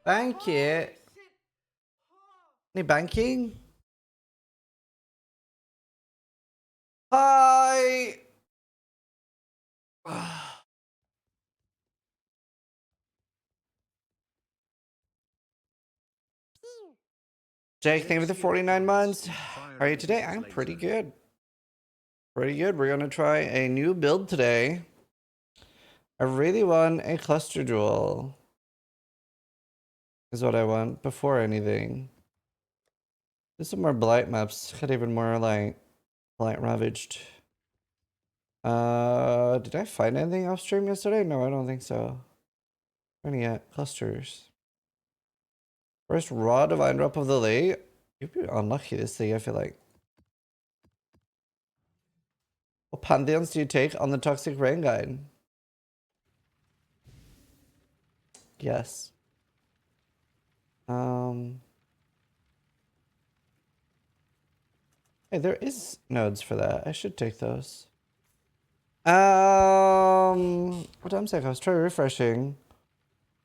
Thank you. Any banking? Hi. Jake, thank you for the 49 months. How are you today? I'm pretty good. Pretty good. We're gonna try a new build today. I really want a cluster jewel. Is what I want before anything. There's some more blight maps. Got even more like blight ravaged. Did I find anything off stream yesterday? No, I don't think so. Any yet? Clusters. First raw divine drop of the late. You'd be unlucky this thing, I feel like. What pantheons do you take on the Toxic Rain Guide? Yes. Hey, there is nodes for that. I should take those. What time's it? I was trying refreshing.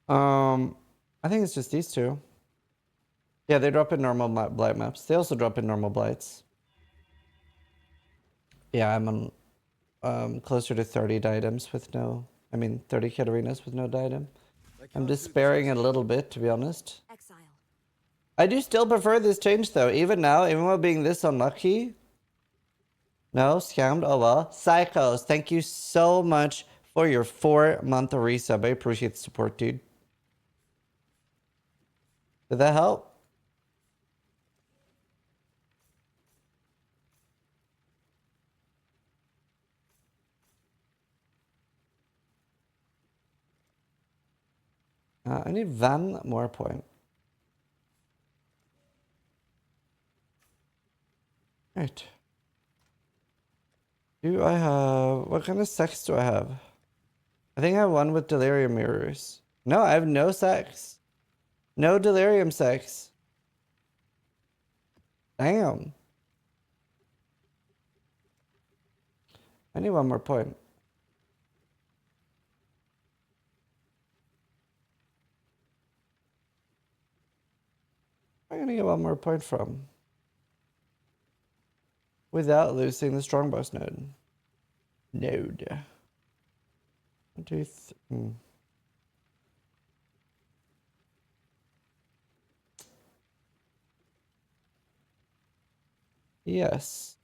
I think it's just these two. Yeah, they drop in normal blight maps. They also drop in normal blights. Yeah, I'm on closer to 30 diadems with no... I mean, 30 Katarinas with no diadem. I'm despairing a little bit, to be honest. Exile. I do still prefer this change, though. Even now, even while being this unlucky. No, scammed. Oh, well. Psychos, thank you so much for your 4-month resub. I appreciate the support, dude. Did that help? I need one more point. Right. Do I have... What kind of sex do I have? I think I have one with delirium mirrors. No, I have no sex. No delirium sex. Damn. I need one more point. Where am I gonna get one more point from? Without losing the strong boss node. Node. Yes.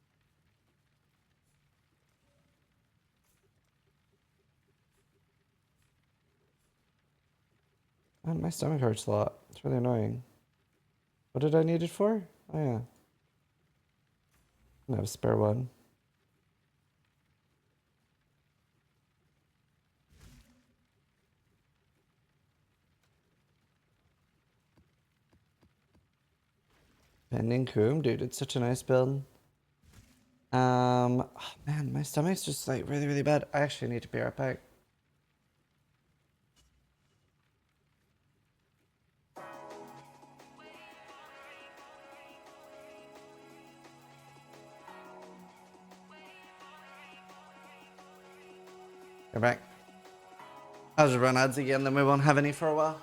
Man, my stomach hurts a lot. It's really annoying. What did I need it for? Oh yeah. I have a spare one. Pending Coom, dude, it's such a nice build. Oh man, my stomach's just like really, really bad. I actually need to be right back. You're back. I'll just run ads again, then we won't have any for a while.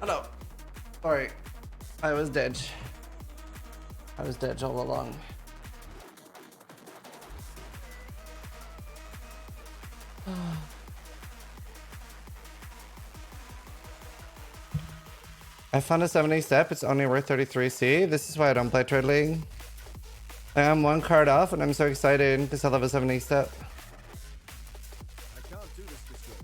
Hello. Sorry. I was dead. I was dead all along. I found a 70 step. It's only worth 33C. This is why I don't play Trade League. I am one card off and I'm so excited because I'll have a 70 step. I can't do this just yet.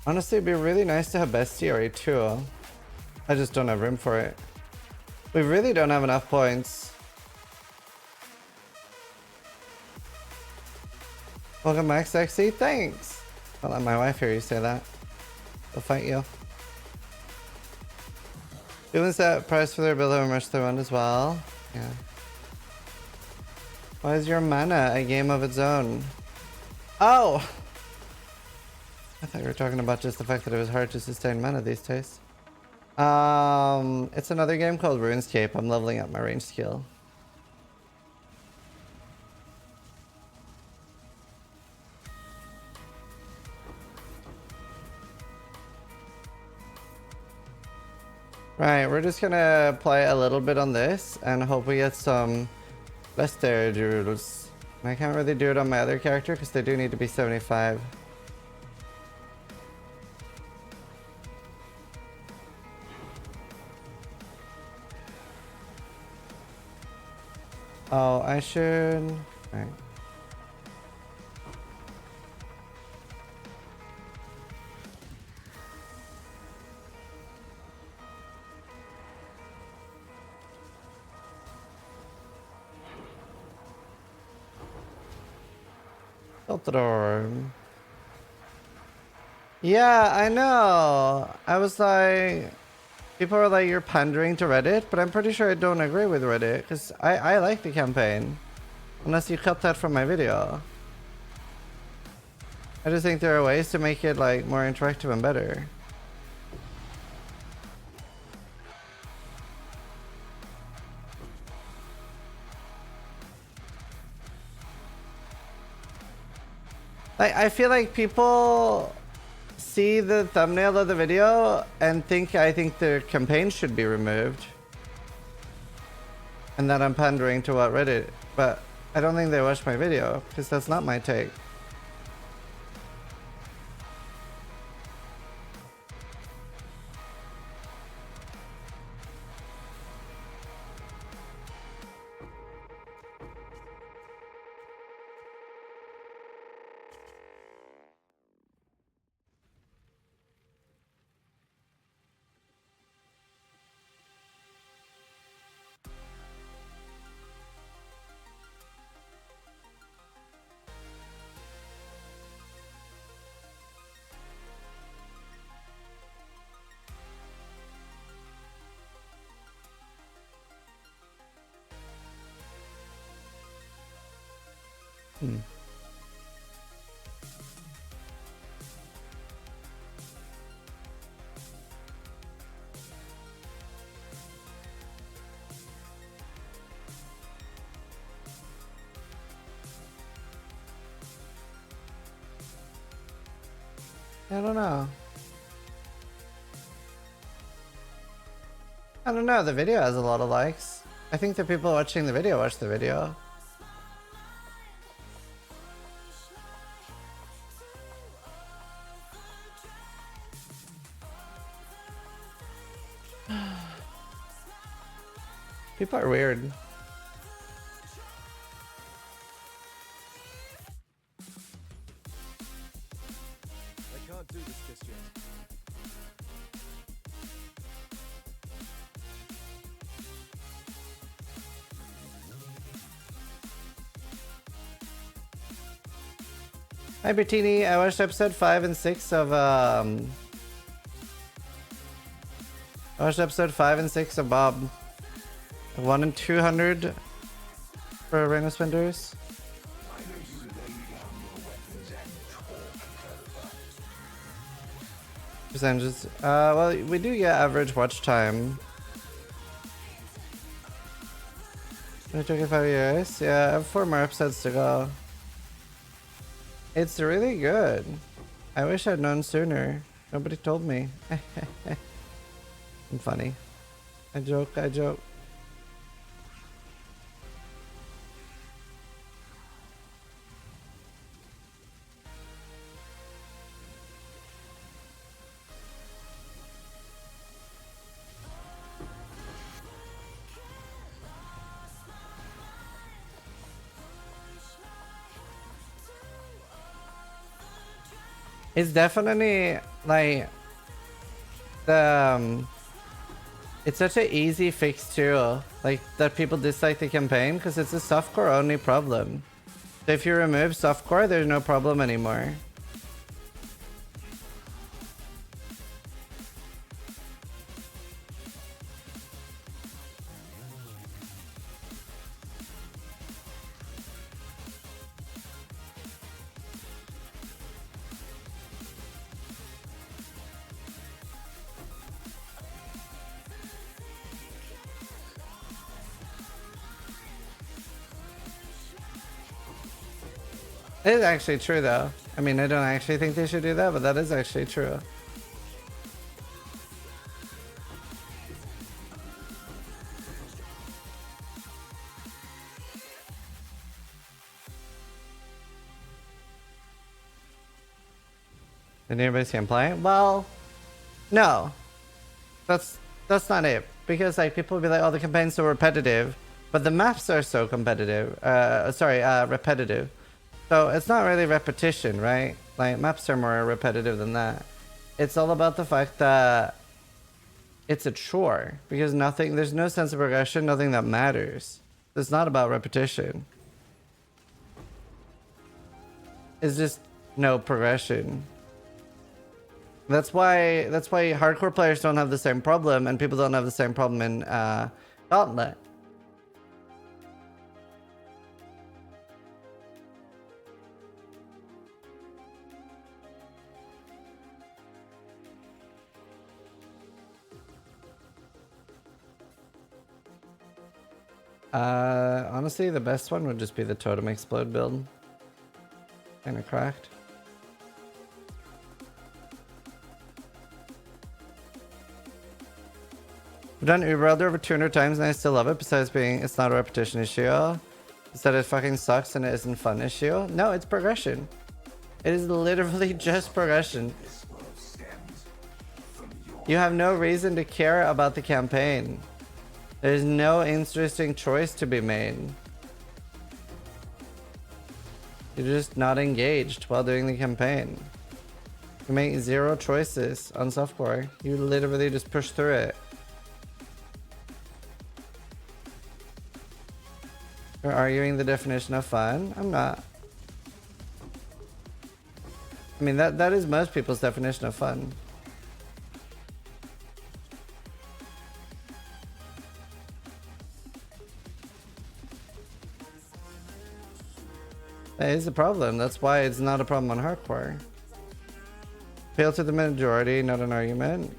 Honestly, it'd be really nice to have Bestiary too. I just don't have room for it. We really don't have enough points. Welcome back, sexy. Thanks. Don't let my wife hear you say that. I'll fight you. Doing that price for their ability to merge their one as well. Yeah. Why is your mana a game of its own? Oh! I thought you were talking about just the fact that it was hard to sustain mana these days. It's another game called RuneScape. I'm leveling up my range skill. Right, we're just gonna play a little bit on this and hope we get some Bestiary jewels. I can't really do it on my other character because they do need to be 75. Oh, I should... Right. Built the door. Yeah, I know. I was like... People are like, you're pandering to Reddit, but I'm pretty sure I don't agree with Reddit, because I like the campaign. Unless you cut that from my video. I just think there are ways to make it like more interactive and better. Like, I feel like people see the thumbnail of the video and think I think the campaign should be removed. And that I'm pandering to what Reddit, but I don't think they watched my video, because that's not my take. I don't know. I don't know, the video has a lot of likes. I think the people watching the video watch the video. People are weird. I can't do this just yet. Hi Bertini, I watched episode 5 and 6 of I watched episode 5 and 6 of Bob. 1 in 200 for Rainbow Spenders. Percentages. Well, we do get average watch time. It took 5 years. Yeah, I have 4 more episodes to go. It's really good. I wish I'd known sooner. Nobody told me. I'm funny. I joke, I joke. It's definitely like the it's such an easy fix too, like that people dislike the campaign because it's a softcore only problem. So if you remove softcore, there's no problem anymore. It is actually true though. I mean, I don't actually think they should do that, but that is actually true. Did anybody see him playing? Well, no. That's not it. Because like people will be like, oh, the campaign's so repetitive, but the maps are so competitive. Repetitive. So it's not really repetition, right? Like maps are more repetitive than that. It's all about the fact that it's a chore because there's no sense of progression, nothing that matters. It's not about repetition. It's just no progression. That's why hardcore players don't have the same problem and people don't have the same problem in Gauntlet. Honestly, the best one would just be the Totem Explode build. Kinda cracked. I've done Uber Elder over 200 times and I still love it, besides being it's not a repetition issue. Instead it fucking sucks and it isn't fun issue. No, it's progression. It is literally just progression. You have no reason to care about the campaign. There's no interesting choice to be made. You're just not engaged while doing the campaign. You make 0 choices on softcore. You literally just push through it. You're arguing the definition of fun? I'm not. I mean, that is most people's definition of fun. That is a problem. That's why it's not a problem on hardcore. Appeal to the majority, not an argument.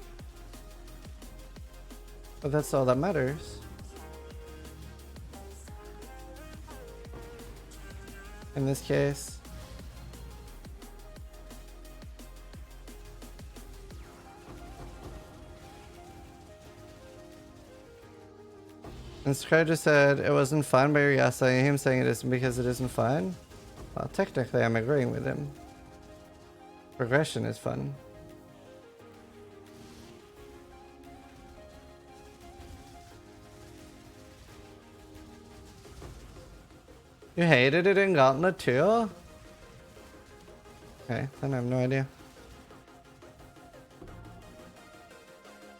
But that's all that matters. In this case. And Sky just said it wasn't fun, but you're gaslighting him saying it isn't because it isn't fun. Well, technically I'm agreeing with him. Progression is fun. You hated it in Gauntlet too? Okay, then I have no idea.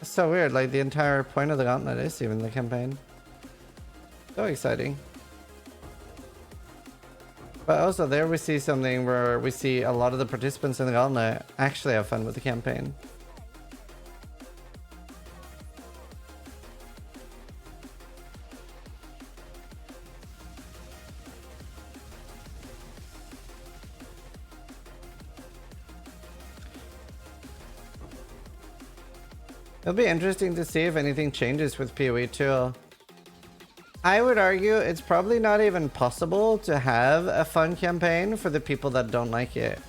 It's so weird, like the entire point of the Gauntlet is even the campaign. So exciting. But also there we see something where we see a lot of the participants in the Gauntlet actually have fun with the campaign. It'll be interesting to see if anything changes with PoE too. I would argue it's probably not even possible to have a fun campaign for the people that don't like it.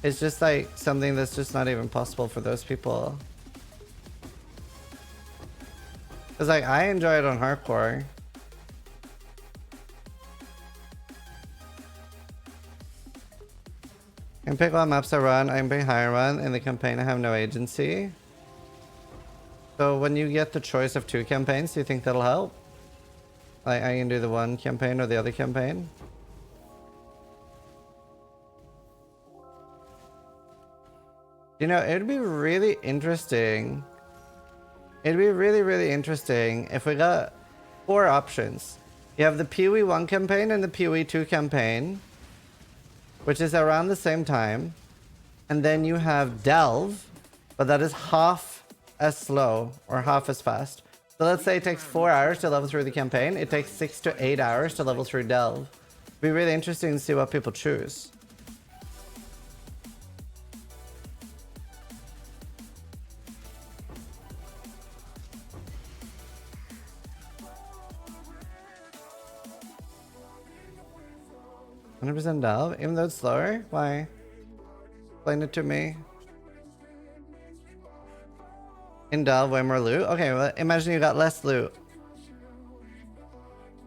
It's just like something that's just not even possible for those people. Cause like I enjoy it on hardcore. I can pick what maps I run, I can pick how I run. In the campaign I have no agency. So when you get the choice of 2 campaigns, do you think that'll help? Like I can do the one campaign or the other campaign? You know, it'd be really interesting. It'd be really interesting if we got 4 options. You have the PoE 1 campaign and the PoE 2 campaign, which is around the same time. And then you have Delve, but that is half as slow or half as fast. So let's say it takes 4 hours to level through the campaign. It takes 6 to 8 hours to level through Delve. It'd be really interesting to see what people choose. %, Delve, even though it's slower? Why? Explain it to me. In Delve, way more loot? Okay, well, imagine you got less loot.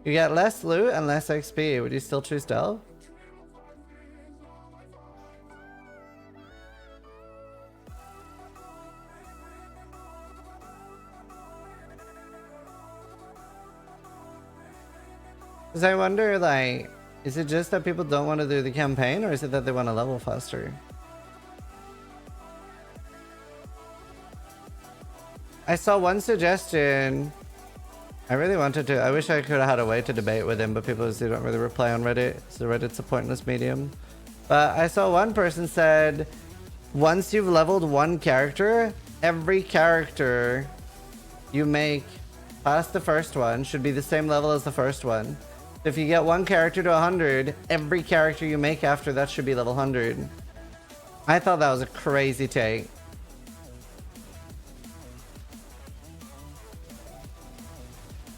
You get less loot and less XP. Would you still choose Delve? Because I wonder, like, is it just that people don't want to do the campaign, or is it that they want to level faster? I saw one suggestion. I really wanted to. I wish I could have had a way to debate with him, but people just don't really reply on Reddit. So Reddit's a pointless medium. But I saw one person said, once you've leveled 1 character, every character you make past the first one should be the same level as the first one. If you get 1 character to 100, every character you make after that should be level 100. I thought that was a crazy take.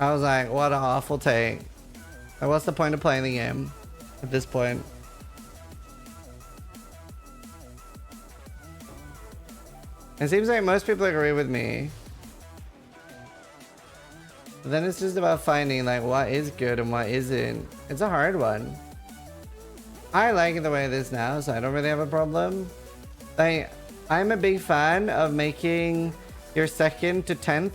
I was like, what an awful take. Like, what's the point of playing the game at this point? It seems like most people agree with me. But then it's just about finding like what is good and what isn't. It's a hard one. I like it the way it is now, so I don't really have a problem. Like, I'm a big fan of making your 2nd to 10th.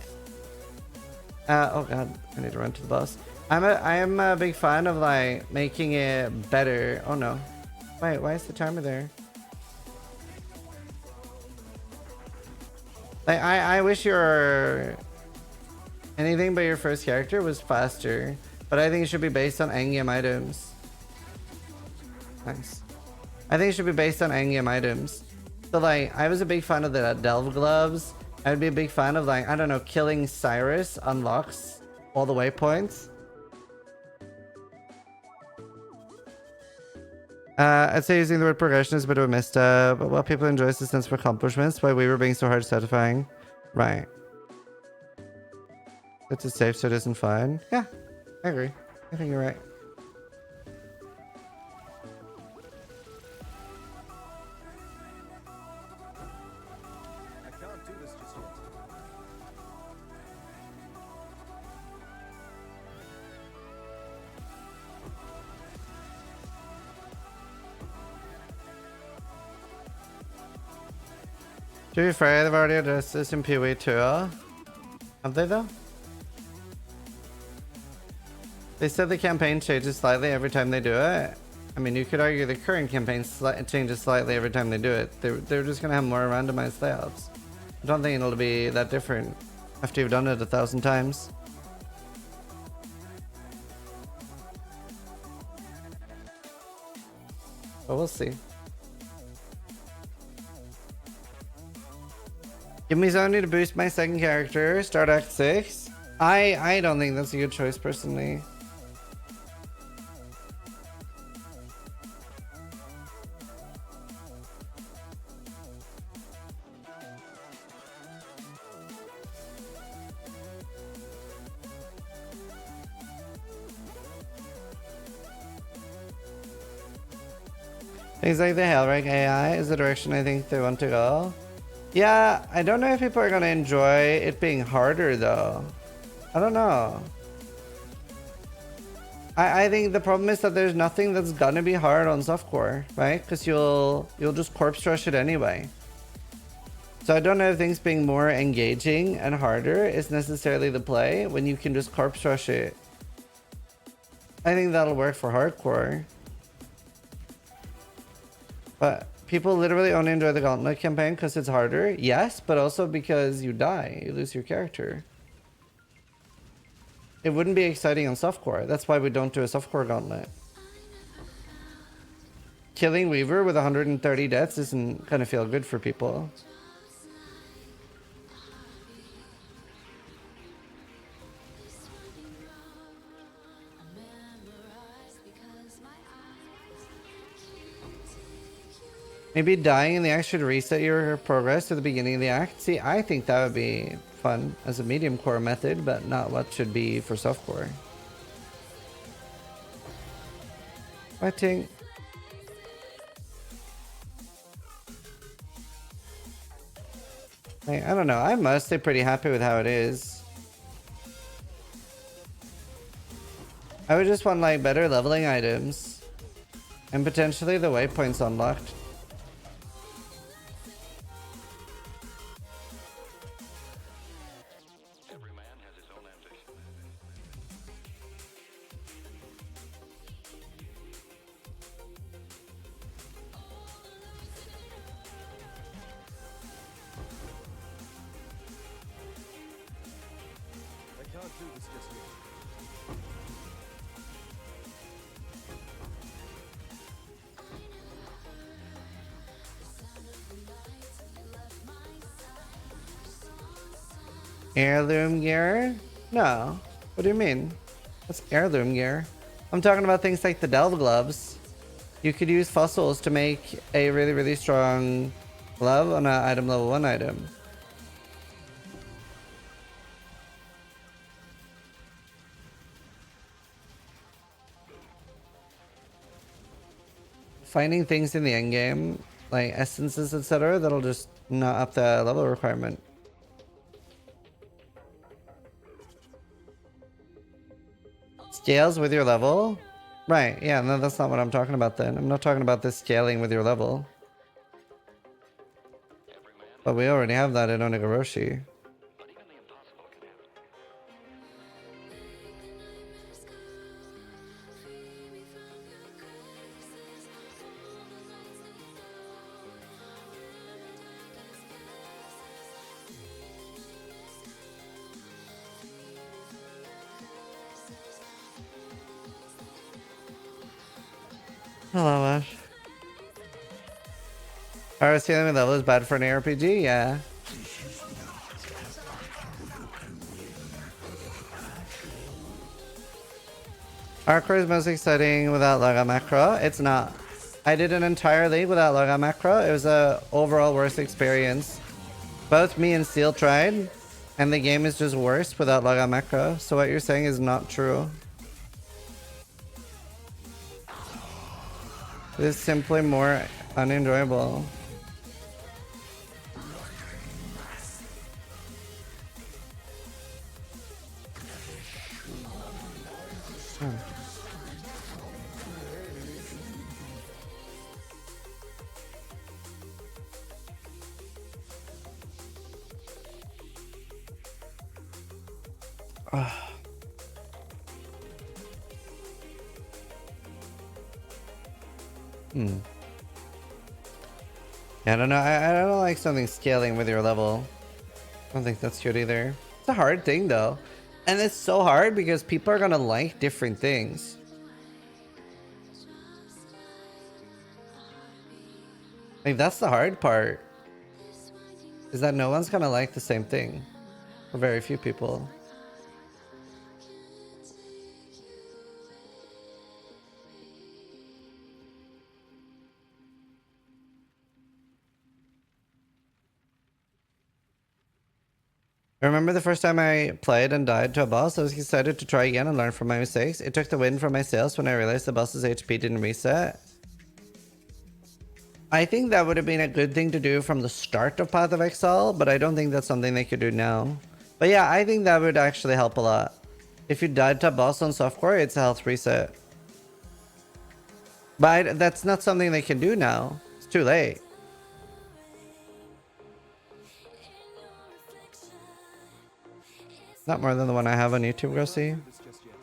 Oh god, I need to run to the boss. I am a big fan of like making it better. Oh no. Wait, why is the timer there? Like I wish your anything but your first character was faster, but I think it should be based on endgame items. Nice. I think it should be based on endgame items. So like, I was a big fan of the Delve gloves. I'd be a big fan of like, I don't know, killing Cyrus unlocks all the waypoints. I'd say using the word progression is a bit of a misstep, but what people enjoy is the sense of accomplishments. Why we were being so hard satisfying. Right. It's a safe so it isn't fun. Yeah, I agree. I think you're right. I can't do this just yet. To be fair, they've already addressed this in PoE 2. Have they though? They said the campaign changes slightly every time they do it. I mean, you could argue the current campaign changes slightly every time they do it. They're just gonna have more randomized layouts. I don't think it'll be that different after you've done it 1,000 times. But we'll see. Give me Zony to boost my 2nd character. Start Act 6. I don't think that's a good choice personally. Things like the Hellrank AI is the direction I think they want to go. Yeah, I don't know if people are gonna enjoy it being harder though. I don't know. I think the problem is that there's nothing that's gonna be hard on softcore, right? Because you'll just corpse rush it anyway. So I don't know if things being more engaging and harder is necessarily the play when you can just corpse rush it. I think that'll work for hardcore. But people literally only enjoy the Gauntlet campaign because it's harder. Yes, but also because you die. You lose your character. It wouldn't be exciting on softcore. That's why we don't do a softcore Gauntlet. Killing Weaver with 130 deaths isn't gonna feel good for people. Maybe dying in the act should reset your progress to the beginning of the act. See, I think that would be fun as a medium core method, but not what should be for softcore. Fighting. I don't know. I'm mostly pretty happy with how it is. I would just want like better leveling items and potentially the waypoints unlocked. Heirloom gear? No. What do you mean? What's heirloom gear? I'm talking about things like the Delve gloves. You could use fossils to make a really, really strong glove on an item level 1 item. Finding things in the endgame, like essences, etc., that'll just not up the level requirement. Scales with your level? Right, yeah, no, that's not what I'm talking about then. I'm not talking about this scaling with your level. But we already have that in Onigoroshi. Hello, Ash. Our scaling level is bad for an ARPG? Yeah. Hardcore is most exciting without logo macro. It's not. I did an entire league without logo macro. It was a overall worse experience. Both me and Steel tried, and the game is just worse without logo macro. So what you're saying is not true. It's simply more unenjoyable. Yeah, I don't know. I don't like something scaling with your level. I don't think that's good either. It's a hard thing though. And it's so hard because people are gonna like different things. Like that's the hard part. Is that no one's gonna like the same thing. Or very few people. I remember the first time I played and died to a boss, I was excited to try again and learn from my mistakes. It took the win from my sales when I realized the boss's HP didn't reset. I think that would have been a good thing to do from the start of Path of Exile, but I don't think that's something they could do now. But yeah, I think that would actually help a lot. If you died to a boss on softcore, it's a health reset. But that's not something they can do now. It's too late. Not more than the one I have on YouTube, go see. Do this just yet.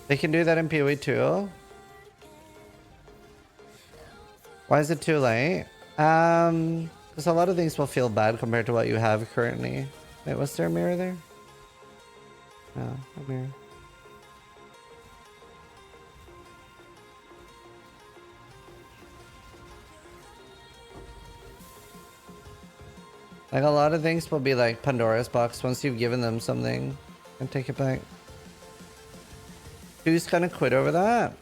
They can do that in PoE too. Why is it too late? Because a lot of things will feel bad compared to what you have currently. Wait, was there a mirror there? No, a mirror. Like a lot of things will be like Pandora's box once you've given them something and take it back. Who's kind of quit over that?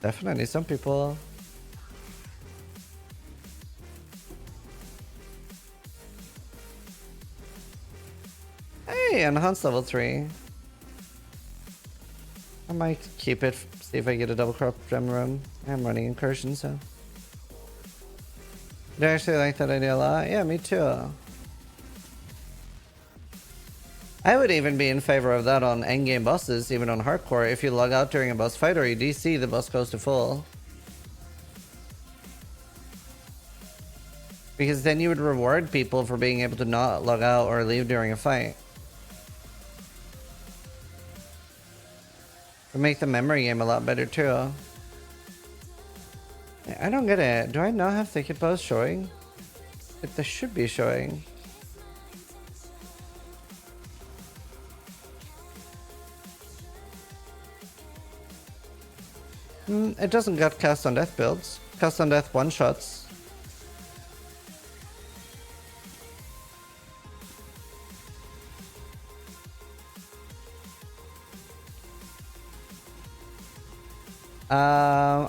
Definitely some people. Hey, enhanced level 3. I might keep it, see if I get a double crop gem room. I'm running incursion, so. I actually like that idea a lot. Yeah, me too. I would even be in favor of that on endgame bosses, even on hardcore. If you log out during a boss fight or you DC, the boss goes to full. Because then you would reward people for being able to not log out or leave during a fight. It would make the memory game a lot better too. I don't get it. Do I not have thicket bows showing? They should be showing. It doesn't got cast on death builds. Cast on death one shots.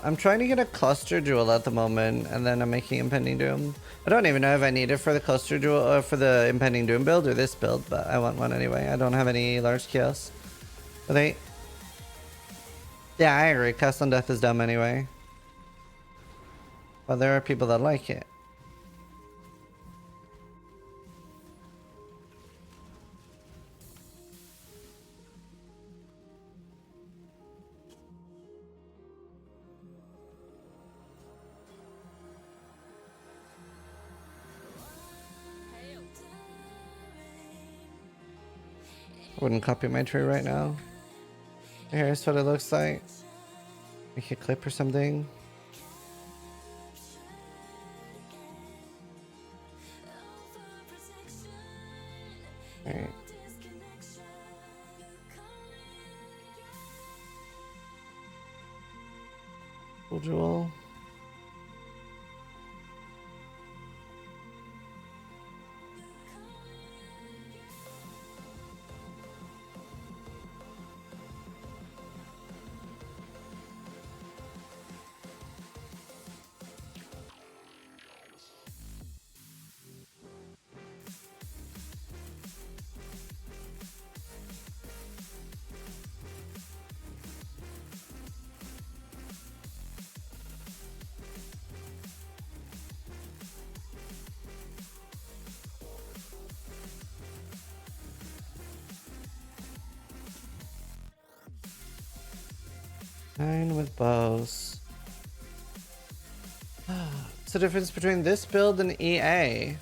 I'm trying to get a cluster jewel at the moment, and then I'm making Impending Doom. I don't even know if I need it for the cluster jewel or for the Impending Doom build or this build, but I want one anyway. I don't have any large chaos. But yeah, I agree. Cast on death is dumb anyway. But there are people that like it. I wouldn't copy my tree right now. Here's what it looks like. Make a clip or something. Alright. Cool jewel. Nine with bows. What's the difference between this build and EA?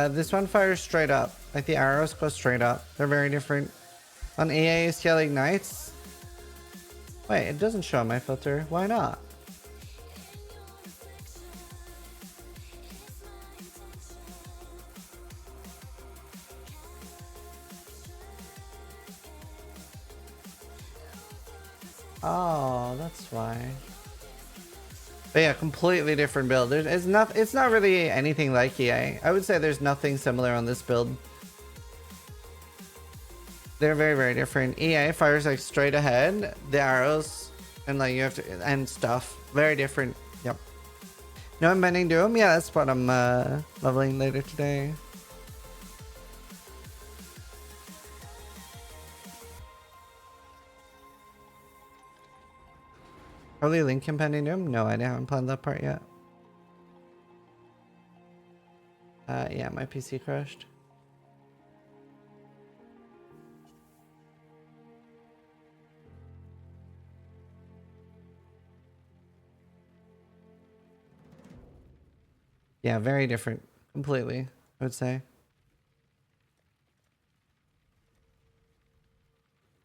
This one fires straight up. Like the arrows go straight up. They're very different. On EA, scale ignites. Wait, it doesn't show my filter. Why not? Oh, that's why. But yeah, completely different build. It's not really anything like EA. I would say there's nothing similar on this build. They're very, very different. EA fires like straight ahead, the arrows, and like you have to, and stuff. Very different. Yep. No Impending Doom? Yeah, that's what I'm leveling later today. Probably link Impending Doom? No, I haven't planned that part yet. Yeah, my PC crashed. Yeah, very different. Completely, I would say.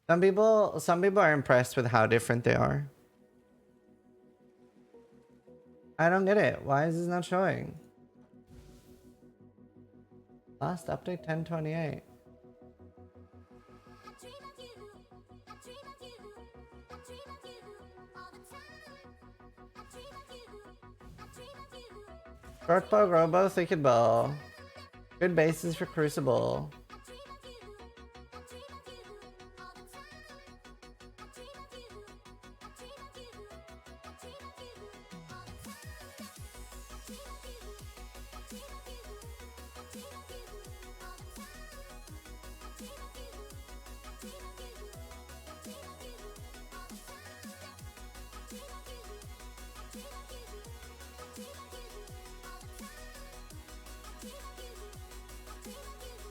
Some people are impressed with how different they are. I don't get it. Why is this not showing? Last update 1028. Short bow, robo, thicket bow. Good bases for Crucible.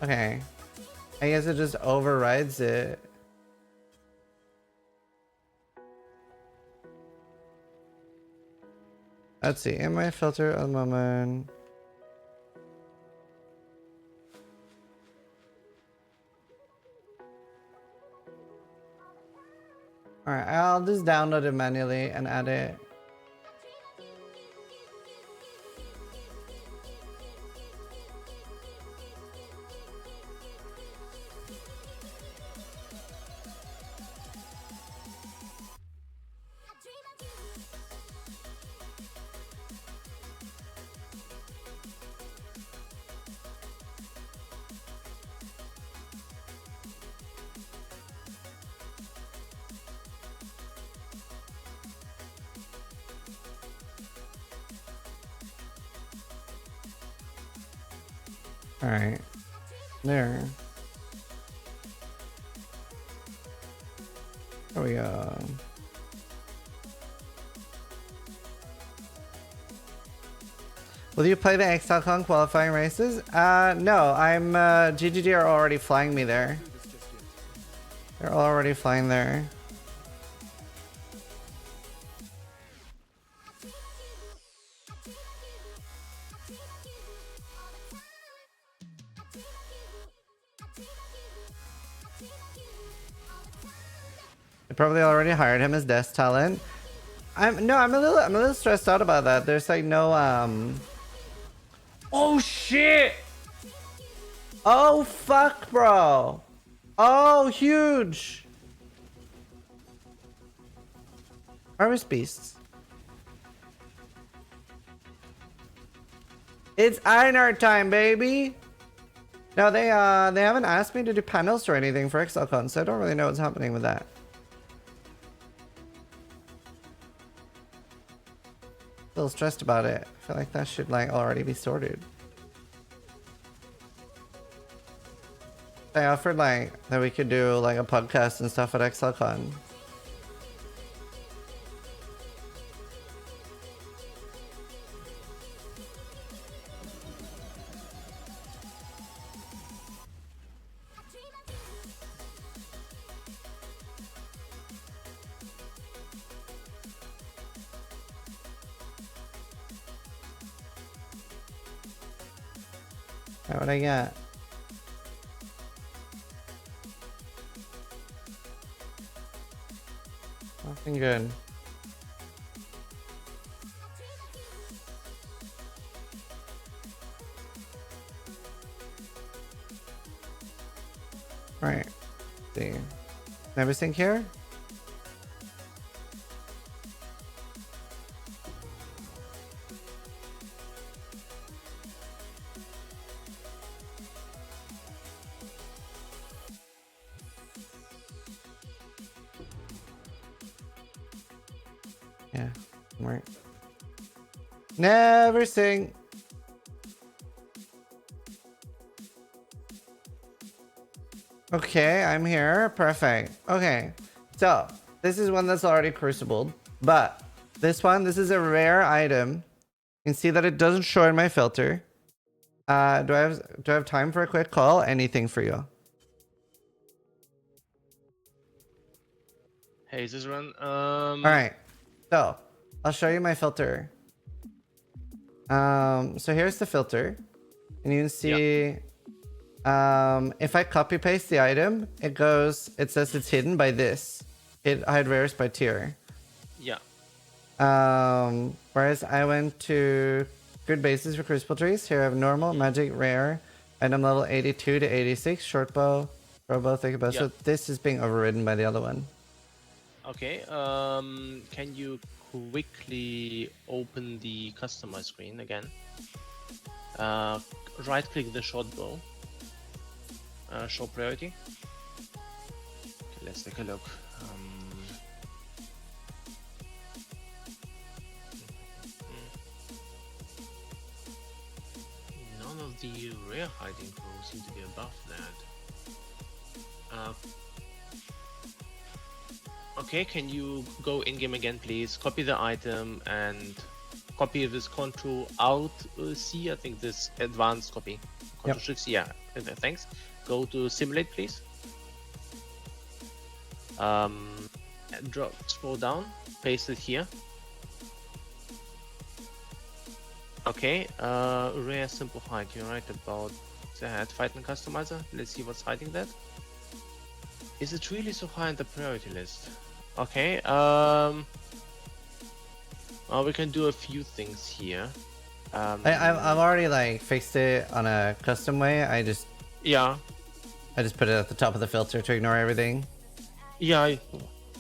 Okay. I guess it just overrides it. Let's see. In my filter at the moment. Alright, I'll just download it manually and add it. Alright. There. There we go. Will you play the XLCon qualifying races? No, I'm, GGG are already flying me there. They're already flying there. They probably already hired him as desk talent. I'm a little stressed out about that. There's like no Oh shit! Oh fuck, bro. Oh, huge. Harvest Beasts. It's Iron Art time, baby. No, they haven't asked me to do panels or anything for XLCon, so I don't really know what's happening with that. A little stressed about it. I feel like that should like already be sorted. They offered like that we could do like a podcast and stuff at XLCon. What I got? Nothing good. Right. See. Everything here? Yeah, right. Never sing. Okay, I'm here. Perfect. Okay, so this is one that's already crucibled, but This one, this is a rare item. You can see that it doesn't show in my filter. Do I have time for a quick call? Anything for you. Hey, Zizaran. All right. So I'll show you my filter. So here's the filter, and you can see. If I copy paste the item, it says it's hidden by this. Hide rares by tier. Yeah. Whereas I went to good bases for Crucible trees. Here I have normal, magic, rare, item level 82 to 86, short bow, throw bow, thick bow. So this is being overridden by the other one. Okay. Can you quickly open the customize screen again? Right click the short bow. Show priority. Okay, let's take a look. None of the rare hiding rows seem to be above that. Okay, can you go in-game again, please? Copy the item and copy this Ctrl Alt C. I think this advanced copy. Ctrl Shift C. Yeah. Thanks. Go to simulate, please. Scroll down. Paste it here. Okay. Rare simple hide. You're right about that. Fighting customizer. Let's see what's hiding that. Is it really so high on the priority list? Okay, well, we can do a few things here. I've already like fixed it on a custom way. I just put it at the top of the filter to ignore everything. Yeah,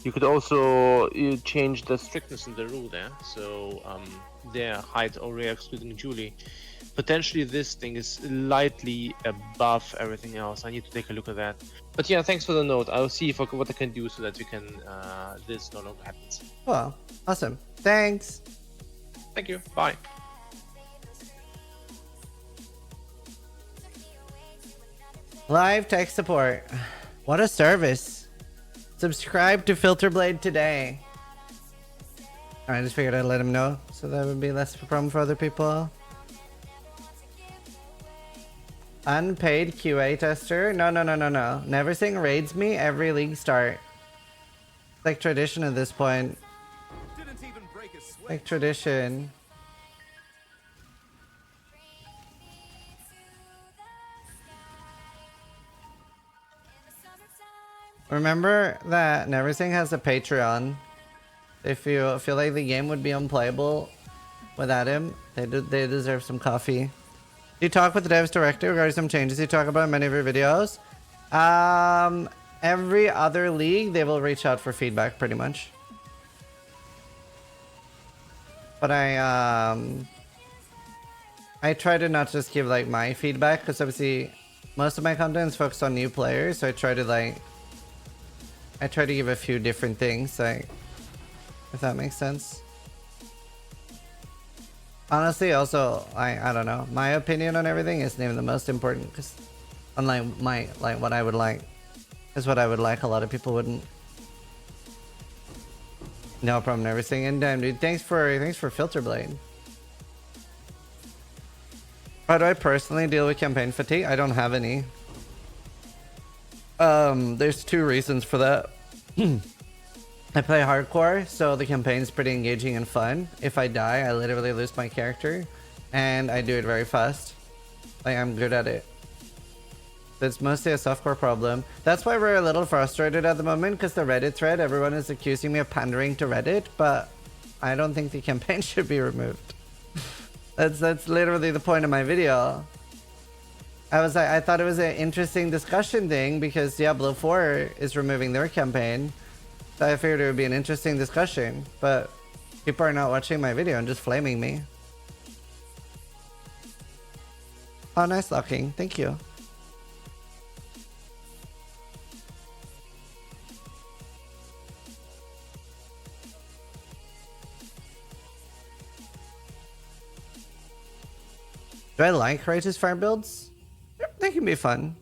you could also change the strictness in the rule there. So there, hide or rare excluding Julie. Potentially this thing is slightly above everything else. I need to take a look at that. But yeah, thanks for the note. I'll see what I can do so that we can this no longer happens. Oh, awesome. Thanks. Thank you. Bye. Live tech support. What a service. Subscribe to Filterblade today. I just figured I'd let him know so that would be less of a problem for other people. Unpaid QA tester? No. Never saying raids me every league start. It's like tradition at this point. Didn't even break a sweat. Like tradition. Remember that Neversing has a Patreon. If you feel like the game would be unplayable without him, they deserve some coffee. You talk with the devs directly regarding some changes you talk about in many of your videos. Every other league, they will reach out for feedback pretty much. But I try to not just give like my feedback, because obviously most of my content is focused on new players, so I try to give a few different things, like, if that makes sense. Honestly, also, I don't know. My opinion on everything isn't even the most important, because unlike what I would like is what I would like. A lot of people wouldn't. No problem. Everything in time, dude. Thanks for Filterblade. How do I personally deal with campaign fatigue? I don't have any. There's two reasons for that. I play hardcore, so the campaign's pretty engaging and fun. If I die, I literally lose my character, and I do it very fast. Like, I'm good at it. It's mostly a softcore problem. That's why we're a little frustrated at the moment, because the Reddit thread, everyone is accusing me of pandering to Reddit, but I don't think the campaign should be removed. That's literally the point of my video. I thought it was an interesting discussion thing, because Diablo 4 is removing their campaign. So I figured it would be an interesting discussion, but people are not watching my video and just flaming me. Oh, nice locking. Thank you. Do I like Righteous Fire builds? They can be fun.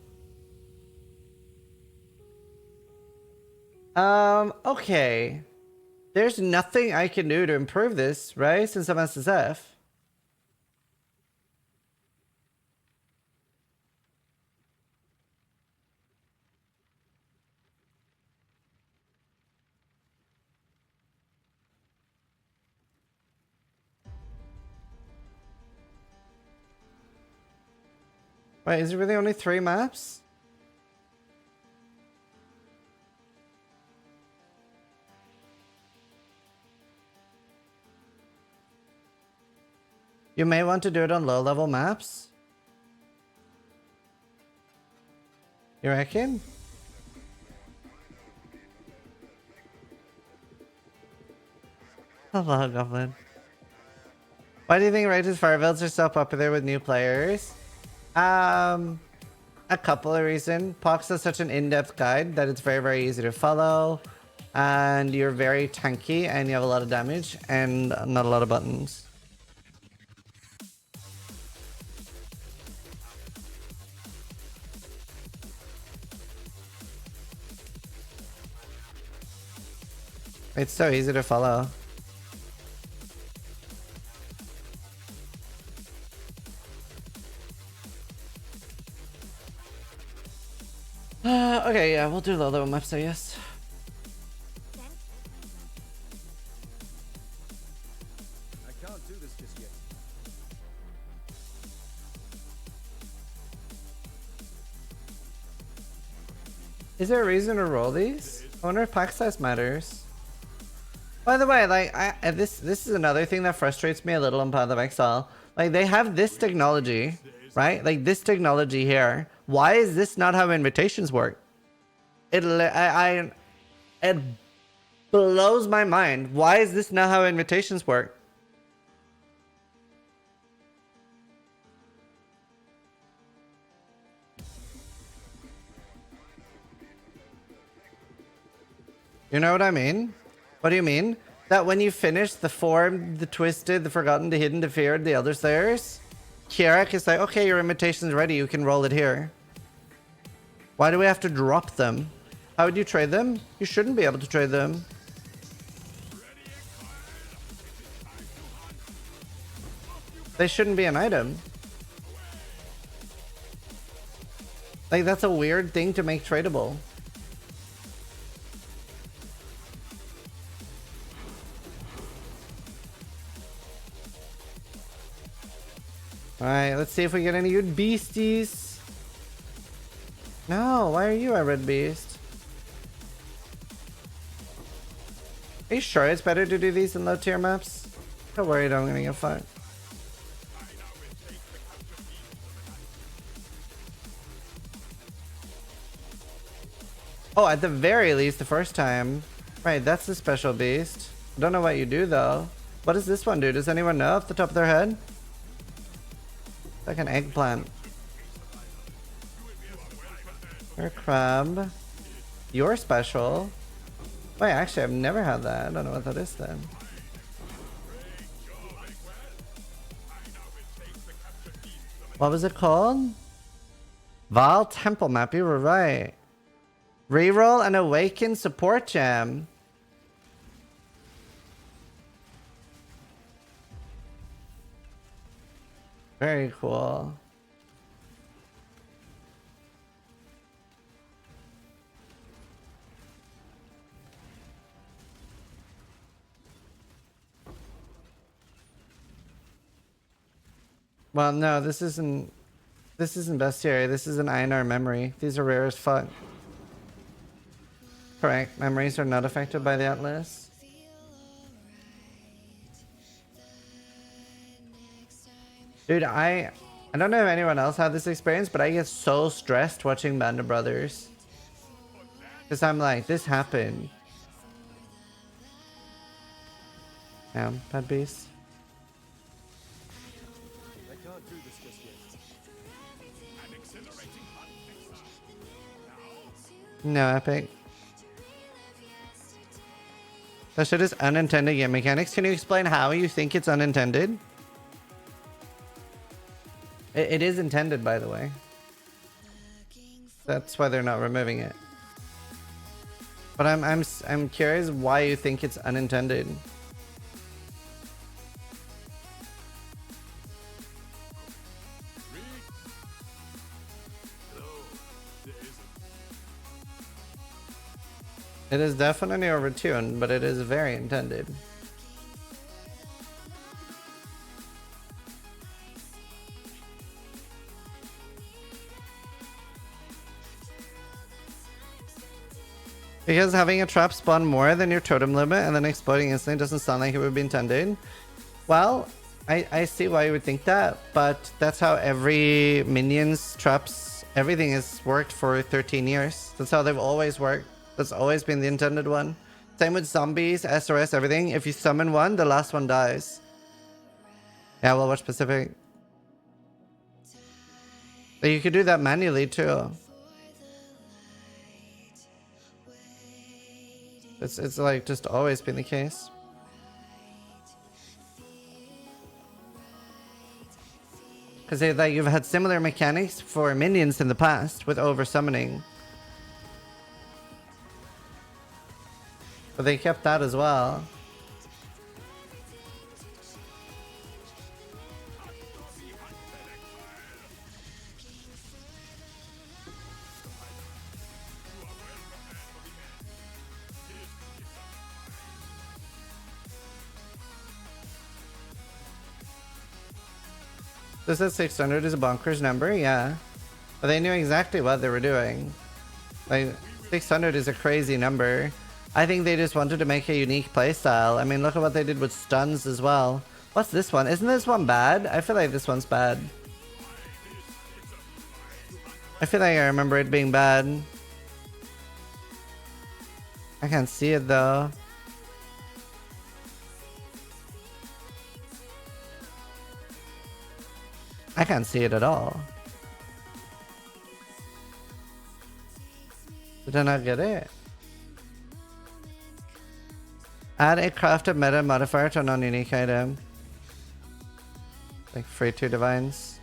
Okay. There's nothing I can do to improve this, right? Since I'm SSF. Wait, is it really only 3 maps? You may want to do it on low-level maps. You reckon? Hello, Goblin. Why do you think Righteous Fire Builds are so popular with new players? A couple of reasons. Pox is such an in-depth guide that it's very, very easy to follow. And you're very tanky and you have a lot of damage and not a lot of buttons. It's so easy to follow. Okay, yeah, we'll do low level maps, I guess. I can't do this just yet. Is there a reason to roll these? I wonder if pack size matters. By the way, like, this is another thing that frustrates me a little in Path of Exile. Like, they have this technology, right? Like, this technology here. Why is this not how invitations work? It blows my mind. Why is this not how invitations work? You know what I mean? What do you mean? That when you finish the formed, the twisted, the forgotten, the hidden, the feared, the elder slayers, Kiarak is like, okay, your invitation's ready, you can roll it here. Why do we have to drop them? How would you trade them? You shouldn't be able to trade them. They shouldn't be an item. Like, that's a weird thing to make tradable. Alright, let's see if we get any good beasties. No, why are you a red beast? Are you sure it's better to do these in low tier maps? Don't worry, I'm gonna get fucked. Oh, at the very least, the first time. Right, that's the special beast. I don't know what you do, though. What does this one do? Does anyone know off the top of their head? Like an eggplant. Or a crab. You're special. Wait, actually, I've never had that. I don't know what that is then. What was it called? Val Temple Map. You were right. Reroll and awaken support gem. Very cool. Well, no, this isn't Bestiary. This is an Einar memory. These are rare as fuck. Correct. Memories are not affected by the Atlas. Dude, I don't know if anyone else had this experience, but I get so stressed watching Band of Brothers. Because I'm like, this happened. Yeah, bad beast. I can't do this just yet. No, epic. That shit is unintended game mechanics. Can you explain how you think it's unintended? It is intended, by the way. That's why they're not removing it. But I'm curious why you think it's unintended. It is definitely overtuned, but it is very intended. Because having a trap spawn more than your totem limit and then exploding instantly doesn't sound like it would be intended. Well, I see why you would think that, but that's how every minions, traps, everything has worked for 13 years. That's how they've always worked. That's always been the intended one. Same with zombies, SRS, everything. If you summon one, the last one dies. Yeah, well, watch Pacific. But you could do that manually too. It's like just always been the case. Because like you've had similar mechanics for minions in the past with over summoning. But they kept that as well. This is 600 is a bonkers number, yeah. But they knew exactly what they were doing. Like, 600 is a crazy number. I think they just wanted to make a unique playstyle. I mean, look at what they did with stuns as well. What's this one? Isn't this one bad? I feel like this one's bad. I feel like I remember it being bad. I can't see it though. I can't see it at all. Did I not get it? Add a crafted meta modifier to a non-unique item. Like free 2 divines.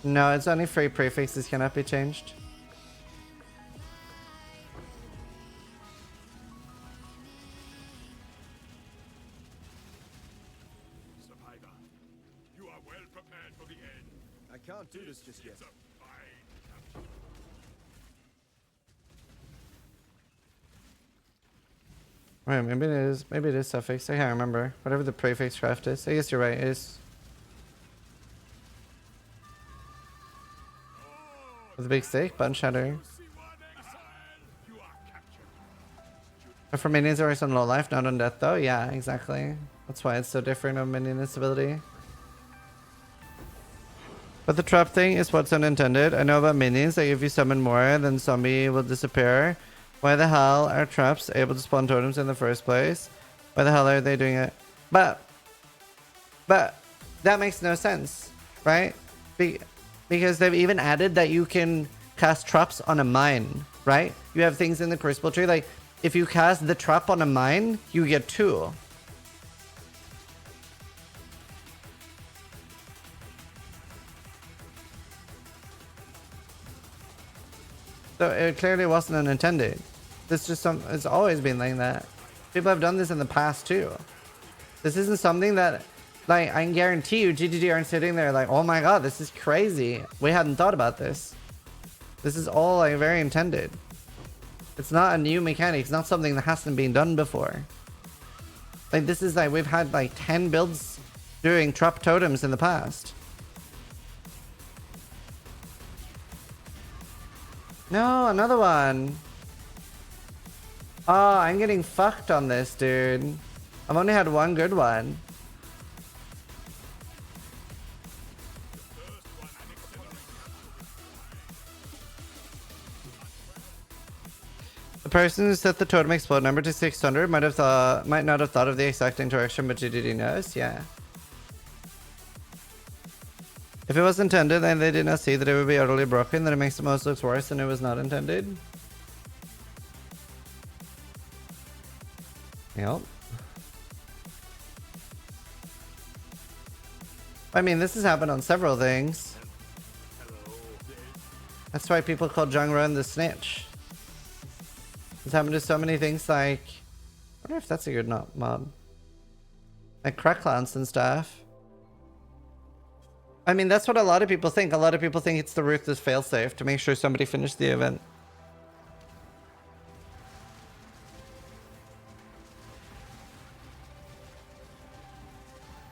No, it's only free prefixes cannot be changed. Survivor, you are well prepared for the end. I can't do this just yet. Right, maybe it is suffix. I can't remember. Whatever the prefix craft is. I guess you're right, it is. With a big stake, button shatter. But for minions are on low life, not on death though. Yeah, exactly. That's why it's so different on minion ability. But the trap thing is what's unintended. I know about minions, like if you summon more, then zombie will disappear. Why the hell are traps able to spawn totems in the first place? Why the hell are they doing it? But that makes no sense, right? Because they've even added that you can cast traps on a mine, right? You have things in the Crucible tree, like if you cast the trap on a mine, you get 2. So it clearly wasn't unintended. This just it's always been like that. People have done this in the past too. This isn't something that, like, I can guarantee you GGG aren't sitting there like, oh my god, this is crazy. We hadn't thought about this. This is all like very intended. It's not a new mechanic. It's not something that hasn't been done before. Like this is like, we've had like 10 builds doing trap totems in the past. No, another one. Oh, I'm getting fucked on this, dude. I've only had one good one. The person who set the totem explode number to 600 might not have thought of the exact interaction, but GDD knows, yeah. If it was intended and they did not see that it would be utterly broken, then it makes the most looks worse and it was not intended. Yep. I mean, this has happened on several things. That's why people call Jung Run the snitch. It's happened to so many things like... I wonder if that's a good mob. Like crack clowns and stuff. I mean, that's what a lot of people think. A lot of people think it's the ruthless failsafe to make sure somebody finished the event.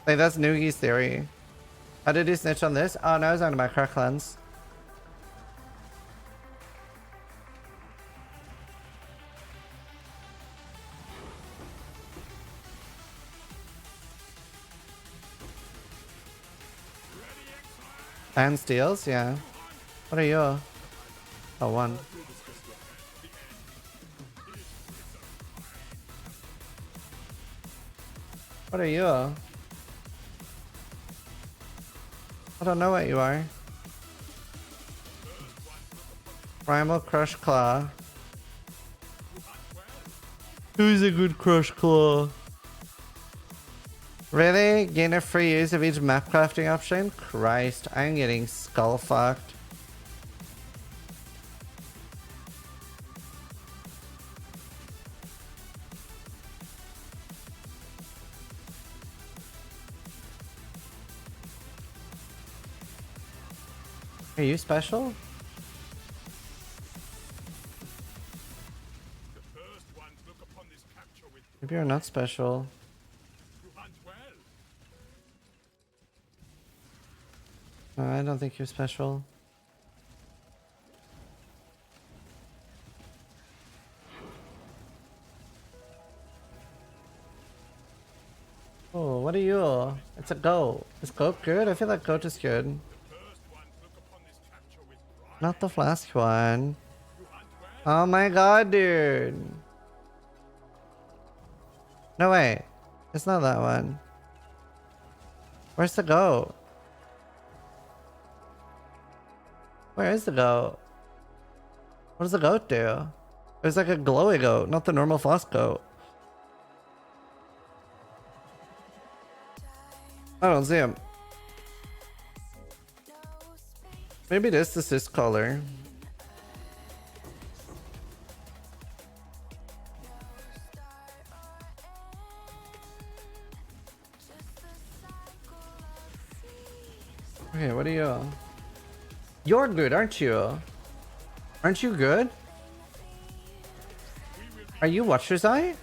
Like, that's Noogie's theory. How did he snitch on this? Oh, no, I was talking about crack clowns. And steals? Yeah. What are you? Oh, one. What are you? I don't know what you are. Primal Crush Claw. Who's a good Crush Claw? Really? Gain a free use of each map crafting option? Christ, I'm getting skull fucked. Are you special? Maybe you're not special. No, I don't think you're special. Oh, what are you? It's a goat. Is goat good? I feel like goat is good. Not the last one. Oh my god, dude. No, wait. It's not that one. Where's the goat? Where is the goat? What does the goat do? It's like a glowy goat, not the normal floss goat. I don't see him. Maybe it is the cis color. Okay, what are you? You're good, aren't you? Aren't you good? Are you Watcher's Eye?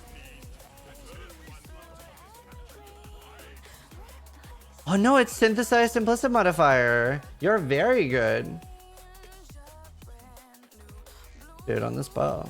Oh no, it's synthesized implicit modifier. You're very good. Dude, on this bow.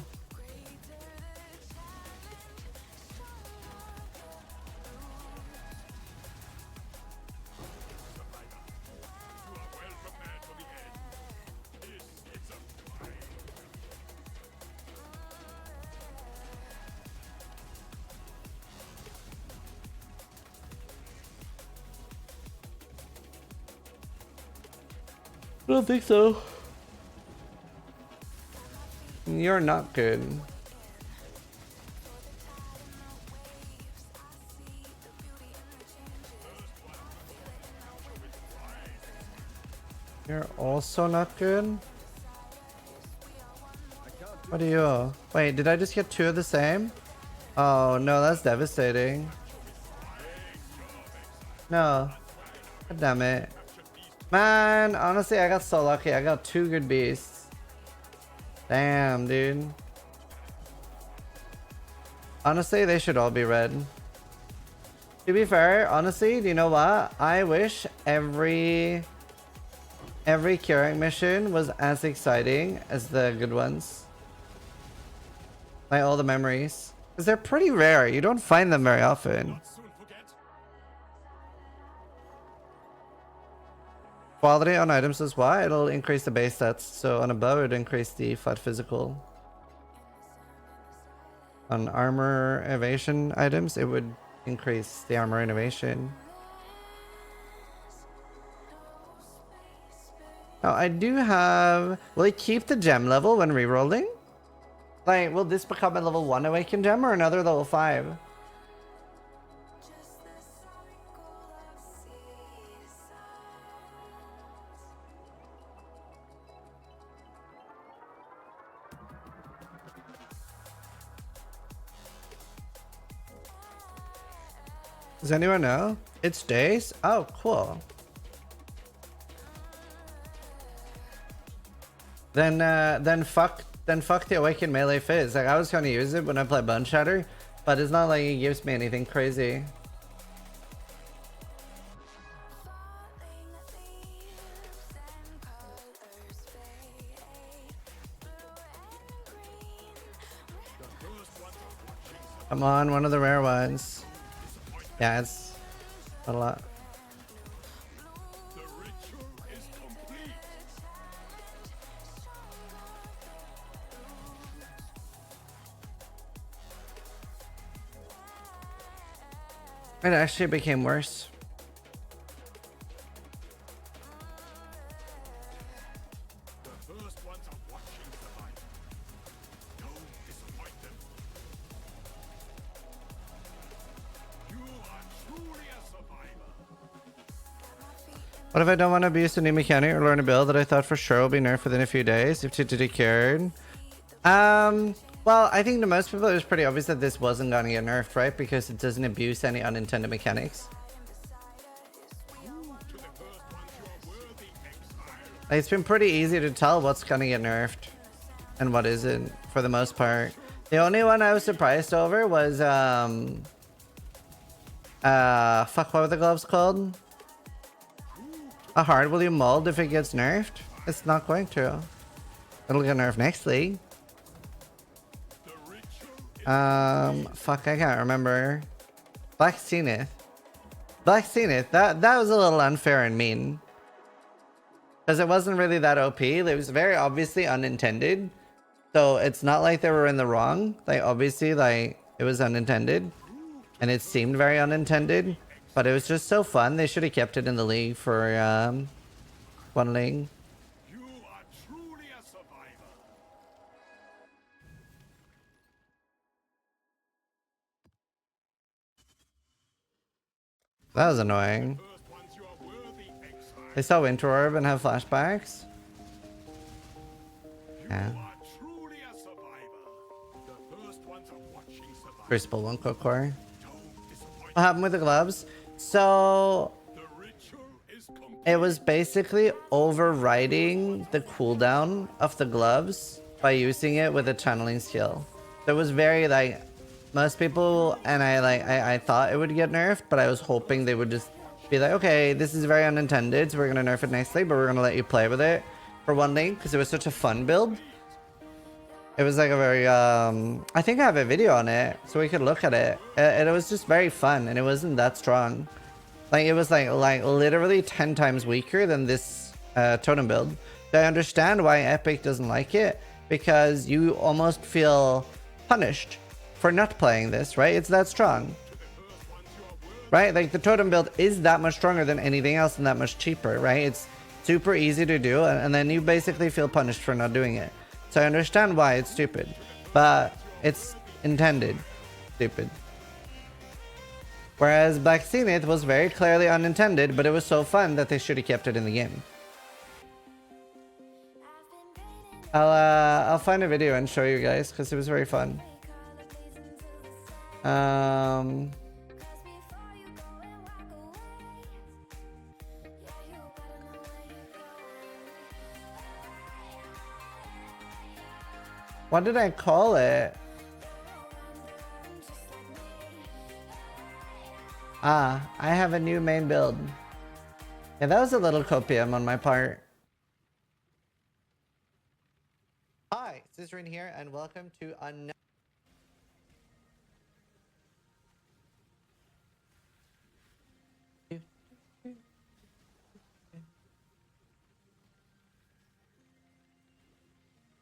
I don't think so. You're not good. You're also not good? What are you? Wait, did I just get two of the same? Oh no, that's devastating. No. God damn it. Man, honestly, I got so lucky. I got two good beasts. Damn, dude. Honestly, they should all be red. To be fair, honestly, do you know what? I wish every curing mission was as exciting as the good ones. Like all the memories. Because they're pretty rare. You don't find them very often. Quality on items is why it'll increase the base stats. So on a bow, it'd increase the flat physical. On armor evasion items, it would increase the armor innovation. Now I do have... Will it keep the gem level when rerolling? Like, will this become a level 1 awakened gem or another level 5? Does anyone know? It's days? Oh, cool. Then fuck the Awakened Melee Fizz. Like, I was gonna use it when I play Bone Shatter, but it's not like it gives me anything crazy. Come on, one of the rare ones. Yeah, it's not a lot. The ritual is complete. It actually became worse. The first ones are watching survival. Don't disappoint them. You are truly a survivor. What if I don't want to abuse a new mechanic or learn a build that I thought for sure will be nerfed within a few days if TTD cared? Well, I think to most people it was pretty obvious that this wasn't going to get nerfed, right? Because it doesn't abuse any unintended mechanics. Like, it's been pretty easy to tell what's going to get nerfed and what isn't, for the most part. The only one I was surprised over was, fuck, what were the gloves called? A hard will you mold if it gets nerfed? It's not going to. It'll get nerfed next league. Fuck, I can't remember. Black Zenith. That was a little unfair and mean. Because it wasn't really that OP. It was very obviously unintended. So it's not like they were in the wrong. Like, obviously, like, it was unintended. And it seemed very unintended. But it was just so fun. They should have kept it in the league for, one league. You are truly a survivor. That was annoying. First ones you are worthy exile. They saw Winter Orb and have flashbacks. Yeah. You are truly a survivor. The first ones are watching survival. Crucible won't go core. Don't disappoint. What happened with the gloves? So The ritual is complete. it was basically overriding the cooldown of the gloves by using it with a channeling skill. So it was very like most people, and I thought it would get nerfed, but I was hoping they would just be like, okay, this is very unintended, so we're gonna nerf it next league, but we're gonna let you play with it for one league because it was such a fun build. It was like a very I think I have a video on it, so we could look at it. And it was just very fun, and it wasn't that strong. Like, it was like literally 10 times weaker than this totem build. So I understand why Epic doesn't like it, because you almost feel punished for not playing this, right? It's that strong. Right? Like, the totem build is that much stronger than anything else and that much cheaper, right? It's super easy to do, and then you basically feel punished for not doing it. So I understand why it's stupid, but it's intended stupid. Whereas Black Zenith was very clearly unintended, but it was so fun that they should have kept it in the game. I'll find a video and show you guys because it was very fun. What did I call it? Ah, I have a new main build. Yeah, that was a little copium on my part. Hi, Zizaran here, and welcome to another.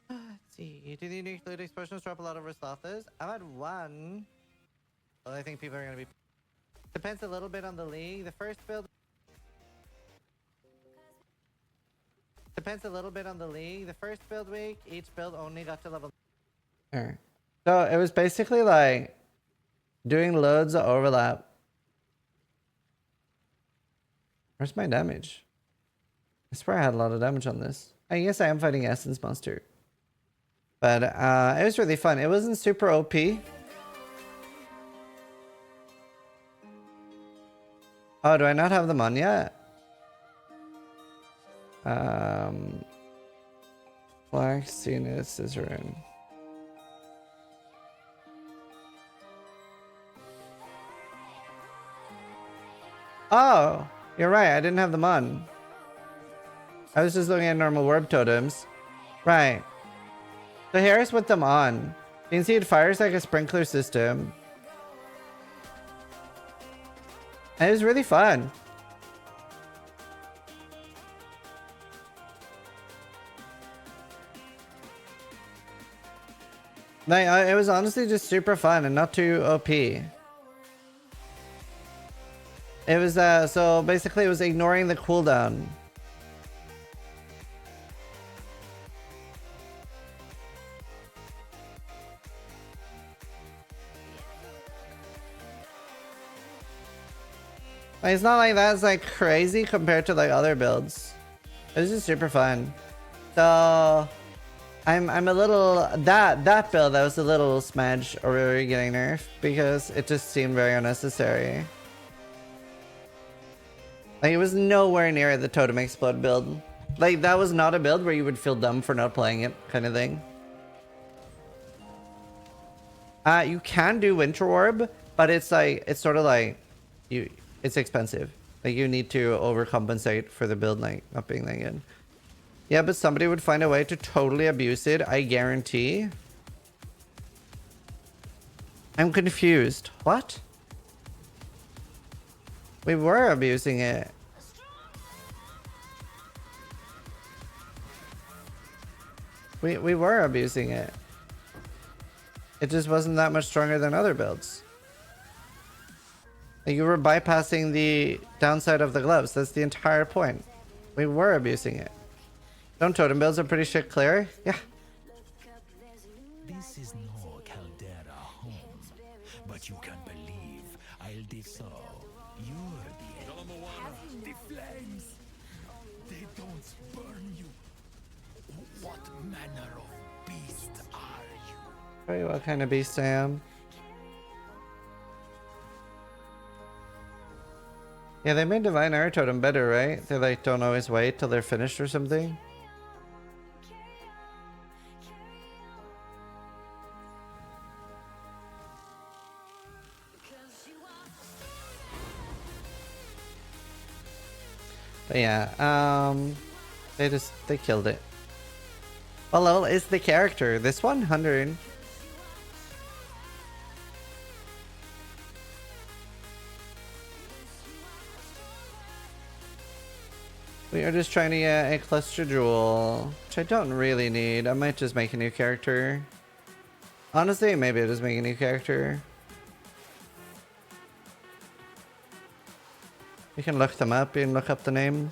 Let's see. Do the unique loot explosions drop a lot of Roslothas? I've had one. Well, I think people are going to be. Depends a little bit on the league. The first build. Depends a little bit on the league. The first build week, each build only got to level. Alright. So it was basically like doing loads of overlap. Where's my damage? I swear I had a lot of damage on this. I guess I am fighting Essence Monster. But it was really fun. It wasn't super OP. Oh, do I not have them on yet? Black Zenith Zizaran. Oh, you're right. I didn't have them on. I was just looking at normal warp totems. Right. So here's with them on. You can see it fires like a sprinkler system. And it was really fun. Like, it was honestly just super fun and not too OP. It was, so basically it was ignoring the cooldown. Like, it's not like that's like crazy compared to like other builds. It was just super fun. So I'm a little that build that was a little smudge already getting nerfed because it just seemed very unnecessary. Like, it was nowhere near the Totem Explode build. Like, that was not a build where you would feel dumb for not playing it, kind of thing. You can do Winter Orb, but it's like, it's sort of like, it's expensive. Like, you need to overcompensate for the build, like, not being that good. Yeah, but somebody would find a way to totally abuse it, I guarantee. I'm confused. What? We were abusing it. We were abusing it. It just wasn't that much stronger than other builds. Like, you were bypassing the downside of the gloves. That's the entire point. We were abusing it. Don't totem builds are pretty shit clear? Yeah. This is no Caldera home, but you can believe I'll do so. You're the flames. They don't burn you. What manner of beast are you? Tell you what kind of beast I am. Yeah, they made Divine Air Totem better, right? They like don't always wait till they're finished or something. But yeah, they killed it. What level is the character? This one? 100. We are just trying to get a cluster jewel, which I don't really need. I might just make a new character. Honestly, maybe I just make a new character. You can look them up. You can look up the name.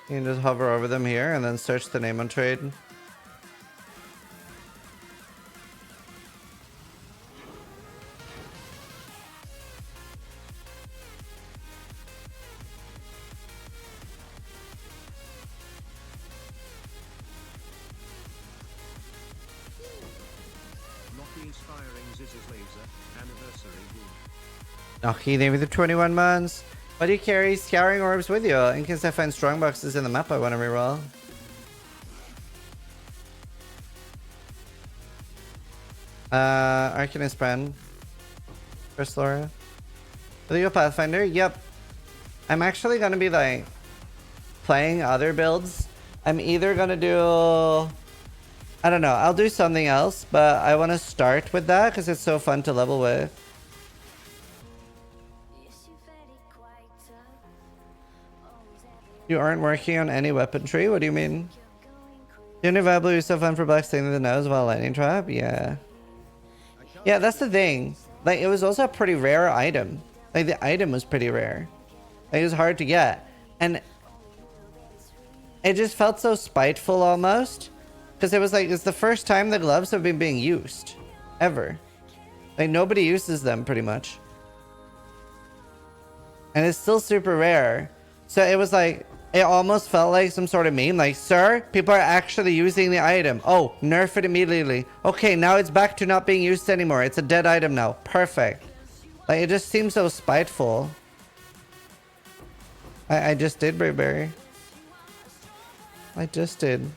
You can just hover over them here and then search the name on trade. Noki, they with the 21 months. Why do you carry Scouring Orbs with you? In case I find strong boxes in the map I want to reroll. Arcanist Brand. First Laura. Will you go Pathfinder? Yep. I'm actually gonna be like playing other builds. I'm either gonna do, I don't know, I'll do something else, but I want to start with that because it's so fun to level with. You aren't working on any weaponry? What do you mean? Univiable, you're so fun for Black Stain in the nose while lightning trap? Yeah. Yeah, that's the thing. Like, it was also a pretty rare item. Like, the item was pretty rare. Like, it was hard to get. And it just felt so spiteful almost. Because it was like, it's the first time the gloves have been being used. Ever. Like, nobody uses them, pretty much. And it's still super rare. So it was like, it almost felt like some sort of meme. Like, sir, people are actually using the item. Oh, nerf it immediately. Okay, now it's back to not being used anymore. It's a dead item now. Perfect. Like, it just seems so spiteful. I just did, Brayberry. I just did.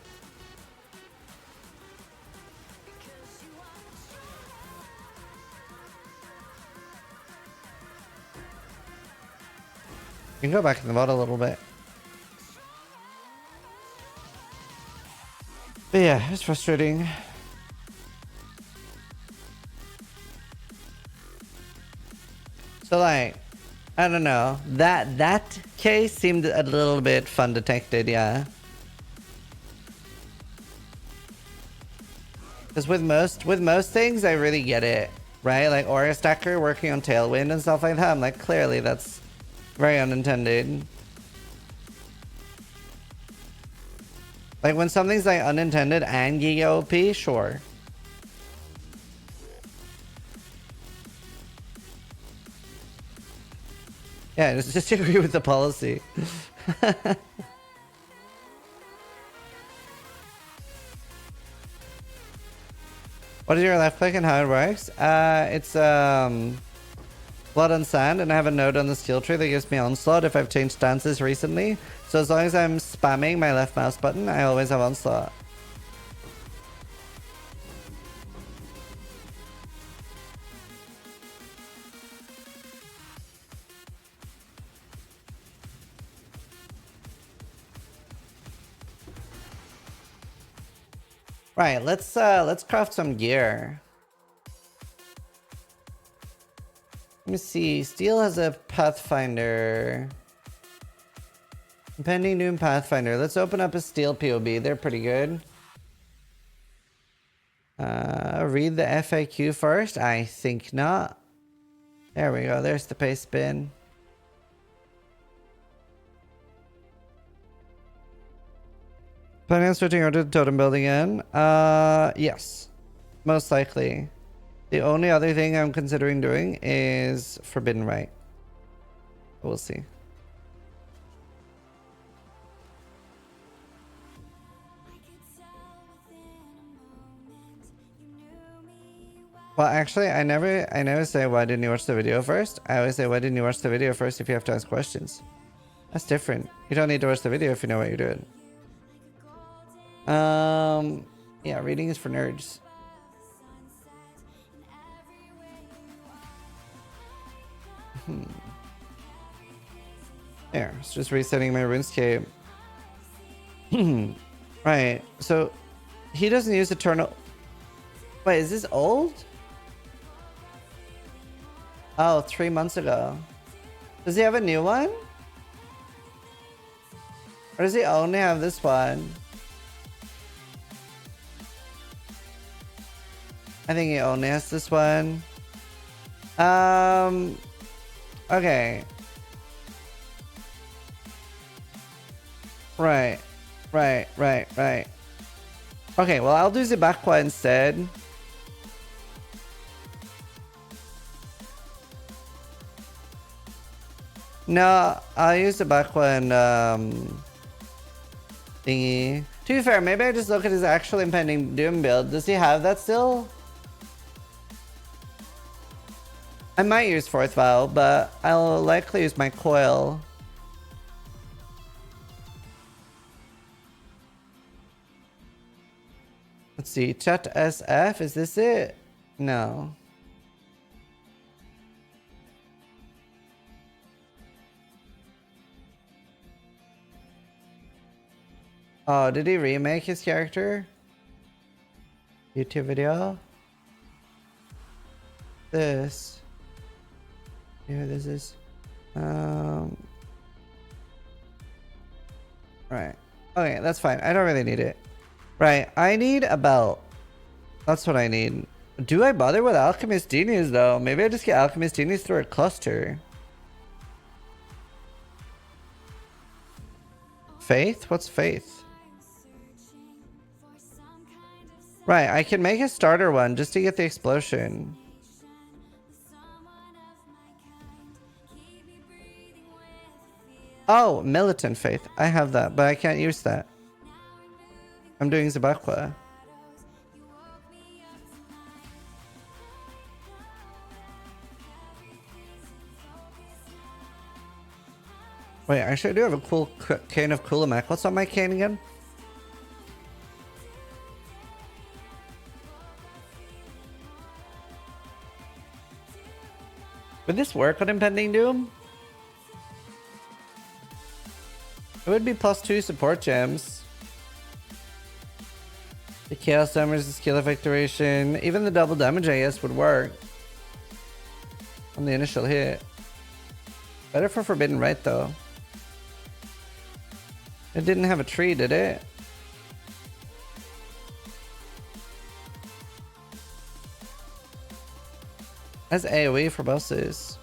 You can go back in the VOD a little bit. But yeah, it's frustrating. So like, I don't know. That case seemed a little bit fun detected, yeah. Because with most things, I really get it, right? Like Aura Stacker working on Tailwind and stuff like that. I'm like, clearly that's very unintended. Like when something's like unintended and Giga OP, sure. Yeah, just agree with the policy. What is your left click and how it works? It's Blood and Sand, and I have a node on the skill tree that gives me Onslaught if I've changed stances recently. So as long as I'm spamming my left mouse button, I always have Onslaught. Right, let's craft some gear. Let me see. Steel has a Pathfinder. Impending Doom Pathfinder. Let's open up a Steel POB. They're pretty good. Read the FAQ first. I think not. There we go. There's the paste bin. Planning on switching over to the totem building again? Yes. Most likely. The only other thing I'm considering doing is Forbidden Right. We'll see. Well, actually, I never say why didn't you watch the video first. I always say why didn't you watch the video first if you have to ask questions. That's different. You don't need to watch the video if you know what you're doing. Yeah, reading is for nerds. There, it's just resetting my RuneScape. Right, so he doesn't use Eternal. Wait, is this old? Oh, 3 months ago. Does he have a new one? Or does he only have this one? I think he only has this one. Okay. Right. Okay, well, I'll do Zibakwa instead. No, I'll use Zibakwa and thingy. To be fair, maybe I just look at his actual Impending Doom build. Does he have that still? I might use Fourth Vow, but I'll likely use my coil. Let's see, Chat SF, is this it? No. Oh, did he remake his character? YouTube video? This. Yeah, this is. Right. Okay, that's fine. I don't really need it. Right, I need a belt. That's what I need. Do I bother with Alchemist Genius though? Maybe I just get Alchemist Genius through a cluster. Faith? What's Faith? Right, I can make a starter one just to get the explosion. Oh, Militant Faith. I have that, but I can't use that. I'm doing Zabakwa. Wait, actually I do have a cool cane of Coolamak. What's on my cane again? Would this work on Impending Doom? It would be +2 support gems. The chaos damage, the skill effect duration, even the double damage I guess would work on the initial hit. Better for Forbidden Right though. It didn't have a tree, did it? That's AoE for bosses.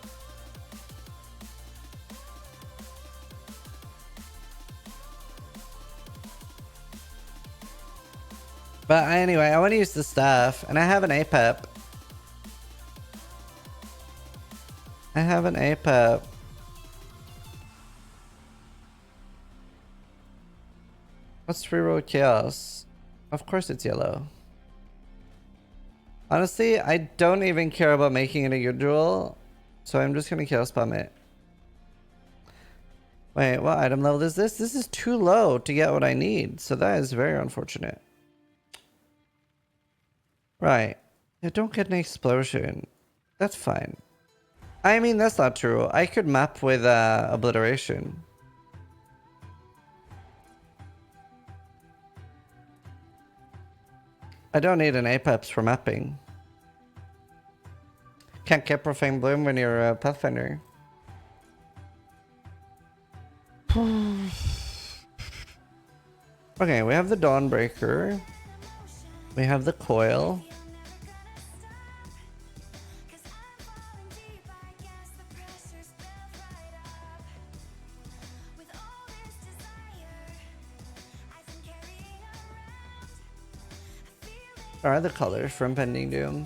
But anyway, I want to use the staff, and I have an APEP. I have an APEP. What's 3-row chaos? Of course it's yellow. Honestly, I don't even care about making it a good duel, so I'm just gonna chaos spam it. Wait, what item level is this? This is too low to get what I need, so that is very unfortunate. Right. I don't get an explosion. That's fine. I mean, that's not true. I could map with obliteration. I don't need an Apex for mapping. Can't get Profane Bloom when you're a Pathfinder. Okay, we have the Dawnbreaker. We have the Coil. What are the colors for Impending Doom?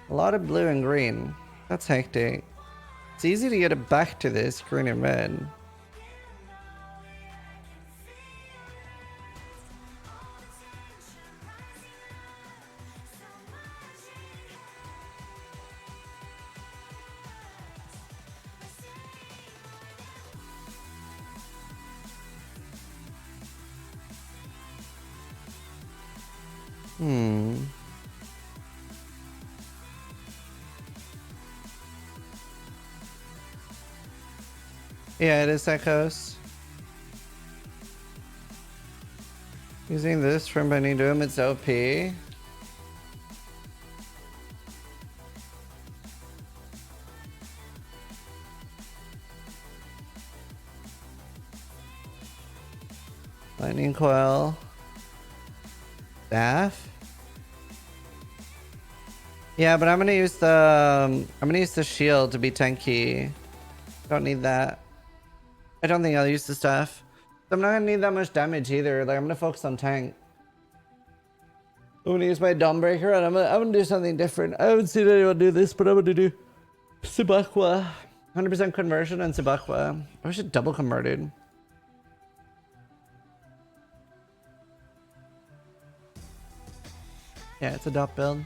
A lot of blue and green. That's hectic. It's easy to get it back to this green and red. Yeah, it is Echoes. Using this from Impending Doom, it's OP. Lightning Coil. Staff. Yeah, but I'm gonna use the shield to be tanky. Don't need that. I don't think I'll use the staff. I'm not gonna need that much damage either. Like, I'm gonna focus on tank. I'm gonna use my Dawnbreaker and I'm gonna do something different. I haven't seen anyone do this, but I'm gonna do Sibakwa. 100% conversion and Sibakwa. I wish it double converted. Yeah, it's a dot build.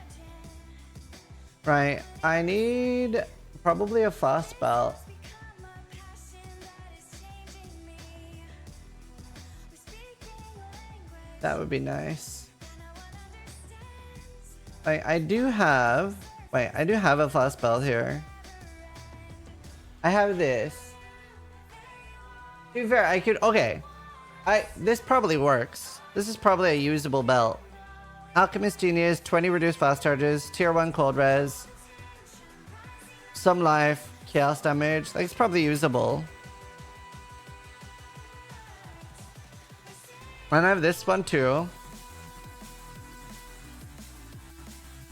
Right, I need probably a fast belt. That would be nice. I do have a fast belt here. I have this. To be fair, I could, okay. This probably works. This is probably a usable belt. Alchemist Genius, 20 reduced fast charges, tier 1 cold res, some life, chaos damage. Like, it's probably usable. And I have this one too.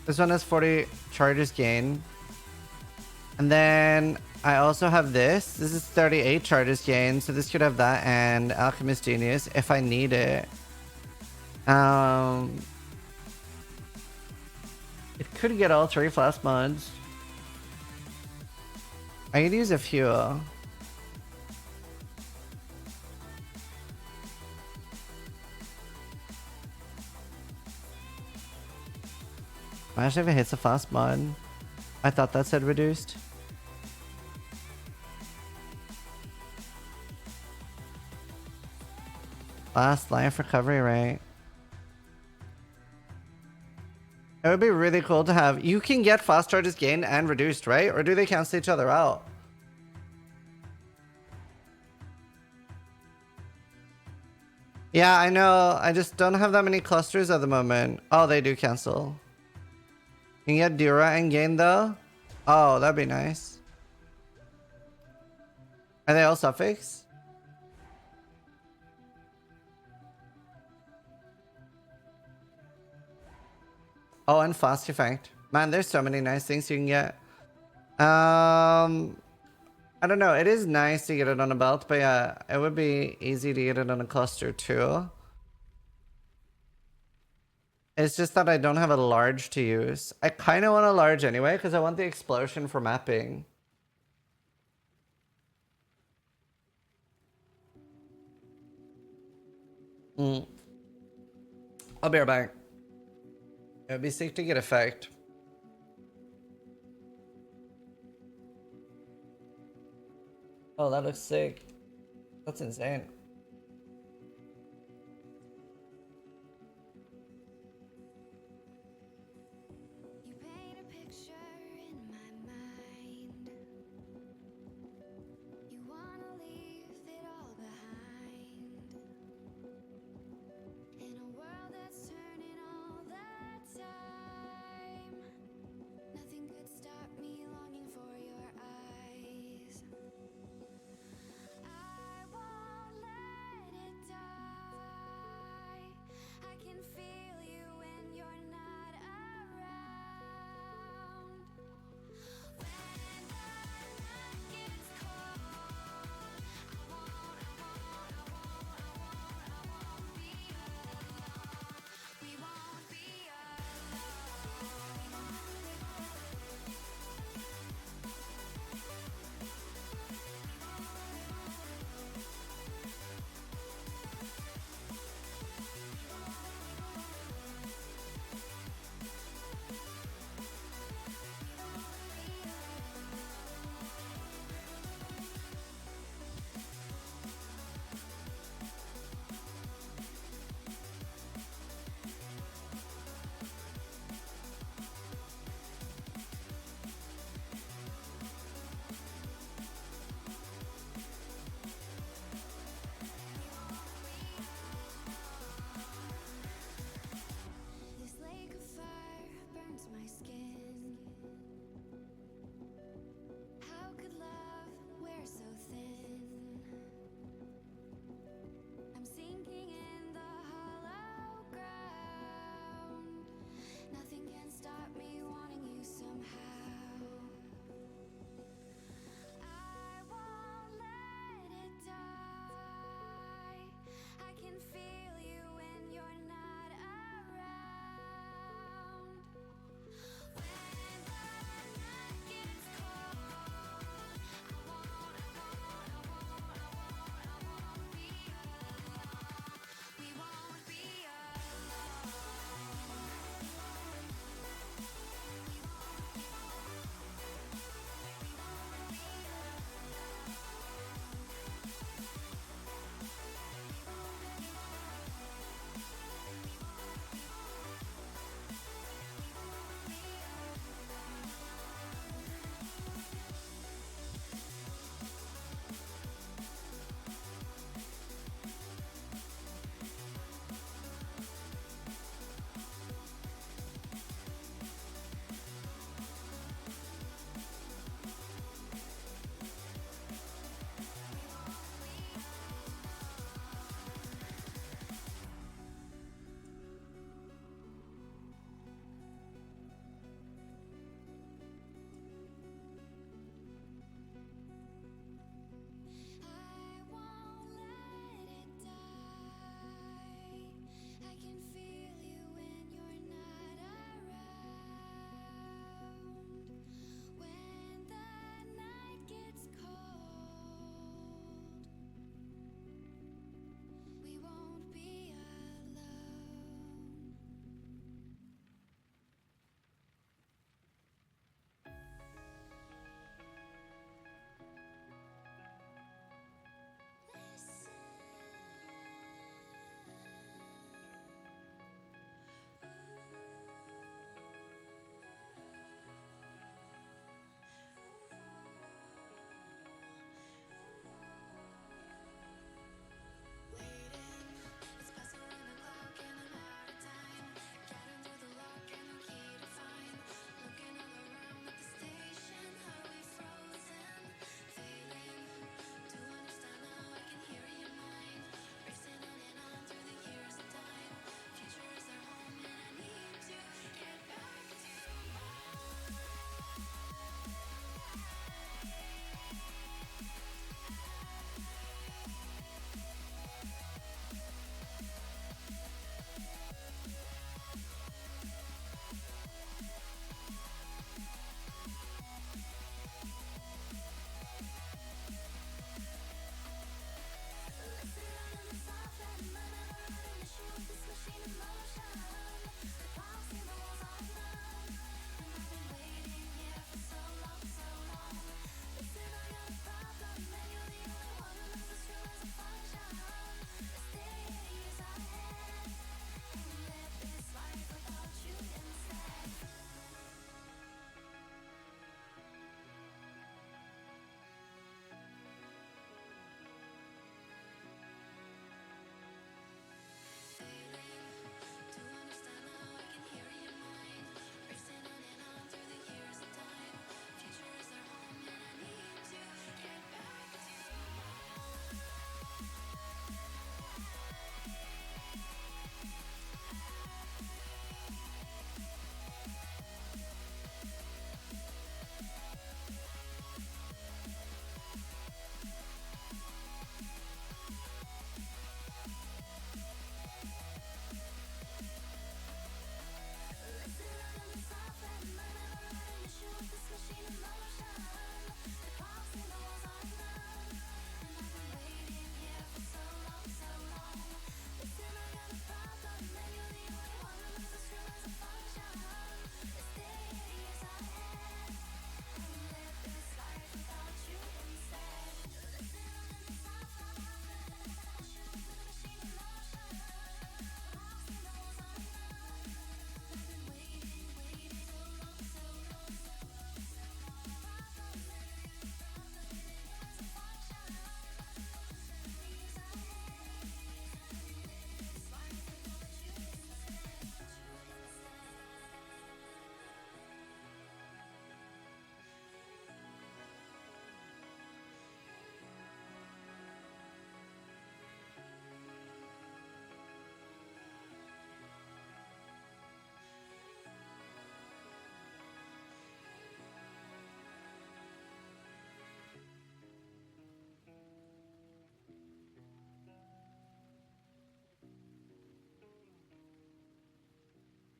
This one has 40 charges gain. And then I also have this. This is 38 charges gain. So this could have that and Alchemist Genius if I need it. It could get all 3 flash mods. I could use a few. Imagine if it hits a fast mod. I thought that said reduced. Last life recovery rate. It would be really cool to have. You can get fast charges gained and reduced, right? Or do they cancel each other out? Yeah, I know. I just don't have that many clusters at the moment. Oh, they do cancel. You can get Dura and gain though? Oh, that'd be nice. Are they all suffix? Oh, and fast effect. Man, there's so many nice things you can get. I don't know. It is nice to get it on a belt, but yeah, it would be easy to get it on a cluster too. It's just that I don't have a large to use. I kind of want a large anyway, because I want the explosion for mapping. I'll be right back. It would be sick to get effect. Oh, that looks sick. That's insane. You paint a picture in my mind. You wanna leave it all behind. In a world that's turning all the time. Nothing could stop me longing for your eyes. I won't let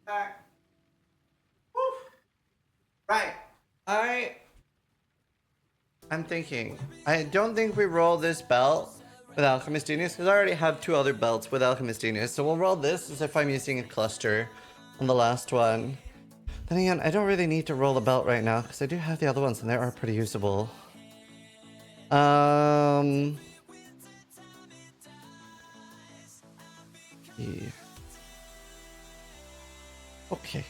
Right. I'm thinking. I don't think we roll this belt with Alchemist Genius because I already have 2 other belts with Alchemist Genius. So we'll roll this as if I'm using a cluster on the last one. Then again, I don't really need to roll a belt right now because I do have the other ones and they are pretty usable. Yeah. Okay.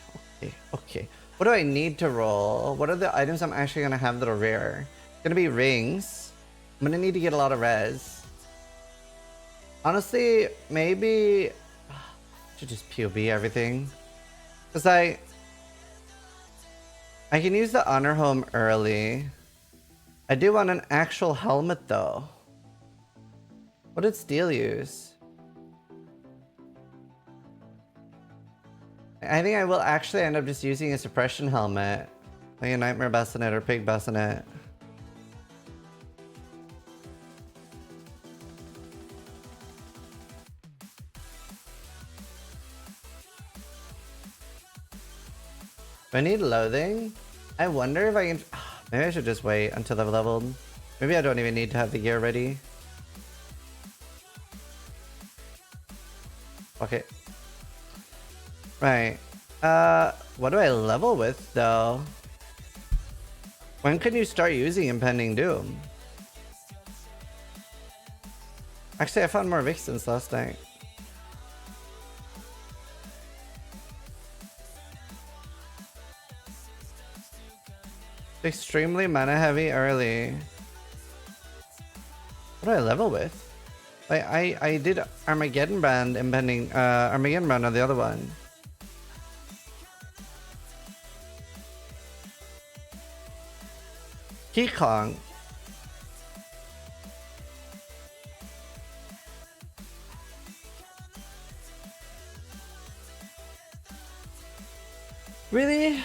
What do I need to roll? What are the items I'm actually gonna have that are rare? Gonna be rings. I'm gonna need to get a lot of res. Honestly, maybe should just POB everything. Cause I can use the honor home early. I do want an actual helmet though. What did Steel use? I think I will actually end up just using a suppression helmet. Like a Nightmare Bassinet or Pig Bassinet. Do I need loathing? I wonder if I can... Maybe I should just wait until I've leveled. Maybe I don't even need to have the gear ready. Okay. Right. What do I level with though? When can you start using Impending Doom? Actually, I found more Vixens last night. Extremely mana heavy early. What do I level with? Like I did Armageddon Brand Impending Armageddon Brand on the other one. Key Kong. Really?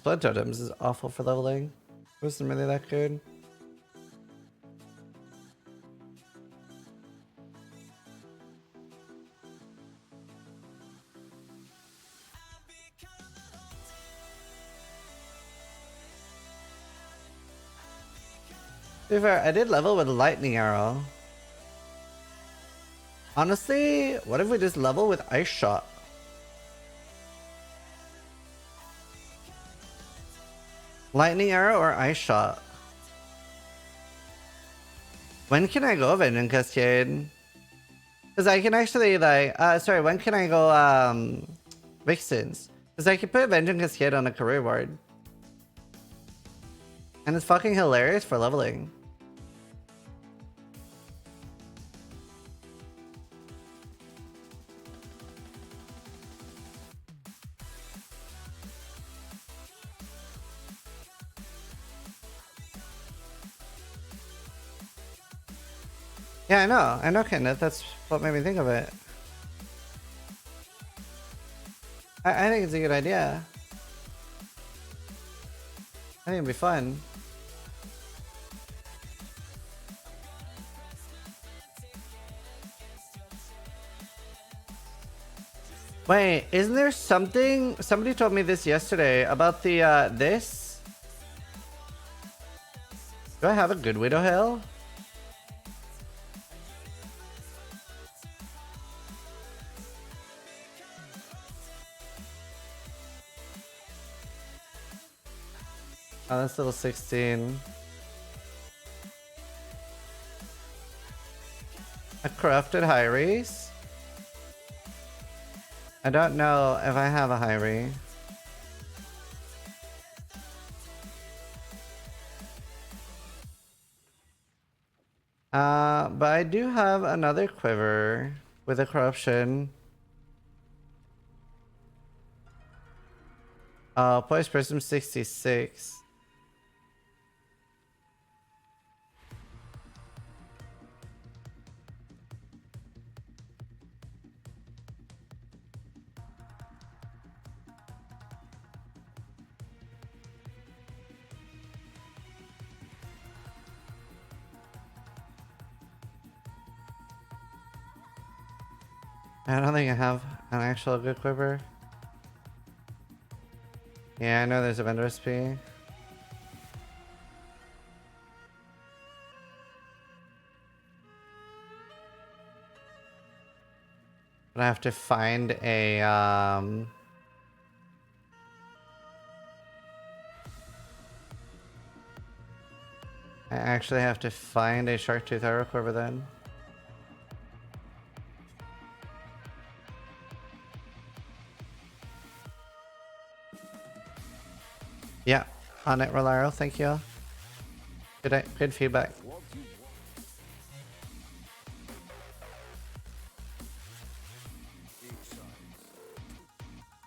Blood Totems is awful for leveling. It wasn't really that good. To be fair, I did level with a lightning arrow. Honestly, what if we just level with ice shot? Lightning arrow or ice shot? When can I go Vengeance Cascade? Because I can actually like, sorry, when can I go Vixens? Because I can put Vengeance Cascade on a career ward. And it's fucking hilarious for leveling. Yeah, I know, Kenneth. That's what made me think of it. I think it's a good idea. I think it'd be fun. Wait, isn't there something? Somebody told me this yesterday about the this. Do I have a good Widow Hail? Oh, that's level 16. A corrupted Hyries? I don't know if I have a Hyrie. But I do have another quiver with a corruption. Poise Prism 66. I don't think I have an actual good quiver. Yeah, I know there's a vendor recipe. But I have to find a I actually have to find a shark tooth arrow quiver then. Yeah, on it, Rolaro. Thank you. Good feedback.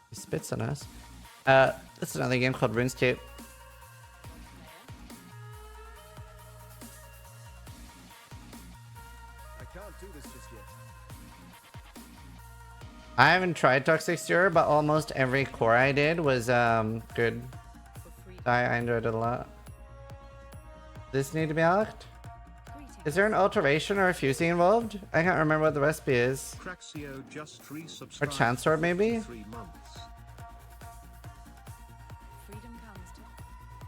He spits on us. That's another game called RuneScape. I can't do this just yet. I haven't tried Toxic Stir, but almost every core I did was good. I enjoyed it a lot. This need to be locked? Is there an alteration or a fusing involved? I can't remember what the recipe is. Craxio just Or Chance Sword maybe? 3 months.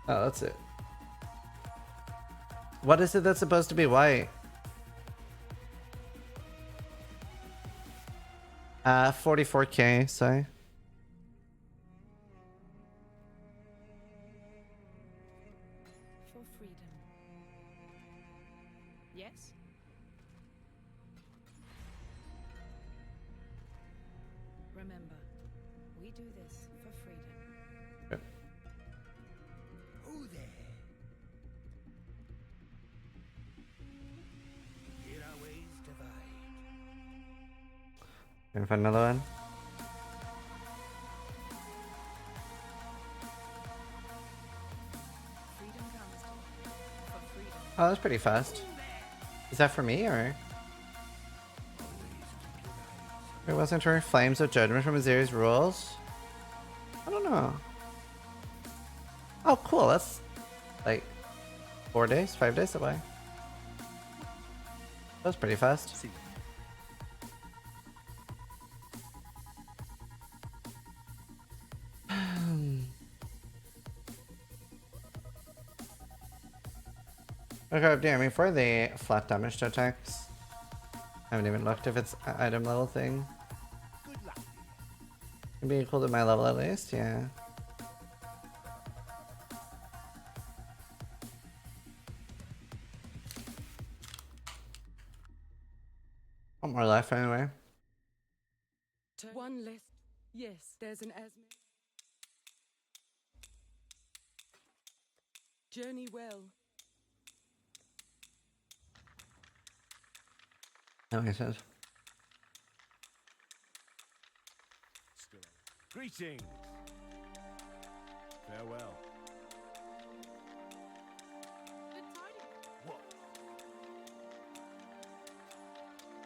Oh, that's it. What is it that's supposed to be white? 44k, sorry. For freedom. Yes? Remember, we do this for freedom. Who there? Here our ways divide. Gonna find another one. Freedom comes for freedom. Oh, that's pretty fast. Is that for me or? It wasn't her Flames of Judgment from Aziri's rules? I don't know. Oh, cool. That's like 4 days, 5 days away. That's pretty fast. Okay, damn me for the flat damage to attacks. I haven't even looked if it's an item level thing. It'd be equal to my level at least, yeah. One more life anyway. One less. Yes, there's an asthma. Journey well. That makes sense. Greetings. Farewell. Good tidings. What?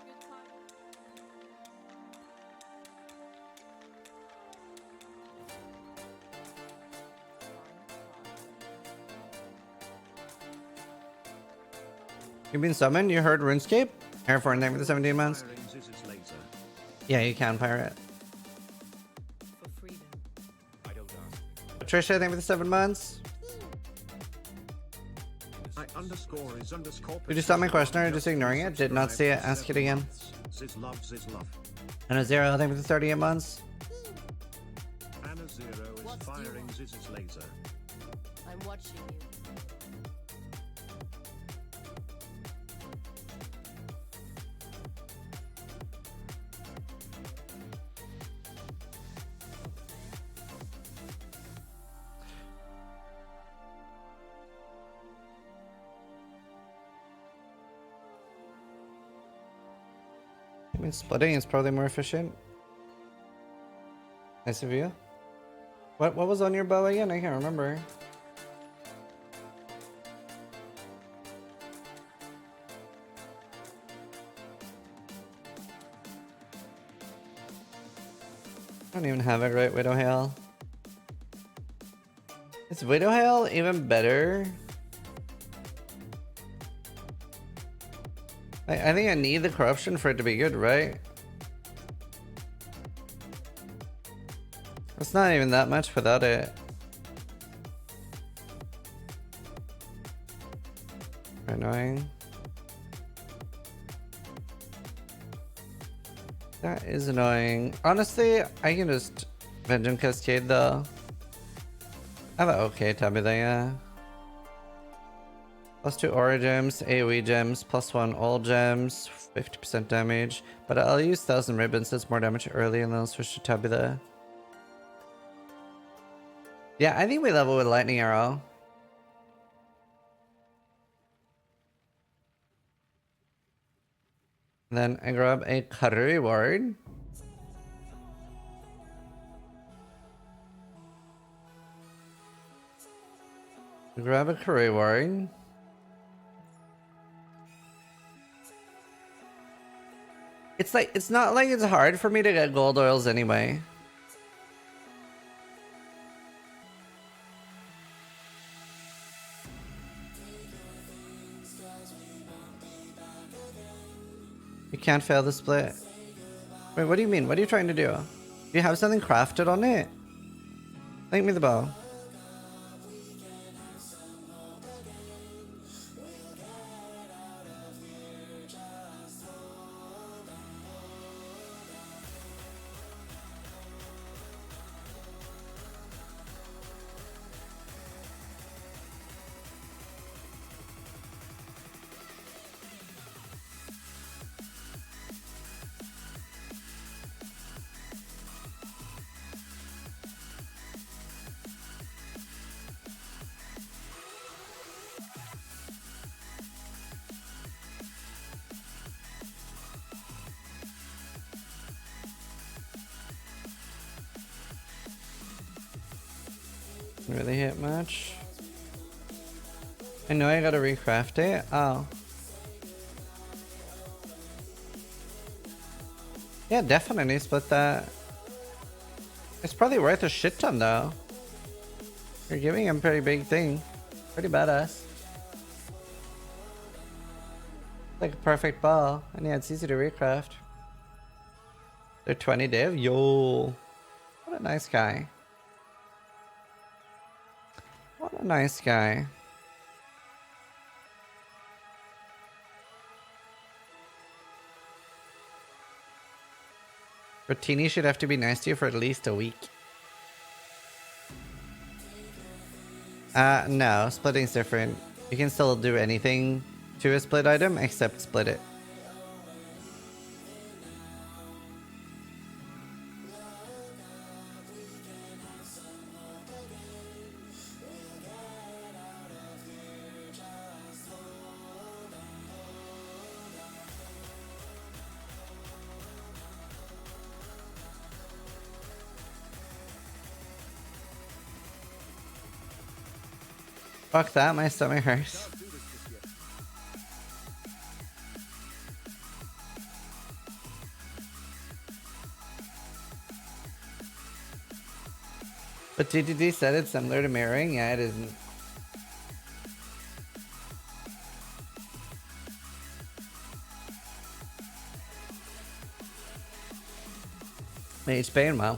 Good tidings. You've been summoned? You heard RuneScape? Here for a name for the 17 months? Firing Ziz's laser. Yeah, you can pirate. For freedom. I don't ask. Patricia, thank you for the 7 months. I underscore is underscore. Did you stop my question or just ignoring it? Did not see it. Ask it again. Ziz love, Ziz love. And a 0, thank you for the 38 months. Anna Zero is What's firing Ziz's laser. I'm watching you. I mean, splitting is probably more efficient. Nice of you. What was on your bow again? I can't remember. I don't even have it right, Widow Hail. Is Widow Hail even better? I think I need the corruption for it to be good, right? It's not even that much without it. Annoying. That is annoying. Honestly, I can just Vengeance Cascade though. I have an okay tabby there, yeah. +2 aura gems, AoE gems, +1 all gems, 50% damage. But I'll use 1000 ribbons, does more damage early, and then I'll switch to Tabitha. Yeah, I think we level with Lightning Arrow. Then I grab a Karui Ward. Grab a Karui Ward. It's not like it's hard for me to get gold oils anyway. You can't fail the split. Wait, what do you mean? What are you trying to do? Do you have something crafted on it? Link me the bow. Didn't really hit much. I know I gotta recraft it. Oh. Yeah, definitely split that. It's probably worth a shit ton though. You're giving him a pretty big thing. Pretty badass. Like a perfect ball. And yeah, it's easy to recraft. They're 20 div? Yo. What a nice guy. What a nice guy. Rotini should have to be nice to you for at least a week. No, splitting's different. You can still do anything to a split item except split it. Fuck that, my stomach hurts. But TTT said it's similar to mirroring? Yeah, it isn't. Mage Bane, wow.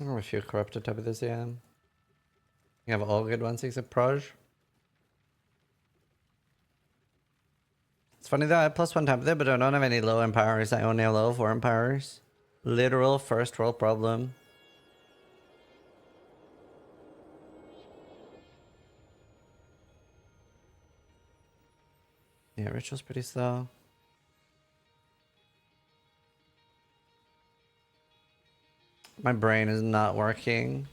I have a few corrupted type of this, yeah. You have all good ones except Proj. It's funny though, I have +1 type of it, but I don't have any low empowers. I only have low 4 empowers. Literal first world problem. Yeah, ritual's pretty slow. My brain is not working.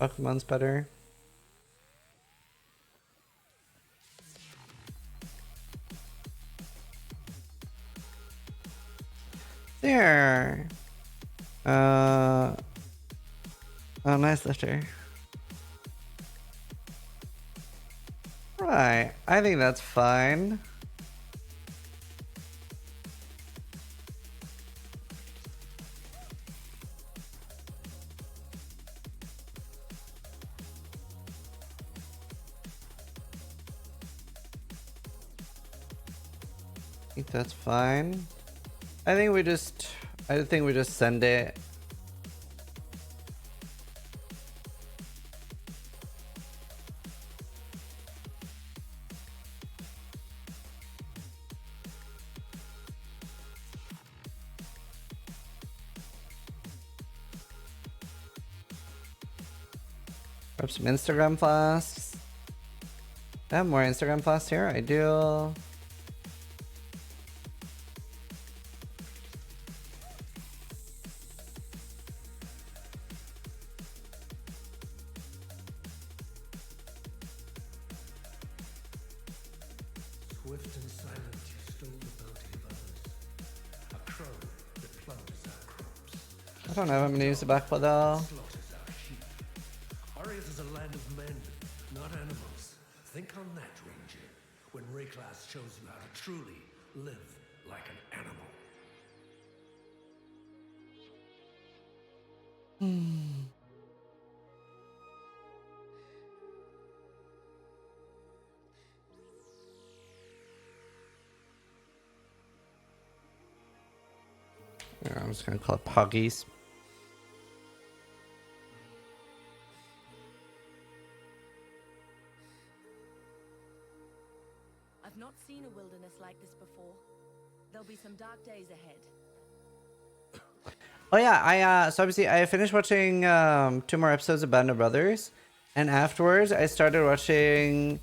Pokemon's better. There. Oh, nice lifter. Right. I think that's fine. I think that's fine. I think we just send it. Grab some Instagram flasks. I have more Instagram flasks here. I do. Swift and silent, you stole the bounty of others. A crow that plunders our crops. I don't know if I'm gonna use the backpack though. Slaughters our sheep. Ariat is a land of men, not animals. Think on that, Ranger, when Rayclass shows you how to truly live like an animal. Yeah, I'm just gonna call it Puggies. I've not seen a wilderness like this before. There'll be some dark days ahead. Oh yeah, so obviously I finished watching 2 more episodes of Band of Brothers, and afterwards I started watching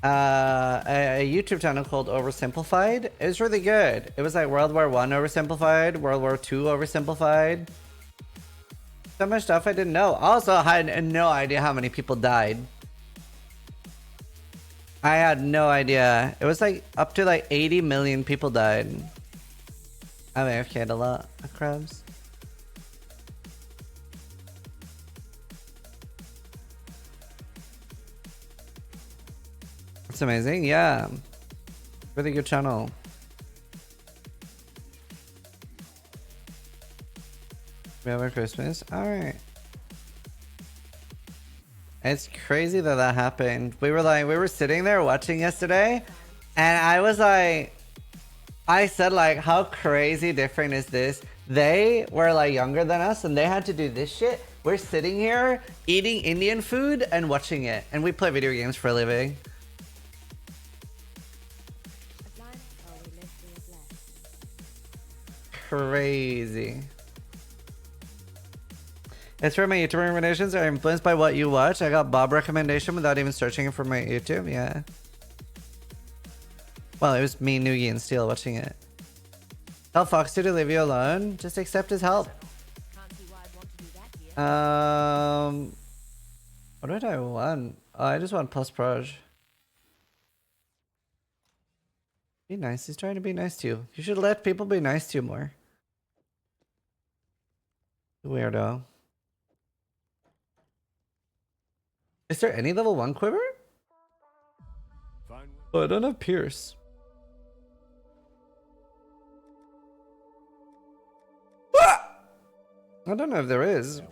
a YouTube channel called Oversimplified. It was really good. It was like World War One oversimplified, World War Two oversimplified. So much stuff I didn't know. Also, I had no idea how many people died. I had no idea. It was like up to like 80 million people died. I mean, I've killed a lot of crabs. It's amazing, yeah. Really good channel. We have our Christmas. Alright. It's crazy that that happened. We were sitting there watching yesterday, and I was like, I said like, how crazy different is this? They were like younger than us, and they had to do this shit. We're sitting here eating Indian food and watching it, and we play video games for a living. Crazy. It's for my YouTube recommendations are influenced by what you watch. I got Bob recommendation without even searching it for my YouTube. Yeah. Well, it was me, Noogie, and Steel watching it. Tell Foxy to leave you alone. Just accept his help. Can't see why I'd want to do that here. What did I want? Oh, I just want plus proj. Be nice. He's trying to be nice to you. You should let people be nice to you more. Weirdo. Is there any level 1 quiver? Fine. Oh, I don't have Pierce. Ah! I don't know if there is.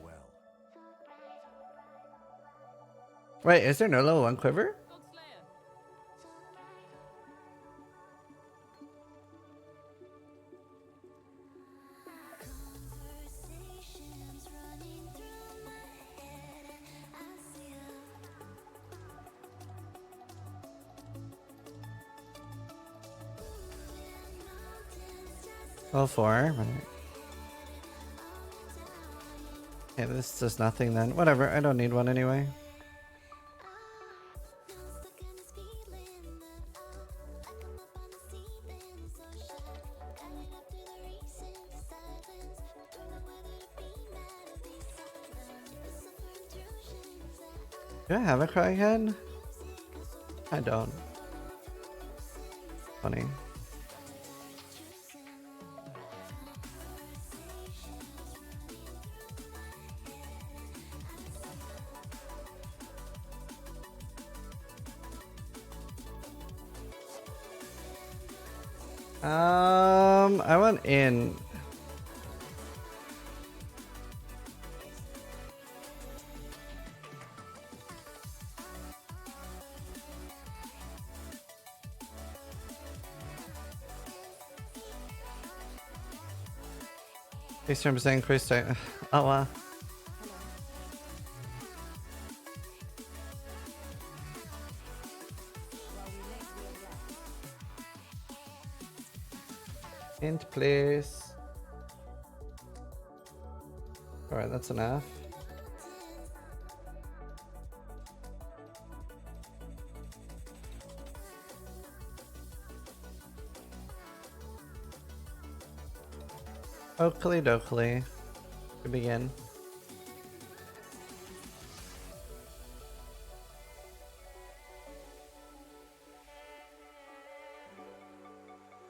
Wait, is there no level 1 quiver? Level 4. Right. Okay, this does nothing then. Whatever, I don't need one anyway. Do I have a crackhead? I don't. Funny. I went in. Thanks for saying increased. Oh wow. Int please. Alright, that's enough. Oakley dokley. To begin.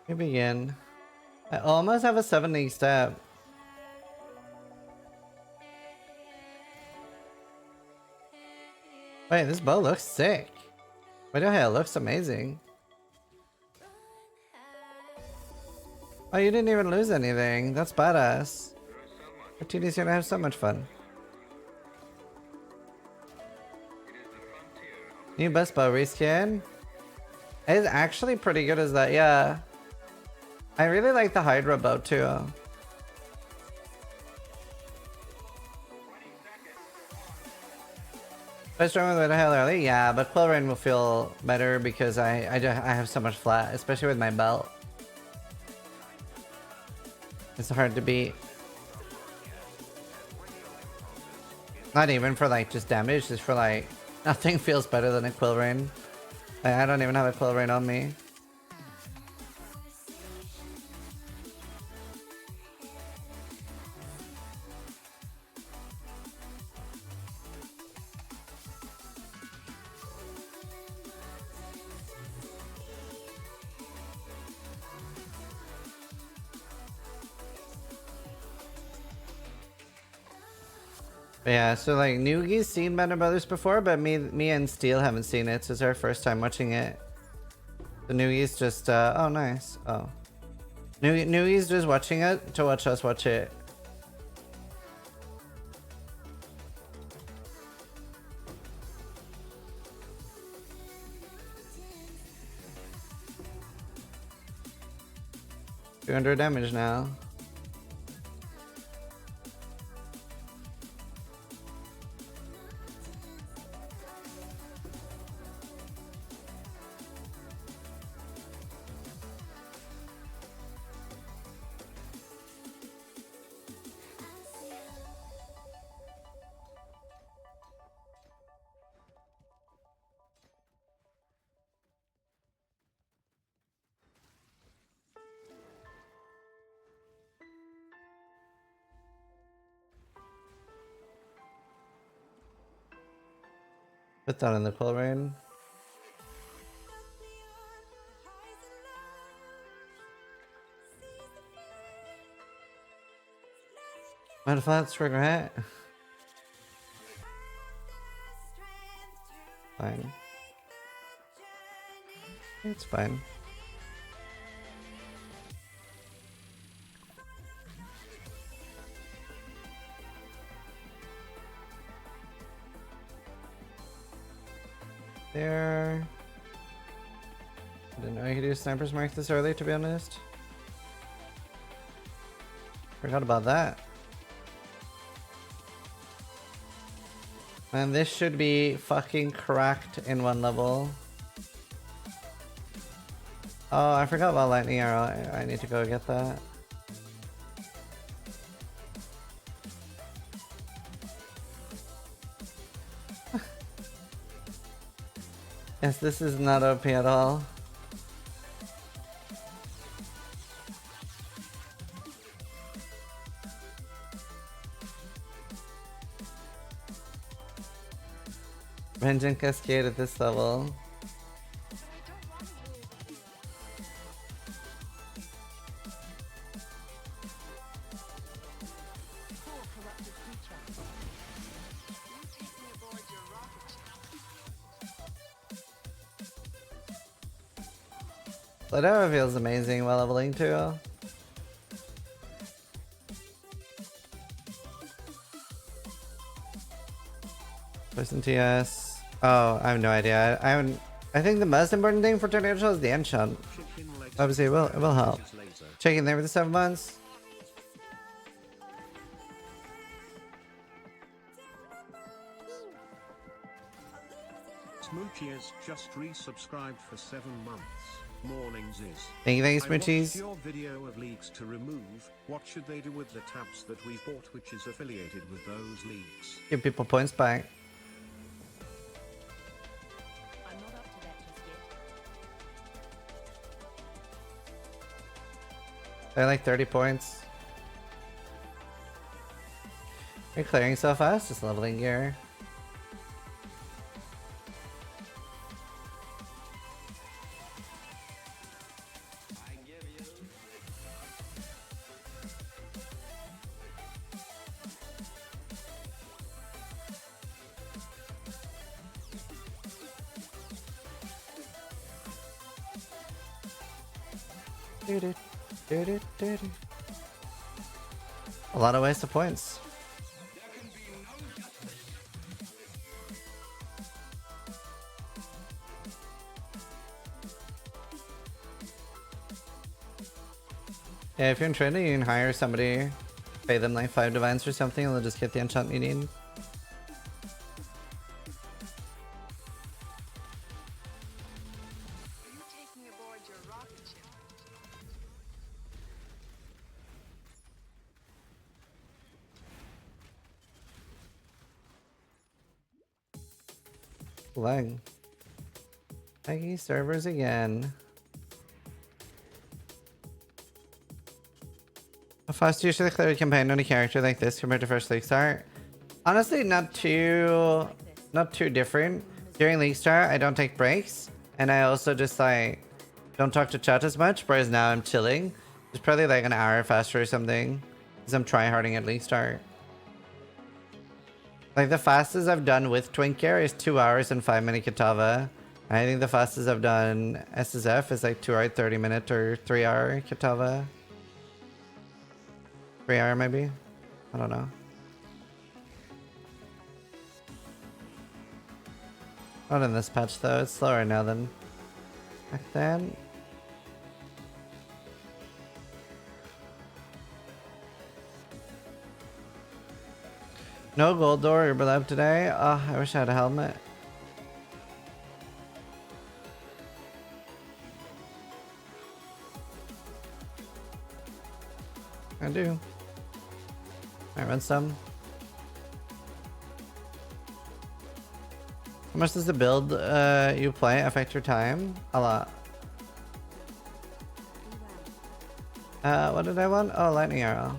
To begin. I almost have a 70 step. Wait, this bow looks sick. Wait, oh, it looks amazing. Oh, you didn't even lose anything. That's badass. TD's gonna have so much fun. New best bow reskin. It's actually pretty good as that, yeah. I really like the Hydra bow too. If I strong with it hell early, yeah, but Quill Rain will feel better because I have so much flat, especially with my belt. It's hard to beat. Not even for like just damage, just for like nothing feels better than a Quill Rain. Like, I don't even have a Quill Rain on me. But yeah, so like Noogi's seen Band of Brothers before, but me and Steel haven't seen it, so it's our first time watching it. The Noogi's just oh nice. Oh. Noogi's just watching it to watch us watch it. $200 damage now. Put that in the Quill Rain. Mind if that's regret? Fine. It's fine. There. I didn't know you could do Sniper's Mark this early, to be honest. Forgot about that. And this should be fucking cracked in one level. Oh, I forgot about Lightning Arrow. I need to go get that. Yes, this is not OP at all. Vengeance Cascade at this level. Poor corrupted creature. Whatever feels amazing while leveling too. Person TS. Oh, I have no idea. I haven't. I think the most important thing for tornado is the enchant. Chicken legs. Obviously, it will help. This is laser. Checking there for the 7 months. Smoochie has just resubscribed for 7 months. Mornings is. Thank you, I watched Smoochies. your video of leagues to remove. What should they do with the tabs that we bought which is affiliated with those leagues? Give people points back. I'm not up to that just yet. They're like 30 points. You're clearing so fast, just leveling gear. A lot of waste of points. Yeah, if you're in training, you can hire somebody, pay them like 5 divines or something, and they'll just get the enchant you need. Lag. Laggy servers again. How fast do you usually clear a campaign on a character like this compared to first League Start? Honestly, not too different. During League Start, I don't take breaks, and I also just like don't talk to chat as much. Whereas now I'm chilling. It's probably like an hour faster or something, because I'm tryharding at League Start. Like the fastest I've done with Twinker is 2 hours and 5 minute Kitava. I think the fastest I've done SSF is like 2 hour 30 minute or 3 hour Kitava. 3 hour maybe? I don't know. Not in this patch though, it's slower now than back then. No gold door or below today. Oh, I wish I had a helmet. I do. I run some. How much does the build you play affect your time? A lot. What did I want? Oh, lightning arrow.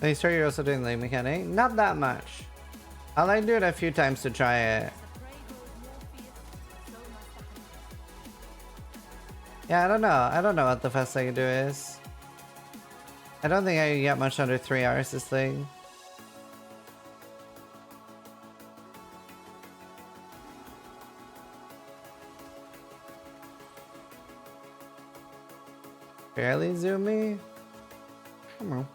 Hey, sir, you're also doing lane mechanic? Not that much. I'll like do it a few times to try it. Yeah, I don't know. I don't know what the fastest I can do is. I don't think I can get much under 3 hours this thing. Fairly zoomy? Come on.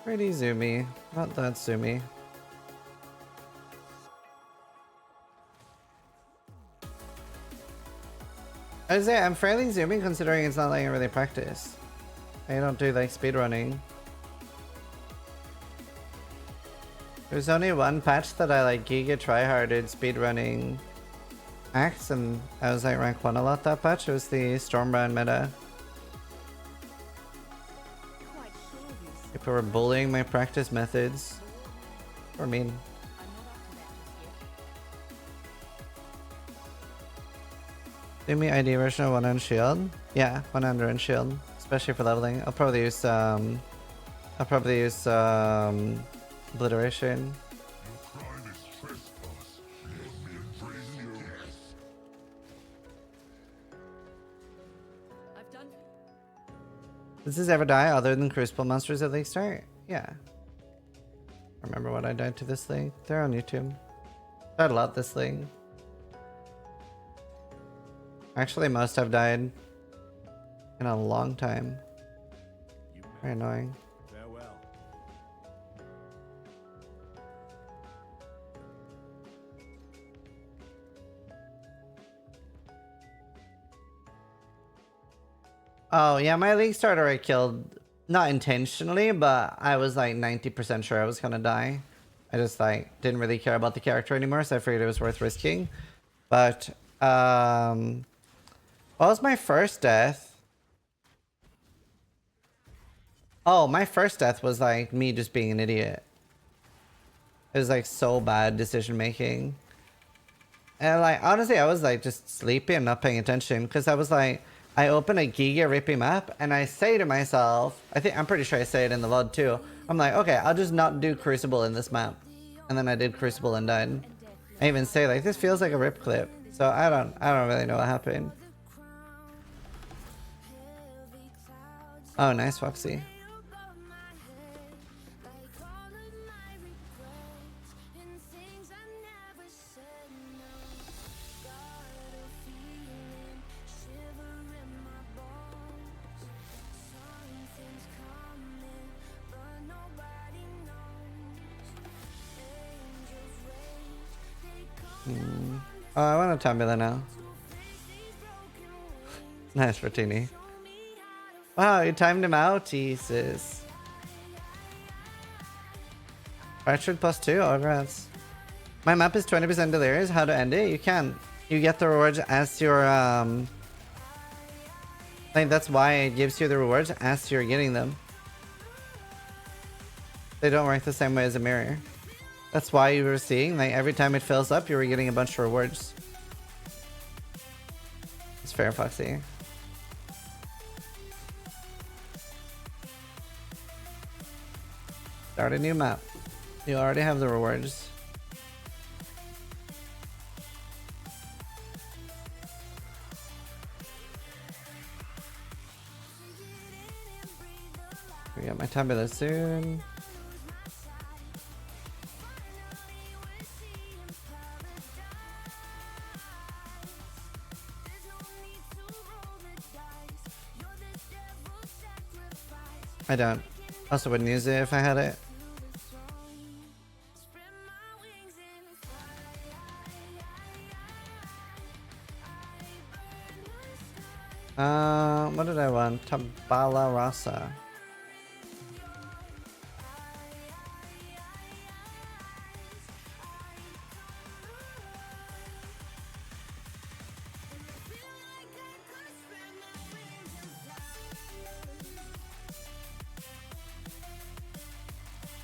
Pretty zoomy. Not that zoomy. I would say I'm fairly zooming considering it's not like I really practice. I don't do like speedrunning. There's only one patch that I like giga tryharded speedrunning acts, and I was like rank 1 a lot that patch. It was the Stormbound meta. Quite sure you People were bullying my practice methods. Or mean. I'm not up to that just yet. Do me ID version of 1 on shield? Yeah, 1 under and shield. Especially for leveling. I'll probably use obliteration. Your crime is trespass. Let me imprison you. I've done. Does this ever die other than Crucible monsters at League Start? Yeah. Remember what I died to this thing? They're on YouTube. Died a lot this thing. Actually, most have died in a long time. Very annoying. Farewell. Oh, yeah, my League starter I killed, not intentionally, but I was like 90% sure I was gonna die. I just like didn't really care about the character anymore, so I figured it was worth risking. But, what was my first death? Oh, my first death was like me just being an idiot. It was like so bad decision making. And like, honestly, I was like just sleepy and not paying attention because I was like, I open a Giga Rippy map and I say to myself, I'm pretty sure I say it in the VOD too. I'm like, okay, I'll just not do Crucible in this map. And then I did Crucible and died. I even say like, this feels like a rip clip. So I don't really know what happened. Oh, nice, Foxy. Oh, I want a Tumblr now. Nice, Rotini. Wow, you timed him out, Jesus. Fractured +2, oh, congrats. My map is 20% delirious. How to end it? You can. You get the rewards as your, like, that's why it gives you the rewards as you're getting them. They don't work the same way as a mirror. That's why you were seeing, like, every time it fills up, you were getting a bunch of rewards. It's fair, Foxy. Start a new map. You already have the rewards. We got my tabula soon. I don't. Also wouldn't use it if I had it. What did I want? Tabala Rasa.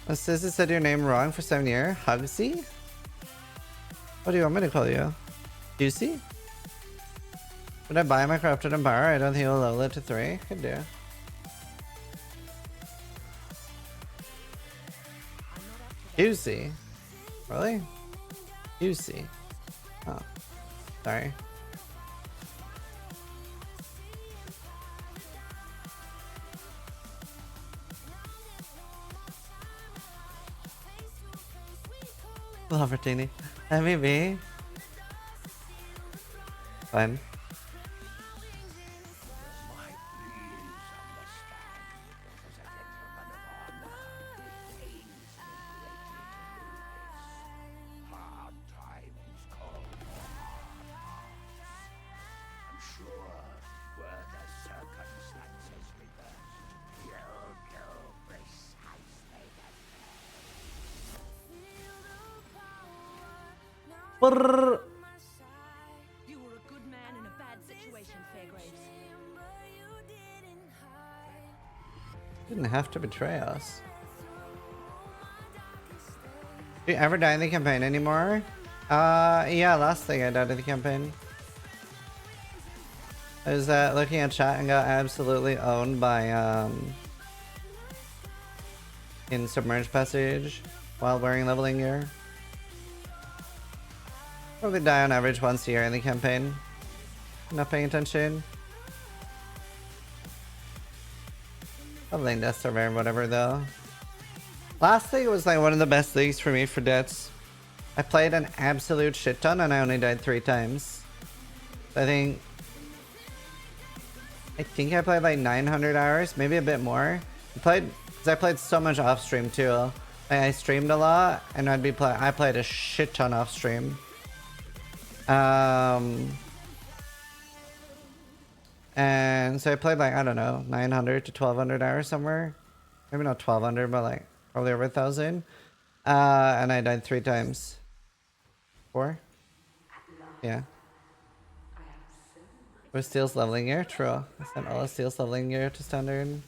Sissy said your name wrong for 7 years. Hugsy? What do you want me to call you? Juicy? Would I buy my corrupted empire? I don't think it'll level it to 3. Could do. Juicy? Really? Juicy? Oh. Sorry. Lamborghini. MEB. Fine. Hard times call for hard hearts. I'm sure Brrr. You were a good man in a bad situation, Fairgraves. Didn't have to betray us. Do you ever die in the campaign anymore? Yeah, last thing I died in the campaign. I was looking at chat and got absolutely owned by in Submerged Passage while wearing leveling gear. Probably die on average once a year in the campaign. Not paying attention. Leveling death survey or whatever though. Last league was like one of the best leagues for me for deaths. I played an absolute shit ton and I only died 3 times. I think I played like 900 hours, maybe a bit more. Because I played so much off stream too. I streamed a lot and I played a shit ton off stream. And so I played like, I don't know, 900 to 1200 hours somewhere. Maybe not 1200, but like probably over 1000. And I died 3 times. 4? Yeah. With Steel's leveling gear? True. I sent all of Steel's leveling gear to standard.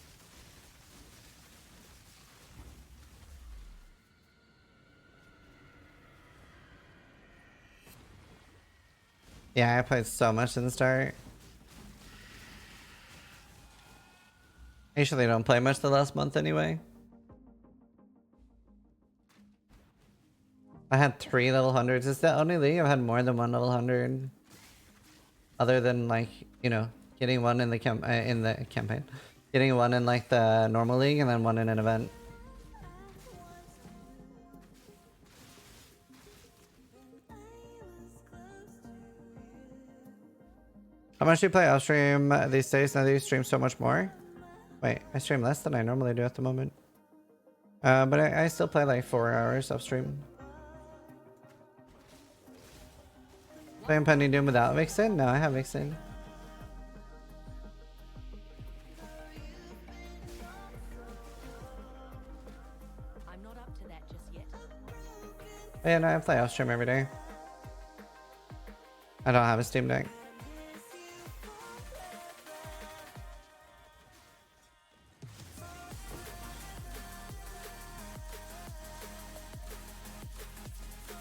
Yeah, I played so much in the start. I usually don't play much the last month anyway. I had 3 level 100s. It's the only league I've had more than 1 level 100. Other than like, you know, getting one in the campaign. Getting one in like the normal league and then one in an event. How much do you play off stream these days? Now that you stream so much more? Wait, I stream less than I normally do at the moment. But I still play like 4 hours off stream. Play Impending Doom without Vixen? No, I have Vixen. I'm not up to that just yet. But yeah, no, I play off stream every day. I don't have a Steam Deck.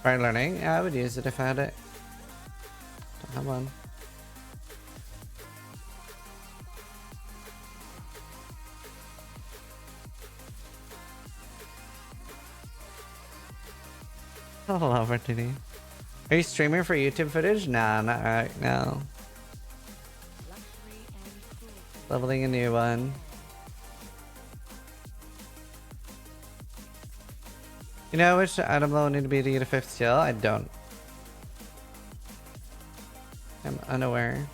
Right, learning? Yeah, I would use it if I had it. Don't have one. Hello, opportunity. Are you streaming for YouTube footage? Nah, not right now. Luxury and cruelty. Leveling a new one. You know which item level need to be to get a 5th skill? I don't. I'm unaware.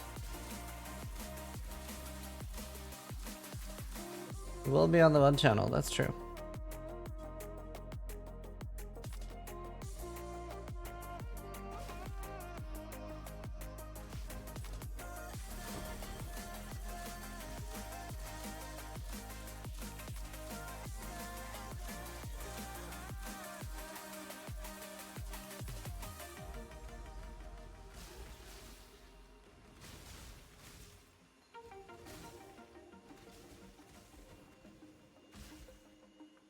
It will be on the one channel, that's true.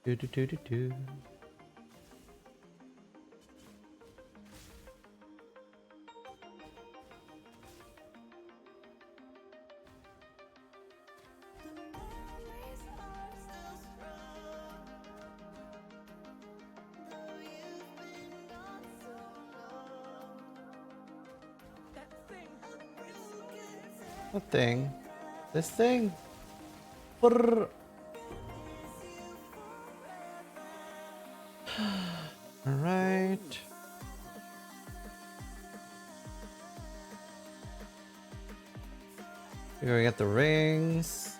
Do do do do do. What thing? This thing? Brrr. All right. We're gonna get the rings.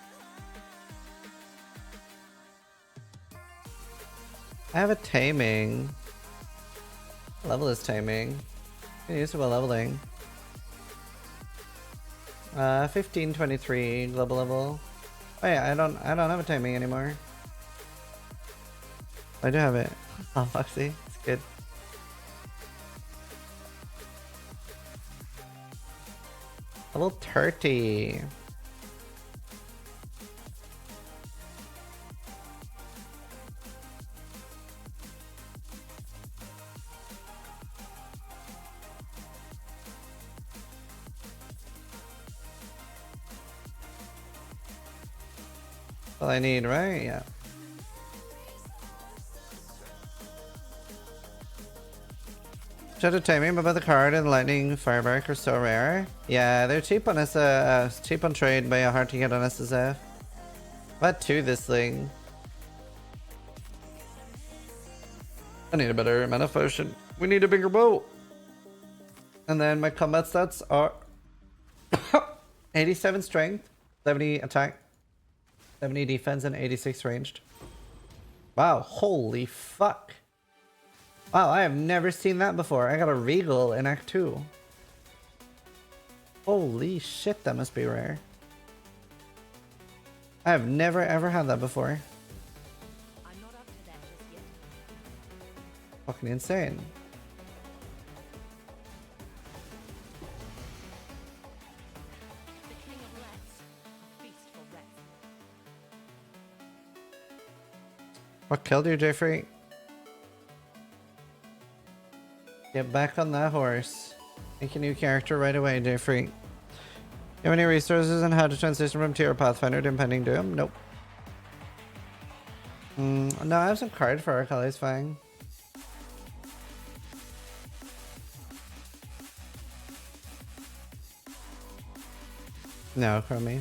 I have a taming. What level is taming? I can use it while leveling. 1523 global level. Oh yeah, I don't have a taming anymore. I do have it. Oh, Foxy, it's good. Level 30. All I need, right? Yeah. Shadow Timing, but the card and Lightning Firebark are so rare. Yeah, they're cheap on cheap on trade, but hard to get on SSF. But two this thing. I need a better mana potion. We need a bigger boat. And then my combat stats are 87 strength, 70 attack, 70 defense, and 86 ranged. Wow, holy fuck. Wow, I have never seen that before. I got a Regal in Act 2. Holy shit, that must be rare. I have never ever had that before. I'm not up to that just yet. Fucking insane. The king of rats. A feast for rats. What killed you, Jeffrey? Get back on that horse. Make a new character right away, Jeffrey. You have any resources on how to transition from tier Pathfinder to Impending Doom? Nope. No, I have some card for Arcali's Fang. No, Chromie.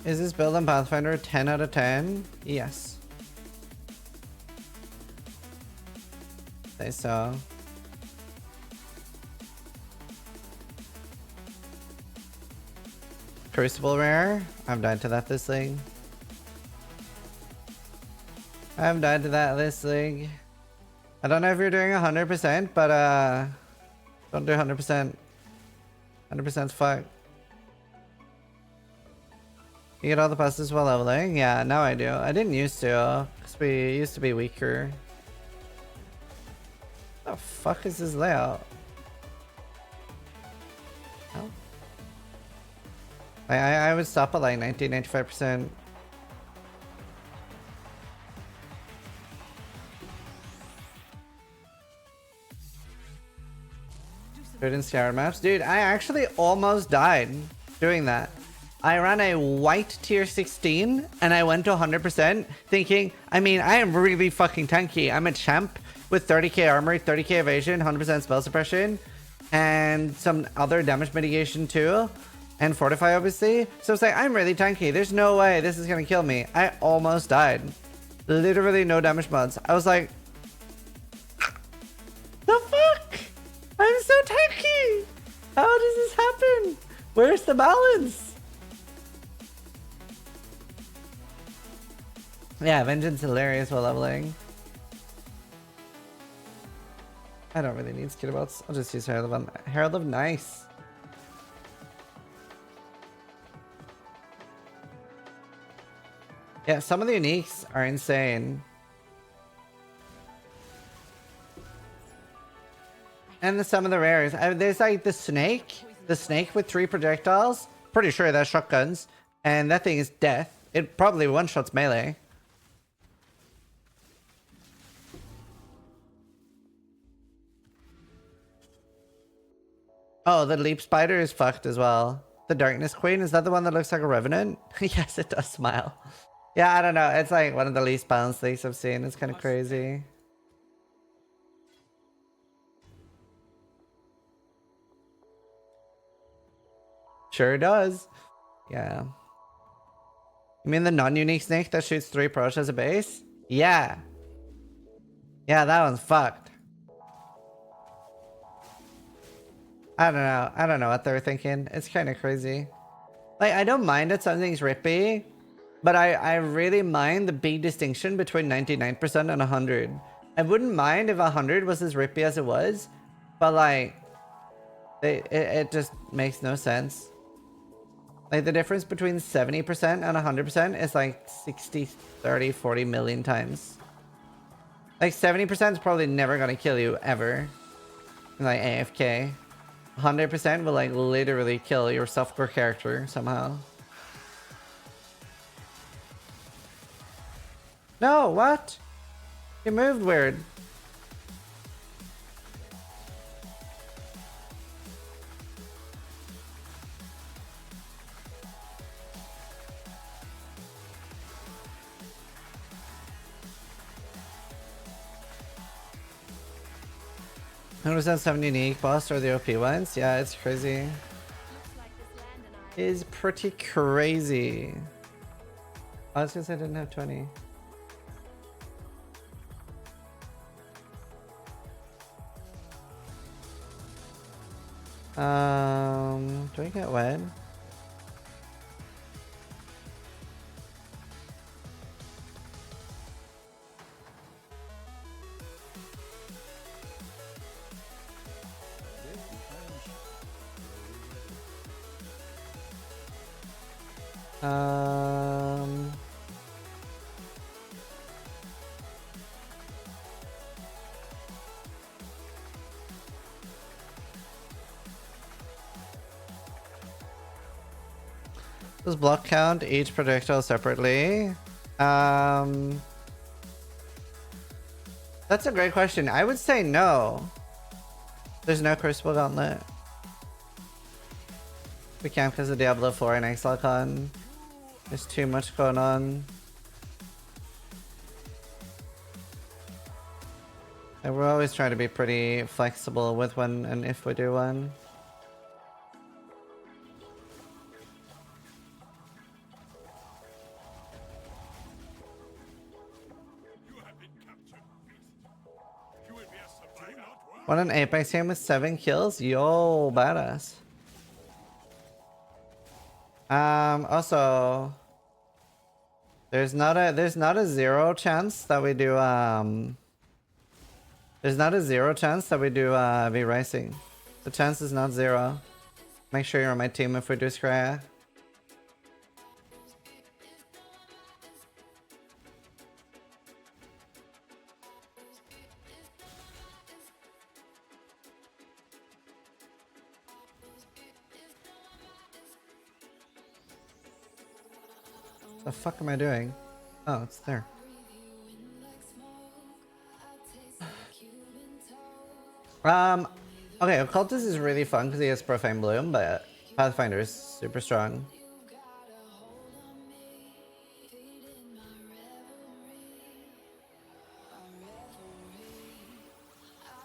Is this build on Pathfinder a 10 out of 10? Yes. Say so. Crucible rare? I've died to that this league. I've died to that this league. I don't know if you're doing 100%, but don't do 100%. 100%'s fuck. You get all the passes while leveling? Yeah, now I do. I didn't used to, because we used to be weaker. What the fuck is this layout? Oh. I would stop at like 90-95%. Good in scour maps. Dude, I actually almost died doing that. I ran a white tier 16 and I went to 100% thinking, I mean, I am really fucking tanky. I'm a champ with 30k armor, 30k evasion, 100% spell suppression, and some other damage mitigation too. And fortify, obviously. So it's like, I'm really tanky. There's no way this is gonna kill me. I almost died. Literally no damage mods. I was like, the fuck? I'm so tanky! How does this happen? Where's the balance? Yeah, Vengeance hilarious while leveling. I don't really need Skitterbots. I'll just use Herald of Nice. Yeah, some of the uniques are insane. And some of the rares. There's like the snake with 3 projectiles. Pretty sure that's shotguns. And that thing is death. It probably one-shots melee. Oh, the leap spider is fucked as well. The darkness queen, is that the one that looks like a revenant? Yes, it does smile. Yeah, I don't know. It's like one of the least balanced leaks I've seen. It's kind of crazy. Sure does. Yeah. You mean the non-unique snake that shoots 3 prosh as a base? Yeah. Yeah, that one's fucked. I don't know. I don't know what they're thinking. It's kind of crazy. Like, I don't mind that something's rippy, but I really mind the big distinction between 99% and 100. I wouldn't mind if 100 was as rippy as it was, but like, It just makes no sense. Like the difference between 70% and 100% is like 60, 30, 40 million times. Like 70% is probably never gonna kill you ever. Like AFK. 100% will like literally kill your software character somehow. No, what? You moved weird. Understand some unique boss or the OP ones? Yeah, it's crazy. Looks like this land and I It's pretty crazy. I was gonna say I didn't have 20. Do I get wed? Um, does block count each projectile separately? That's a great question. I would say no. There's no Crucible Gauntlet. We can't because of Diablo 4 and ExileCon. There's too much going on. And we're always trying to be pretty flexible with when and if we do one. You have been captured, beast. You will be a survivor. Won an Apex game with 7 kills? Yo, badass. Also, there's not a zero chance that we do there's not a zero chance that we do V Racing. The chance is not zero. Make sure you're on my team if we do Scrya. The fuck am I doing? Oh, it's there. Okay, Occultist is really fun because he has Profane Bloom, but Pathfinder is super strong.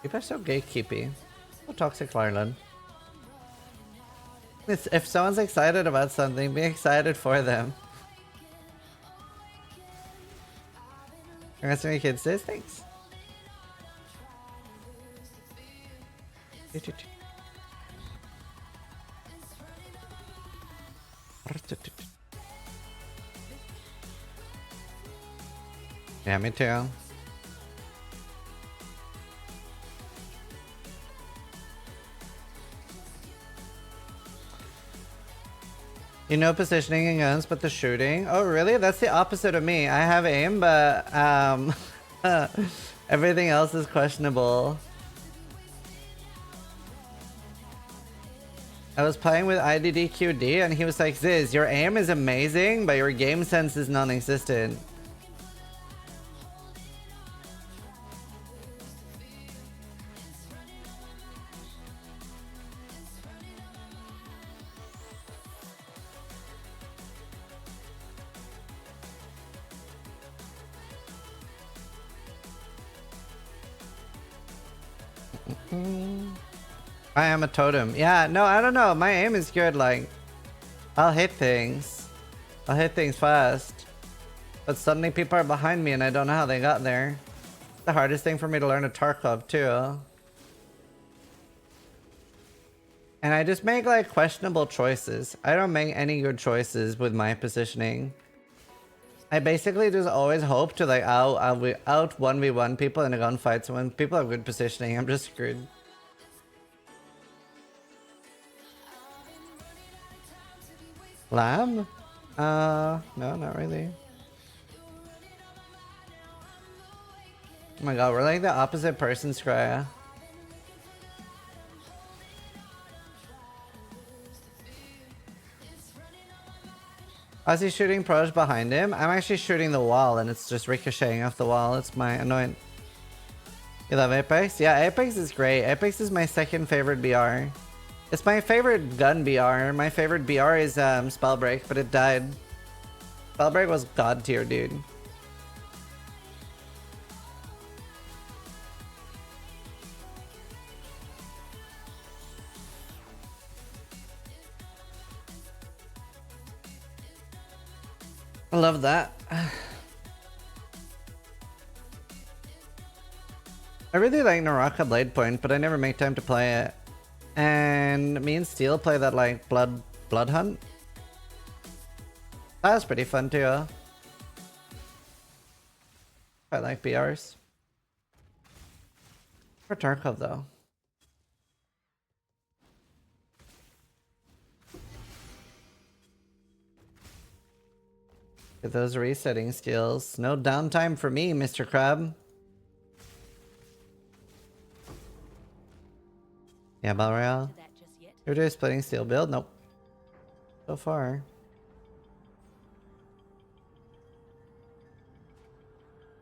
People are so gatekeepy. So toxic Ireland. If someone's excited about something, be excited for them. Congrats to my kids days, thanks. Yeah, me too. You know positioning and guns, but the shooting? Oh, really? That's the opposite of me. I have aim, but everything else is questionable. I was playing with IDDQD and he was like, Ziz, your aim is amazing, but your game sense is non-existent. I am a totem. Yeah, no, I don't know. My aim is good. Like, I'll hit things. I'll hit things fast. But suddenly people are behind me and I don't know how they got there. It's the hardest thing for me to learn a Tarkov too. And I just make like questionable choices. I don't make any good choices with my positioning. I basically just always hope to like out 1v1 people in a gunfight. So when people have good positioning, I'm just screwed. Lab? No, not really. Oh my god, we're like the opposite person, Scrya. As he's shooting pros behind him, I'm actually shooting the wall and it's just ricocheting off the wall. It's my annoying. You love Apex? Yeah, Apex is great. Apex is my second favorite BR. It's my favorite gun BR. My favorite BR is Spellbreak, but it died. Spellbreak was god tier, dude. I love that. I really like Naraka Blade Point, but I never make time to play it. And me and Steel play that like Blood Hunt. That was pretty fun too. I like BRs. For Tarkov though. Get those resetting skills. No downtime for me, Mr. Crab. Yeah, Battle Royale. You're just splitting steel build? Nope. So far.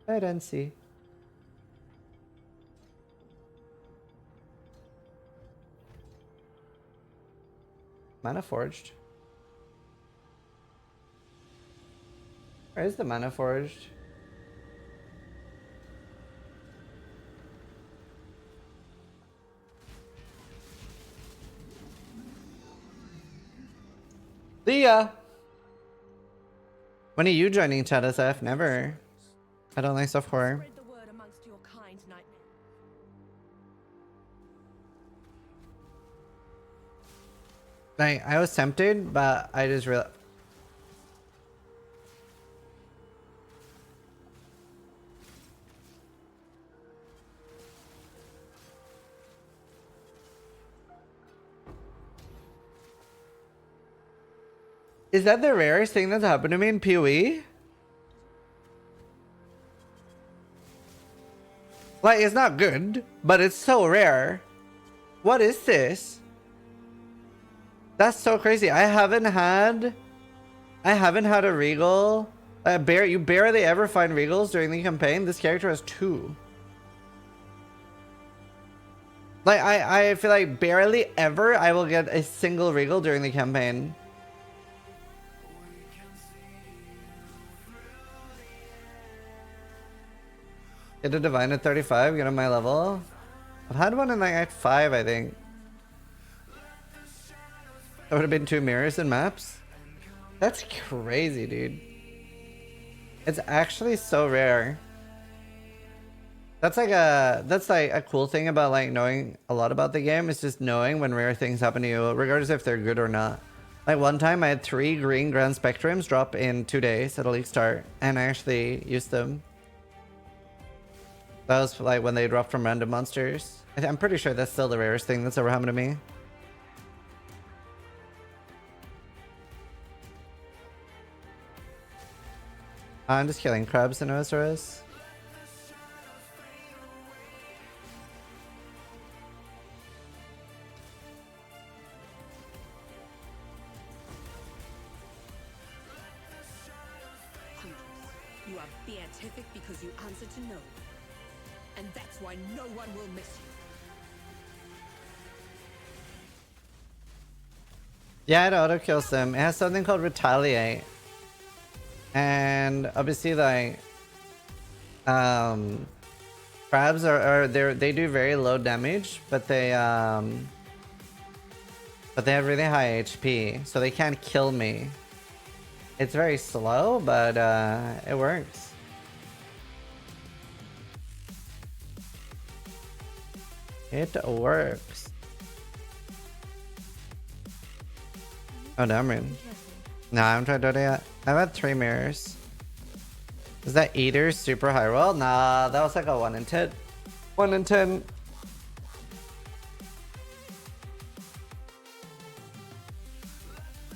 I didn't see. Mana Forged. Where is the Mana Forged? See ya! When are you joining Chat SF? Never. I don't like soft horror. Spread the word amongst your kind, Nightmare. Like, I was tempted, but I just realized. Is that the rarest thing that's happened to me in PoE? Like, it's not good, but it's so rare. What is this? That's so crazy. I haven't had a regal. You barely ever find regals during the campaign. This character has 2. Like, I feel like barely ever I will get a single regal during the campaign. Get a divine at 35, get on my level. I've had one in like Act 5, I think. That would have been 2 mirrors and maps. That's crazy, dude. It's actually so rare. That's like a cool thing about like knowing a lot about the game, is just knowing when rare things happen to you, regardless if they're good or not. Like one time I had 3 green Grand Spectrums drop in 2 days at a league start, and I actually used them. That was like when they dropped from random monsters. I'm pretty sure that's still the rarest thing that's ever happened to me. I'm just killing crabs in OSRS. You are beatific because you answer to no. And that's why no one will miss you. Yeah, it auto kills them. It has something called Retaliate. And obviously like crabs they do very low damage, but they have really high HP, so they can't kill me. It's very slow, but it works. It works. Oh, damn it. Nah, I haven't tried Dota yet. I've had 3 mirrors. Is that Eater super high roll? Nah, that was like a 1 in 10. 1 in 10.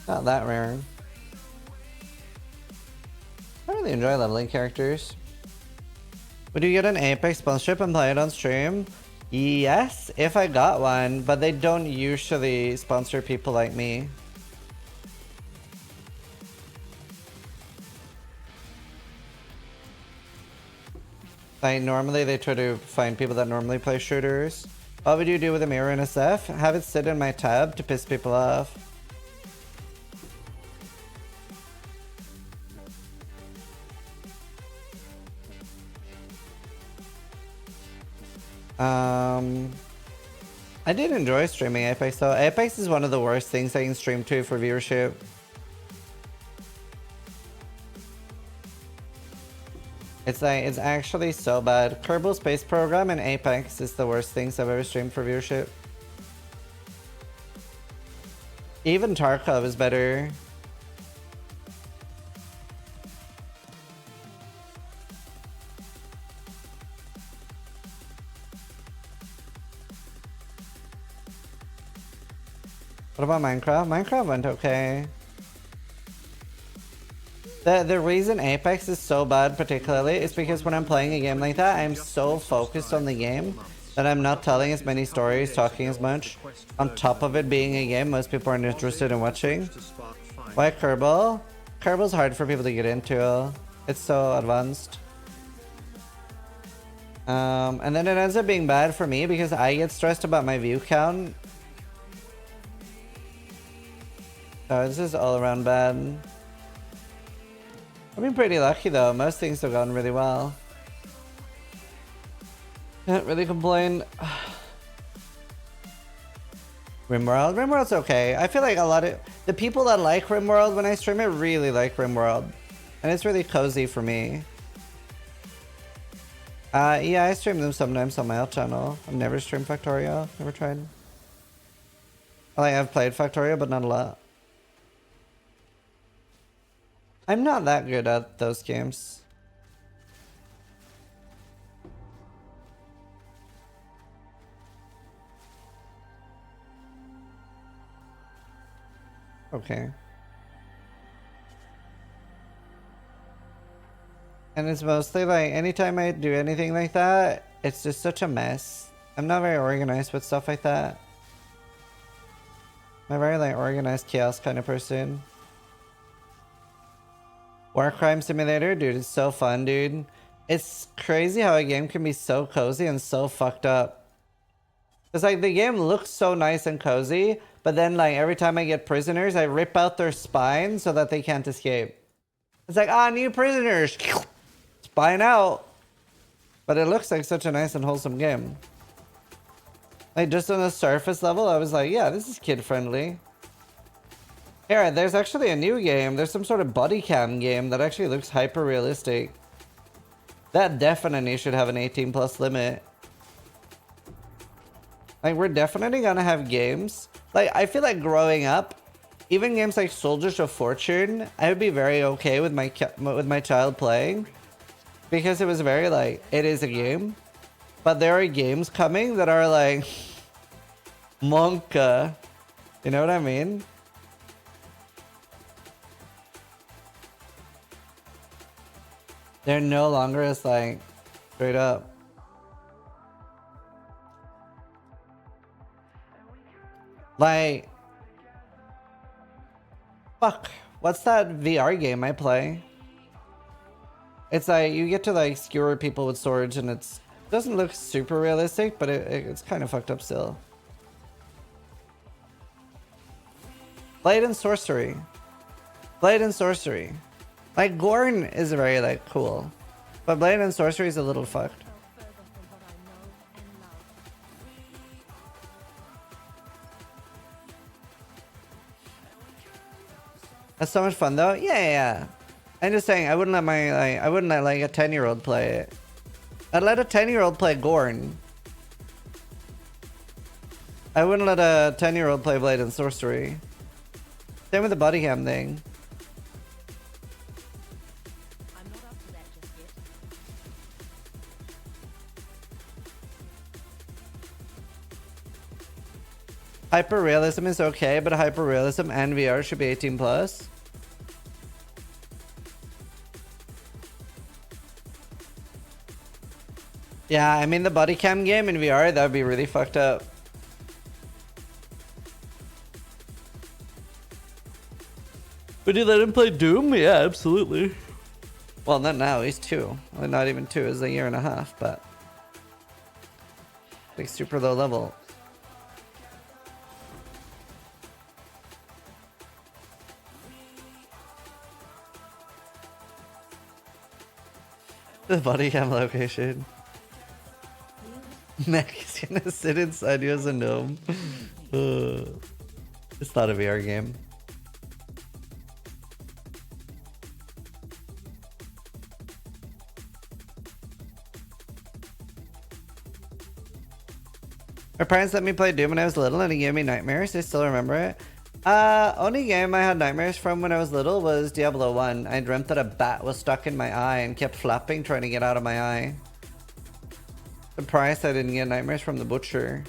Not that rare. really enjoy leveling characters. Would you get an Apex sponsorship and play it on stream? Yes, if I got one, but they don't usually sponsor people like me. Like, normally they try to find people that normally play shooters. What would you do with a mirror in SF? Have it sit in my tab to piss people off. I did enjoy streaming Apex though. Apex is one of the worst things I can stream to for viewership. It's like, it's actually so bad. Kerbal Space Program and Apex is the worst things I've ever streamed for viewership. Even Tarkov is better. What about Minecraft? Minecraft went okay. The reason Apex is so bad particularly is because when I'm playing a game like that, I'm so focused on the game that I'm not telling as many stories, talking as much. On top of it being a game most people aren't interested in watching. Why Kerbal? Kerbal's hard for people to get into. It's so advanced. And then it ends up being bad for me because I get stressed about my view count. Oh, this is all around bad. I've been pretty lucky though. Most things have gone really well. Can't really complain. RimWorld? RimWorld's okay. I feel like a lot of the people that like RimWorld when I stream it really like RimWorld. And it's really cozy for me. Yeah, I stream them sometimes on my old channel. I've never streamed Factorio. Never tried. I've played Factorio, but not a lot. I'm not that good at those games. Okay. And it's mostly like, anytime I do anything like that, it's just such a mess. I'm not very organized with stuff like that. I'm a very like organized chaos kind of person. War Crime Simulator, dude, it's so fun, dude. It's crazy how a game can be so cozy and so fucked up. It's like the game looks so nice and cozy, but then like every time I get prisoners, I rip out their spine so that they can't escape. It's like, ah, new prisoners. Spine out. But it looks like such a nice and wholesome game. Like just on the surface level, I was like, yeah, this is kid friendly. Here, there's actually a new game. There's some sort of body cam game that actually looks hyper realistic. That definitely should have an 18+ limit. Like, we're definitely gonna have games. Like, I feel like growing up, even games like Soldiers of Fortune, I would be very okay with my child playing. Because it was very like, it is a game. But there are games coming that are like, Monka. You know what I mean? They're no longer as like straight up. Like, fuck, what's that VR game I play? It's like you get to like skewer people with swords and it doesn't look super realistic, but it's kind of fucked up still. Blade and Sorcery. Blade and Sorcery. Like, Gorn is very, like, cool. But Blade and Sorcery is a little fucked. That's so much fun, though. Yeah. I'm just saying, I wouldn't let like, a 10-year-old play it. I'd let a 10-year-old play Gorn. I wouldn't let a 10-year-old play Blade and Sorcery. Same with the body cam thing. Hyperrealism is okay, but hyperrealism and VR should be 18+. Yeah, I mean the body cam game in VR, that would be really fucked up. Would you let him play Doom? Yeah, absolutely. Well, not now, he's 2. Well, not even 2, it's a year and a half, but like super low level. The body cam location. Mech is gonna sit inside you as a gnome. It's not a VR game. My parents let me play Doom when I was little and it gave me nightmares. I still remember it. Only game I had nightmares from when I was little was Diablo 1. I dreamt that a bat was stuck in my eye and kept flapping trying to get out of my eye. Surprised I didn't get nightmares from the butcher.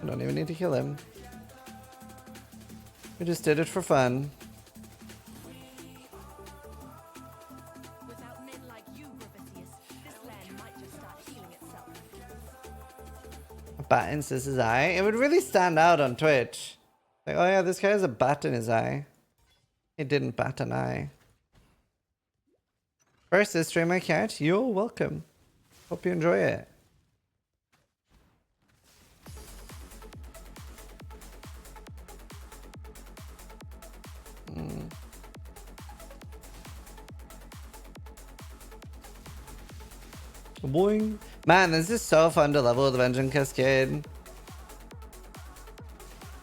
I don't even need to kill him. We just did it for fun. Without men like you, Gravitius, this land might just start healing itself. A bat in Sis's eye. It would really stand out on Twitch. Like, oh yeah, this guy has a bat in his eye. He didn't bat an eye. First, this stream I catch. You're welcome. Hope you enjoy it. Boing. Man, this is so fun to level with Vengeance Cascade.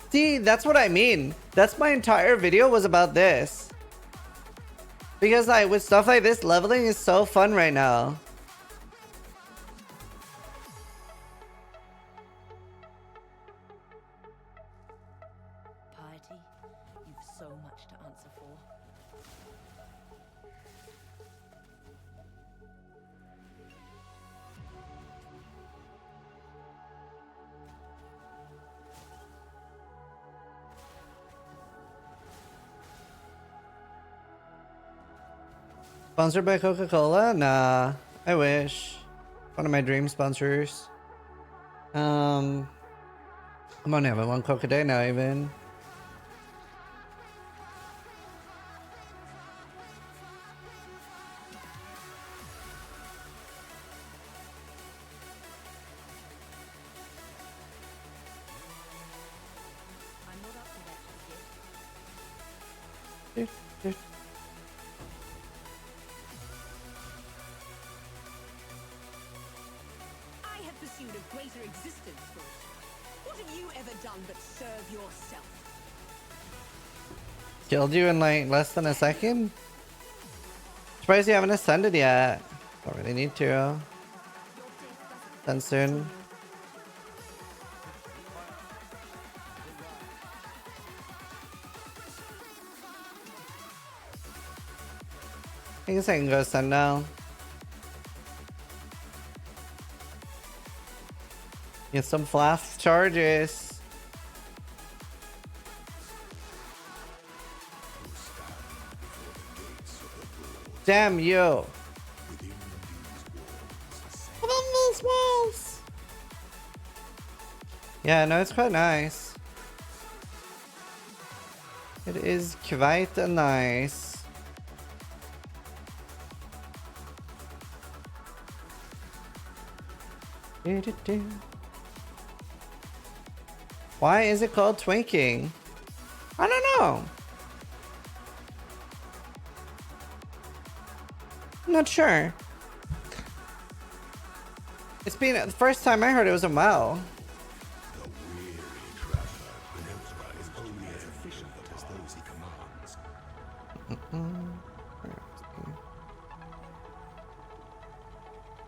See, that's what I mean. That's my entire video was about this. Because like with stuff like this, leveling is so fun right now. Piety, you've so much to answer for. Sponsored by Coca-Cola? Nah, I wish. One of my dream sponsors. I'm only having one Coke a day now even. I'm not up to that just yet. I have pursued a greater existence for it. What have you ever done but serve yourself? Killed you in like less than a second? Surprised you haven't ascended yet. Don't really need to. Then soon. I guess I can go ascend now. Get some flask charges. Damn you. Within these walls. Yeah, no, it's quite nice. It is quite nice. Why is it called twinking? I don't know. I'm not sure. It's been the first time I heard it was a WoW.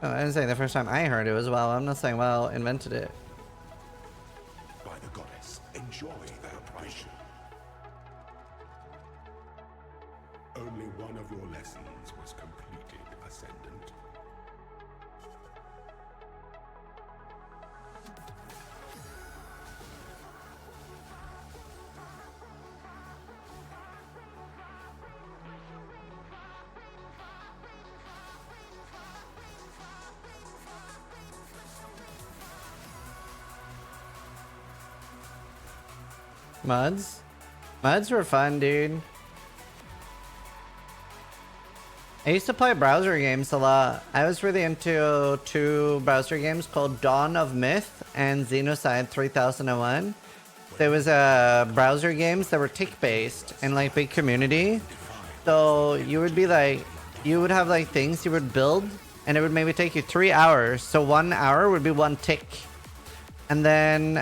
Oh, I didn't say the first time I heard it was WoW. I'm not saying WoW invented it. By the goddess, enjoy their passion. Only one of your lessons was completed, Ascendant. Mods? Mods were fun, dude. I used to play browser games a lot. I was really into two browser games called Dawn of Myth and Xenocide 3001. There was browser games that were tick-based and like big community. So you would be like, you would have like things you would build and it would maybe take you 3 hours. So 1 hour would be one tick. And then,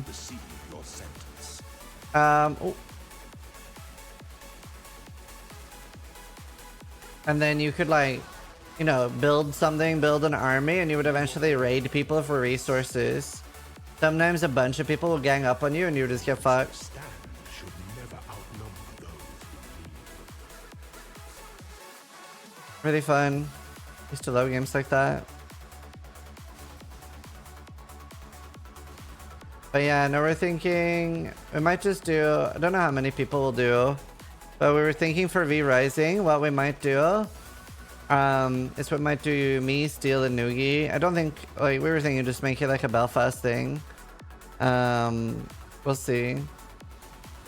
Receive your sentence. oh. And then you could like, you know, build something, build an army, and you would eventually raid people for resources. Sometimes a bunch of people will gang up on you and you just get fucked. Stand should never outnumber those who lead. Really fun. Used to love games like that. But yeah, no, we're thinking we might just do, I don't know how many people will do, but we were thinking for V Rising, what we might do is we might do me, Steel, and Noogie. I don't think, like, we were thinking just make it like a Belfast thing. We'll see.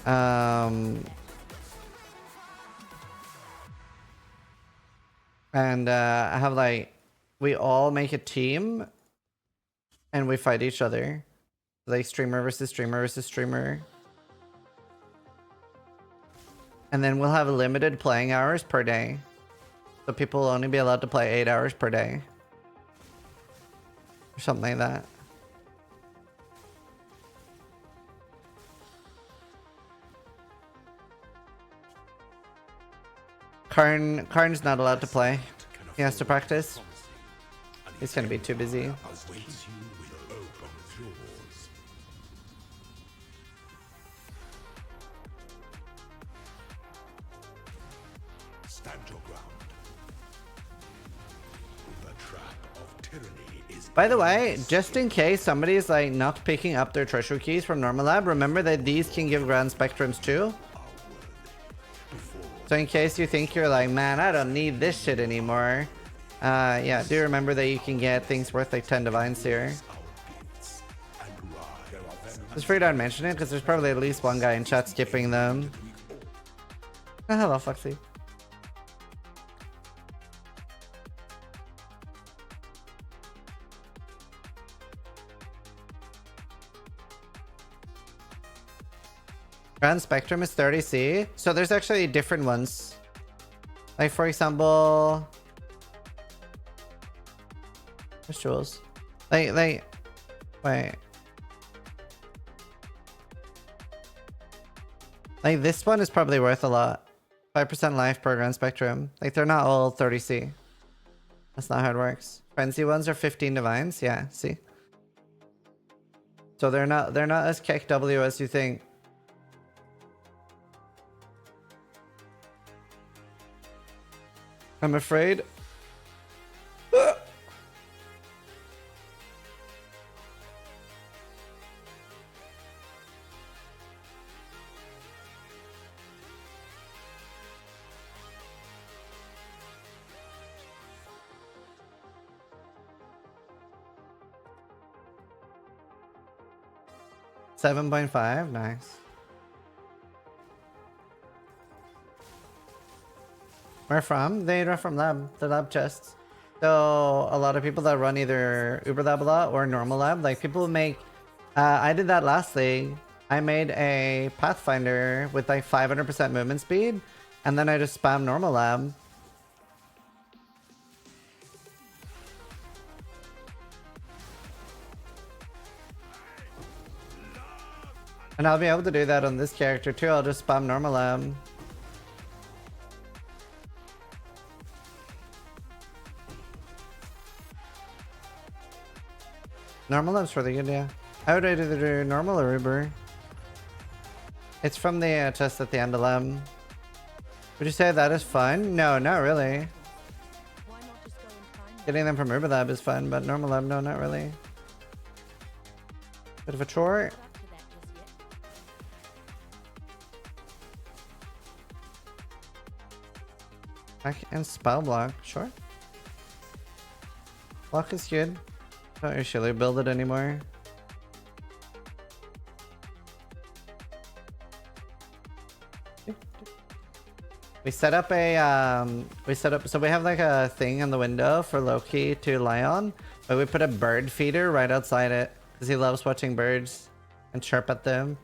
And I have like, we all make a team and we fight each other. Like streamer versus streamer versus streamer. And then we'll have limited playing hours per day. So people will only be allowed to play 8 hours per day. Or something like that. Karn's not allowed to play. He has to practice. He's gonna be too busy. Awaits you with open jaws. Stand your ground. The trap of tyranny is. By the way, just in case somebody's like not picking up their treasure keys from Normal Lab, remember that these can give grand spectrums too. So in case you think you're like, man, I don't need this shit anymore. Yeah, do remember that you can get things worth like 10 divines here. Just figured I'd mention it because there's probably at least one guy in chat skipping them. Oh, hello, Foxy. Grand Spectrum is 30C. So there's actually different ones. Like for example, where's Jules? Like, wait. Like this one is probably worth a lot. 5% life per Grand Spectrum. Like they're not all 30C. That's not how it works. Frenzy ones are 15 divines. Yeah, see. So they're not as KW as you think. I'm afraid. $7.5, nice. Where from? They're from lab, the lab chests. So a lot of people that run either Uber Lab a lot or normal lab, like people make, I did that lastly. I made a Pathfinder with like 500% movement speed, and then I just spam normal lab. And I'll be able to do that on this character too. I'll just spam normal lab. Normal lab's really good, yeah. I would either do normal or Uber. It's from the chest at the end of lab. Would you say that is fun? No, not really. Why not just go and find them? Getting them from Urban Lab is fun, but normal lab, no, not really. Bit of a chore. Not up to that just yet. I can spell block, sure. Block is good. Don't usually build it anymore. We set up so we have like a thing in the window for Loki to lie on, but we put a bird feeder right outside it because he loves watching birds and chirp at them.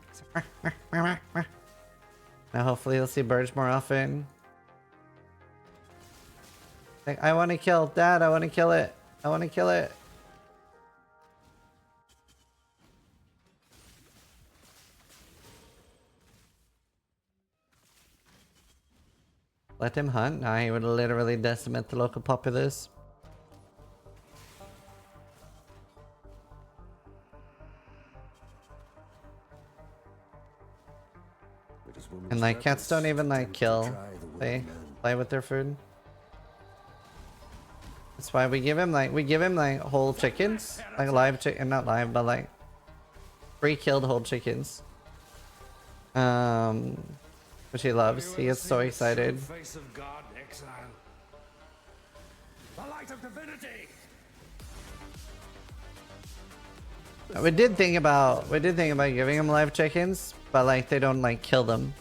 Now hopefully you'll see birds more often. Like, I want to kill Dad, I want to kill it. I want to kill it. Let him hunt? Nah, he would literally decimate the local populace. And like cats don't even like kill. They play with their food. That's why we give him like whole chickens. Like live chicken, not live, but like pre-killed whole chickens. Which he loves. He gets so excited. Face of God, exile. The light of divinity. We did think about giving him live chickens, but like they don't like kill them.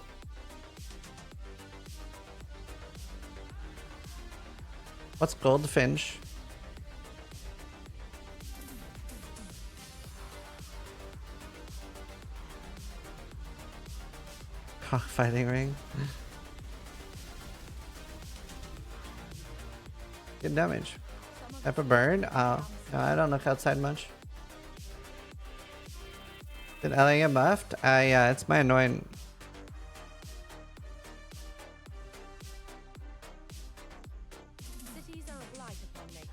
What's goldfinch? Cockfighting ring. Good damage. Type of bird? Oh, no, I don't look outside much. Did Ellie get buffed? Yeah, it's my annoying. Cities are a blight upon nature,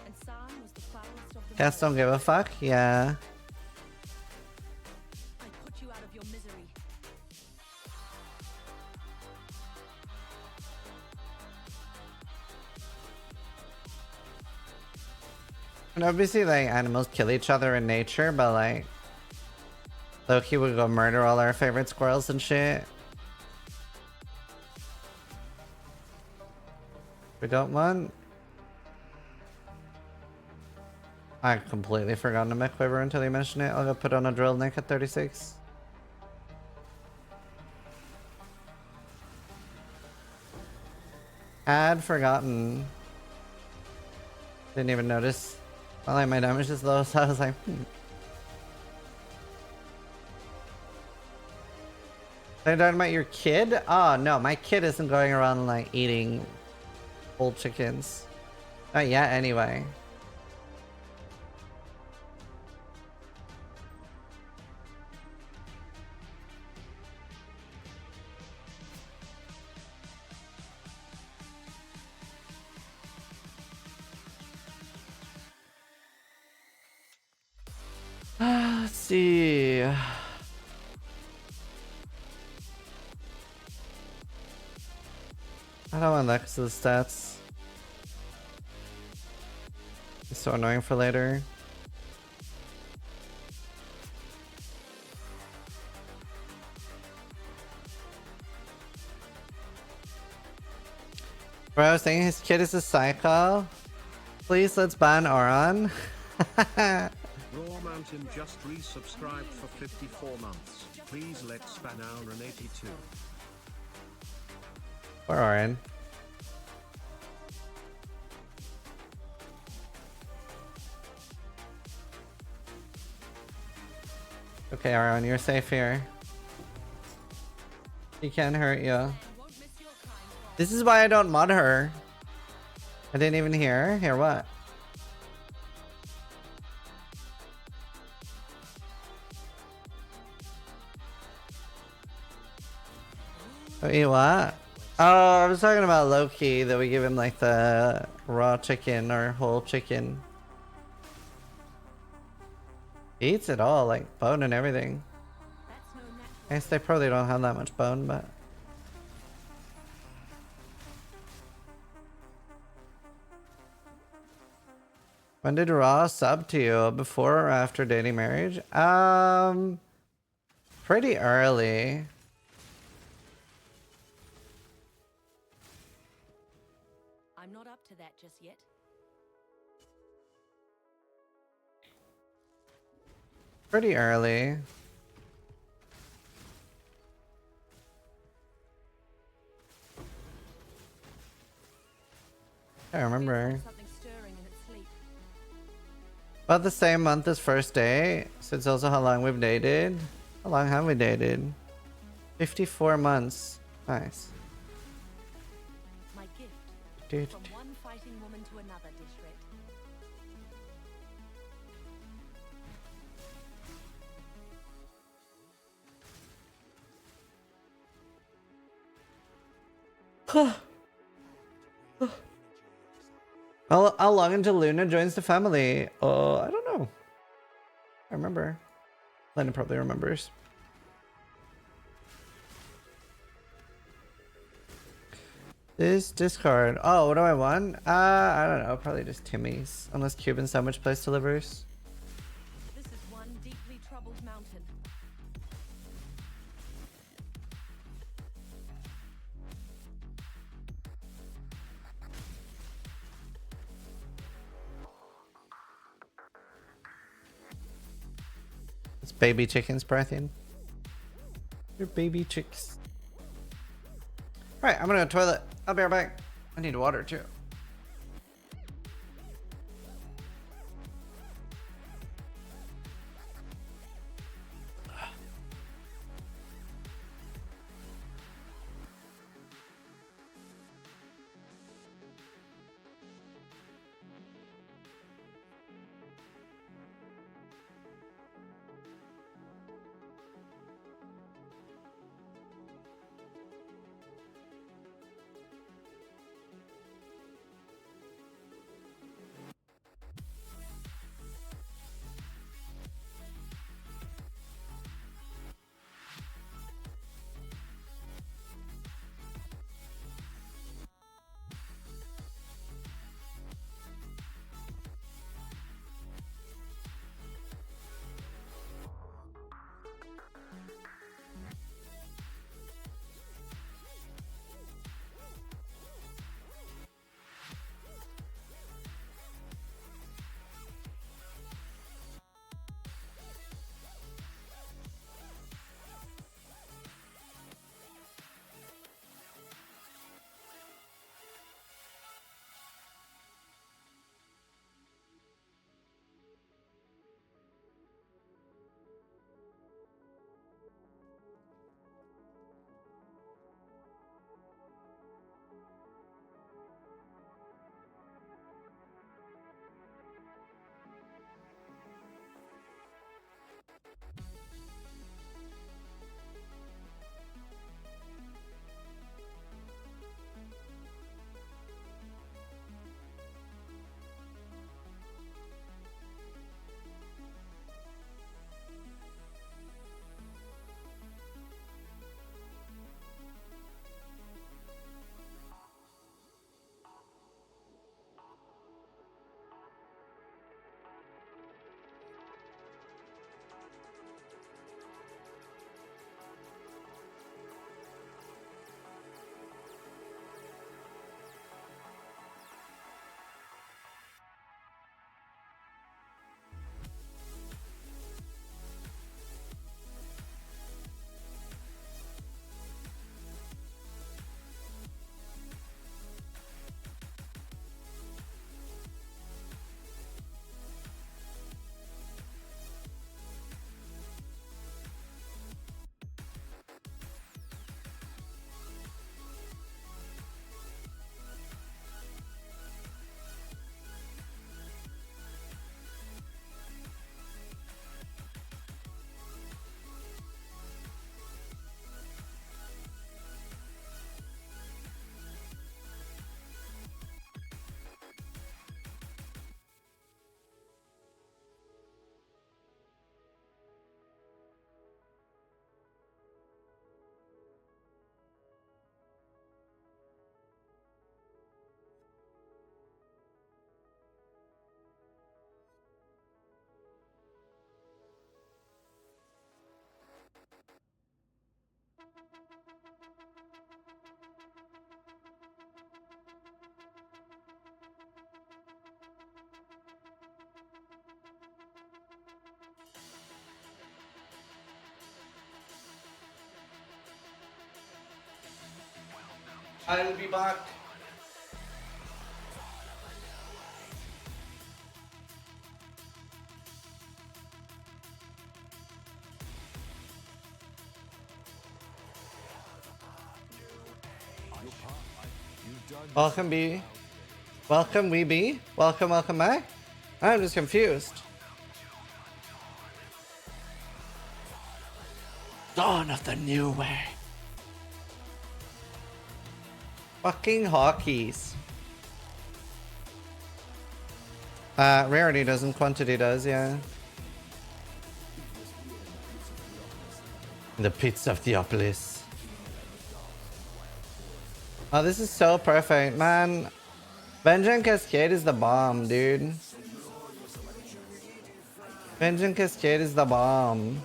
and San was the foulest of them. Cats don't give a fuck? Yeah. I put you out of your misery. And obviously, like, animals kill each other in nature, but like, Loki would go murder all our favorite squirrels and shit. We don't want. I completely forgot to make quiver until you mentioned it. I'll go put on a drill neck at 36. Had forgotten. Didn't even notice. Well, like my damage is low, so I was like, Are you talking about your kid? Oh no, my kid isn't going around like eating whole chickens. Not yet, anyway. Let's see. I don't want Lex's stats. It's so annoying for later. Bro, I was thinking his kid is a psycho. Please, let's ban Oron. Raw Mountain just resubscribed for 54 months. Please let's ban Auron 82. Or Oren. Okay, Oren, you're safe here. He can't hurt you. This is why I don't mod her. I didn't even hear. Hear what? Wait, what? Oh, I was talking about Loki, that we give him like the raw chicken or whole chicken. He eats it all, like bone and everything. I guess they probably don't have that much bone, but When did Raw sub to you? Before or after dating marriage? Pretty early. I'm not up to that just yet. Pretty early. I remember. Something stirring in its sleep. About the same month as first day. So it's also how long we've dated. How long have we dated? 54 months. Nice. My gift. Dude. From one fighting woman to another, Dishret. How long until Luna joins the family? I don't know. I remember. Lena probably remembers. This discard. Oh, what do I want? I don't know. Probably just Timmy's. Unless Cuban sandwich place delivers. This is one deeply troubled mountain. It's baby chickens, Parthian. They're baby chicks. Alright, I'm gonna go to the toilet. I'll be right back. I need water too. I'll be back. Welcome, B. Welcome, we be. Welcome, welcome back. I'm just confused. Dawn of the new way. Fucking hockeys. Rarity doesn't, quantity does, yeah. The pits of Theopolis. Oh, this is so perfect, man. Vengeance Cascade is the bomb, dude. Vengeance Cascade is the bomb.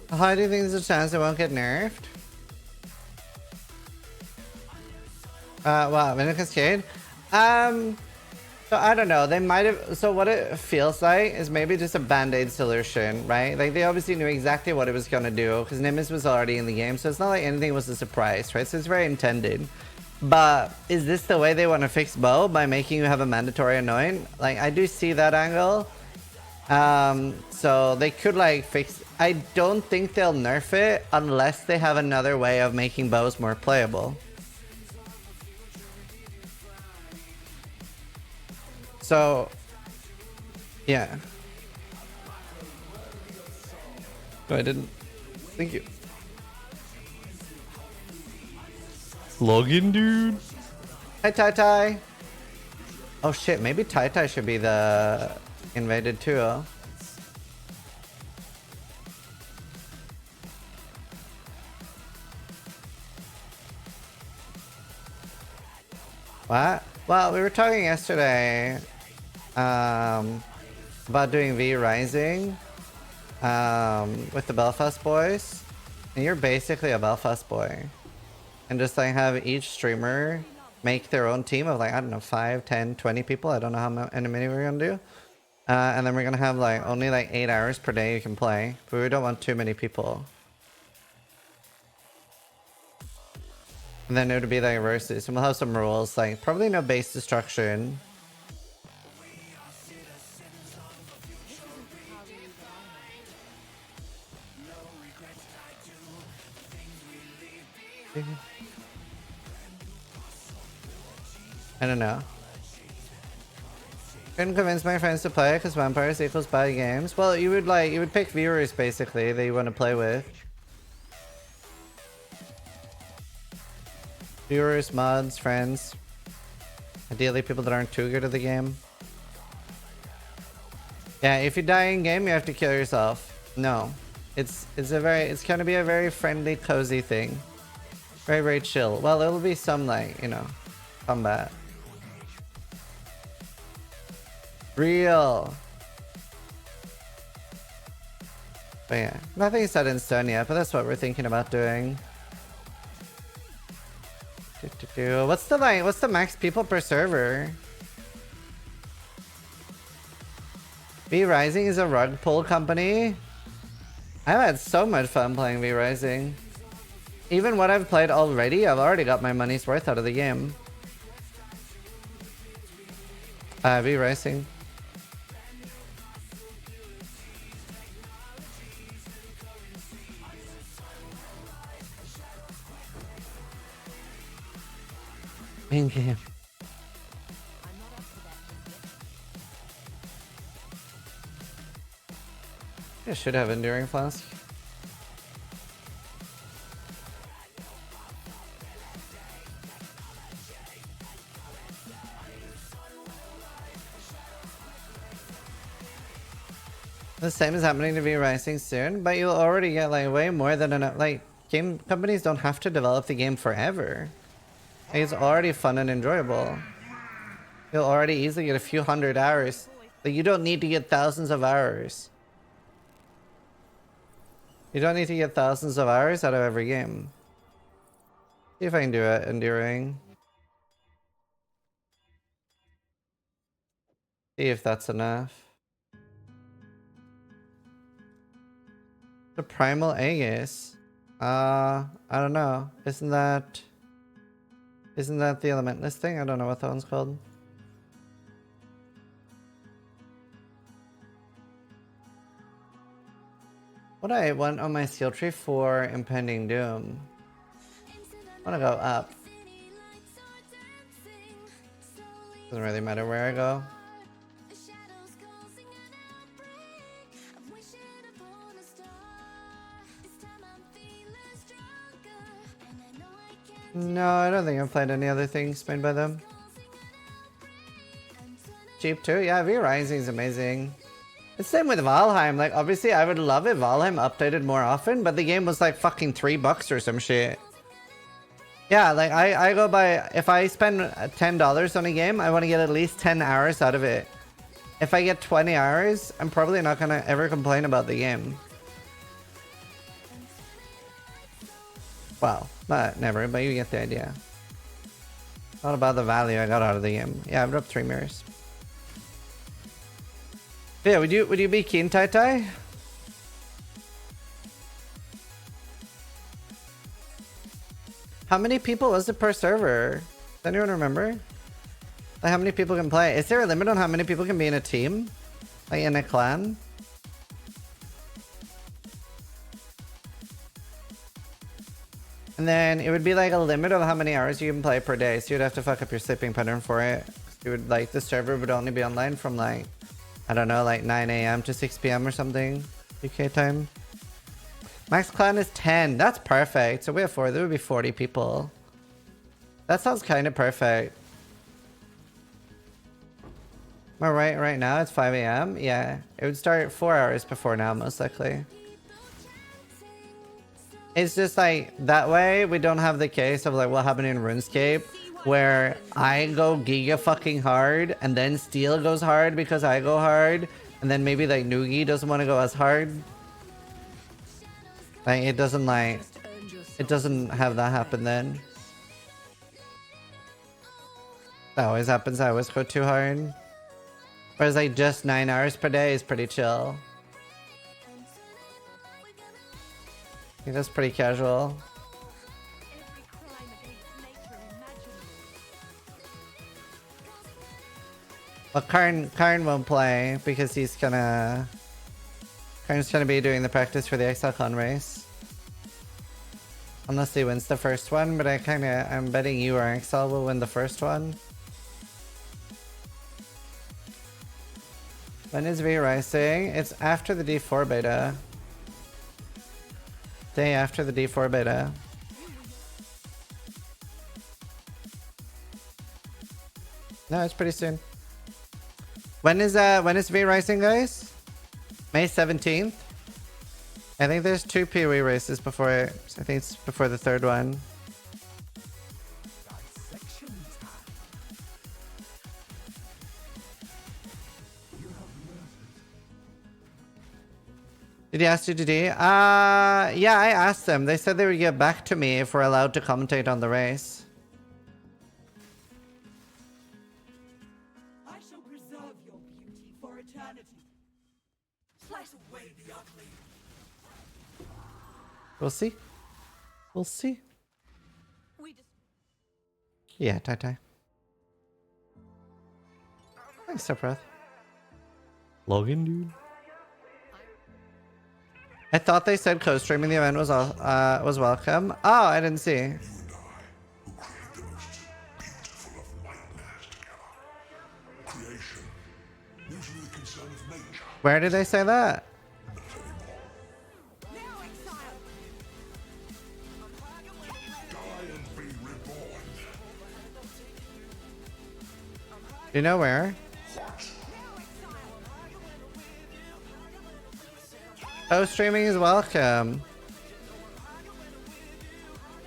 How do you think there's a chance it won't get nerfed? Well, Vengeance Cascade? So I don't know, they might have, so what it feels like is maybe just a band-aid solution, right? Like they obviously knew exactly what it was gonna do because Nimbus was already in the game, so it's not like anything was a surprise, right? So it's very intended. But is this the way they want to fix bow by making you have a mandatory annoying? Like I do see that angle. So they could like fix, I don't think they'll nerf it unless they have another way of making bows more playable. So, yeah. No, I didn't. Thank you. Login, dude. Hi, Tai Tai. Oh shit, maybe Tai Tai should be the invaded too. Huh? What? Well, we were talking yesterday about doing V Rising with the Belfast boys. And you're basically a Belfast boy. And just like have each streamer make their own team of like, I don't know, 5, 10, 20 people. I don't know how many we're gonna do. And then we're gonna have like only like 8 hours per day you can play. But we don't want too many people. And then it would be like versus, and we'll have some rules, like probably no base destruction. I don't know. Couldn't convince my friends to play because vampires equals bad games. Well, you would pick viewers basically that you want to play with. Viewers, mods, friends. Ideally people that aren't too good at the game. Yeah, if you die in game, you have to kill yourself. No. It's gonna be a very friendly, cozy thing. Very, very chill. Well, it'll be some like, you know, combat. Real. But yeah, nothing's set in stone yet, but that's what we're thinking about doing. What's the max people per server? V Rising is a rug pull company. I've had so much fun playing V Rising. Even what I've played already, I've already got my money's worth out of the game. V Rising. In game. I should have enduring flask. The same is happening to V Rising soon, but you'll already get like way more than enough. Like game companies don't have to develop the game forever. Like, it's already fun and enjoyable. You'll already easily get a few hundred hours. Like, you don't need to get thousands of hours. You don't need to get thousands of hours out of every game. See if I can do it. Enduring. See if that's enough. The Primal Aegis. I don't know. Isn't that the Elementless thing? I don't know what that one's called. What I want on my skill tree for Impending Doom. I wanna go up. Doesn't really matter where I go. No, I don't think I've played any other things made by them. Cheap too? Yeah, V Rising is amazing. It's same with Valheim. Like, obviously, I would love if Valheim updated more often, but the game was like fucking $3 or some shit. Yeah, like, I go by... If I spend $10 on a game, I want to get at least 10 hours out of it. If I get 20 hours, I'm probably not gonna ever complain about the game. Well, but never, but you get the idea. Not about the value I got out of the game. Yeah, I've dropped 3 mirrors. Yeah, would you be keen, Tai Tai? How many people was it per server? Does anyone remember? Like, how many people can play? Is there a limit on how many people can be in a team? Like, in a clan? And then it would be like a limit of how many hours you can play per day. So you'd have to fuck up your sleeping pattern for it. You would, like, the server would only be online from like, I don't know, like 9 AM to 6 PM or something. UK time. Max clan is 10. That's perfect. So we have 4. There would be 40 people. That sounds kind of perfect. Am I right now? It's 5 AM? Yeah. It would start 4 hours before now, most likely. It's just like, that way we don't have the case of like what happened in RuneScape, where I go giga fucking hard, and then Steel goes hard because I go hard, and then maybe like Noogie doesn't want to go as hard. Like, it doesn't have that happen then. That always happens, I always go too hard. Whereas like just 9 hours per day is pretty chill. I think that's pretty casual. Well, Karn won't play because Karn's gonna be doing the practice for the ExileCon race. Unless he wins the first one, but I'm betting you or Exile will win the first one. When is V Rising? It's after the D4 beta. Day after the D4 beta. No, it's pretty soon. When is V Rising, guys? May 17th? I think there's 2 PoE races before it. I think it's before the 3rd one. Did you ask GGD? Yeah, I asked them. They said they would get back to me if we're allowed to commentate on the race. I shall preserve your beauty for eternity. Slice away the ugly. We'll see. We'll see. Yeah, Tai. Thanks, Sephiroth. Login, dude. I thought they said co-streaming the event was welcome. Oh, I didn't see. Where did they say that? Do you know where? Oh, streaming is welcome.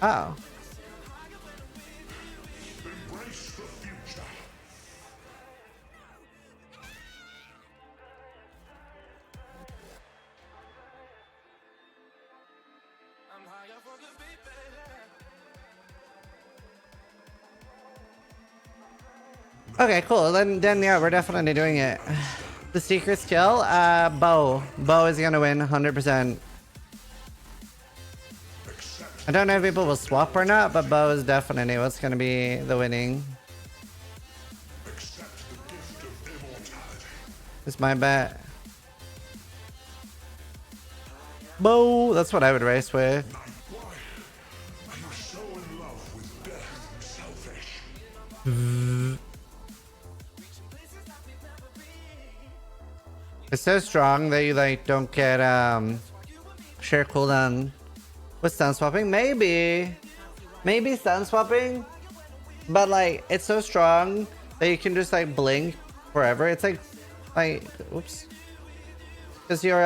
Oh. Okay, cool. Then yeah, we're definitely doing it. The secret skill, bow. Bow is gonna win 100%. I don't know if people will swap or not, but bow is definitely what's gonna be the winning. It's my bet. Bow, that's what I would race with. It's so strong that you like don't get share cooldown with stun swapping. Maybe stun swapping, but like it's so strong that you can just like blink forever. It's like oops, because you're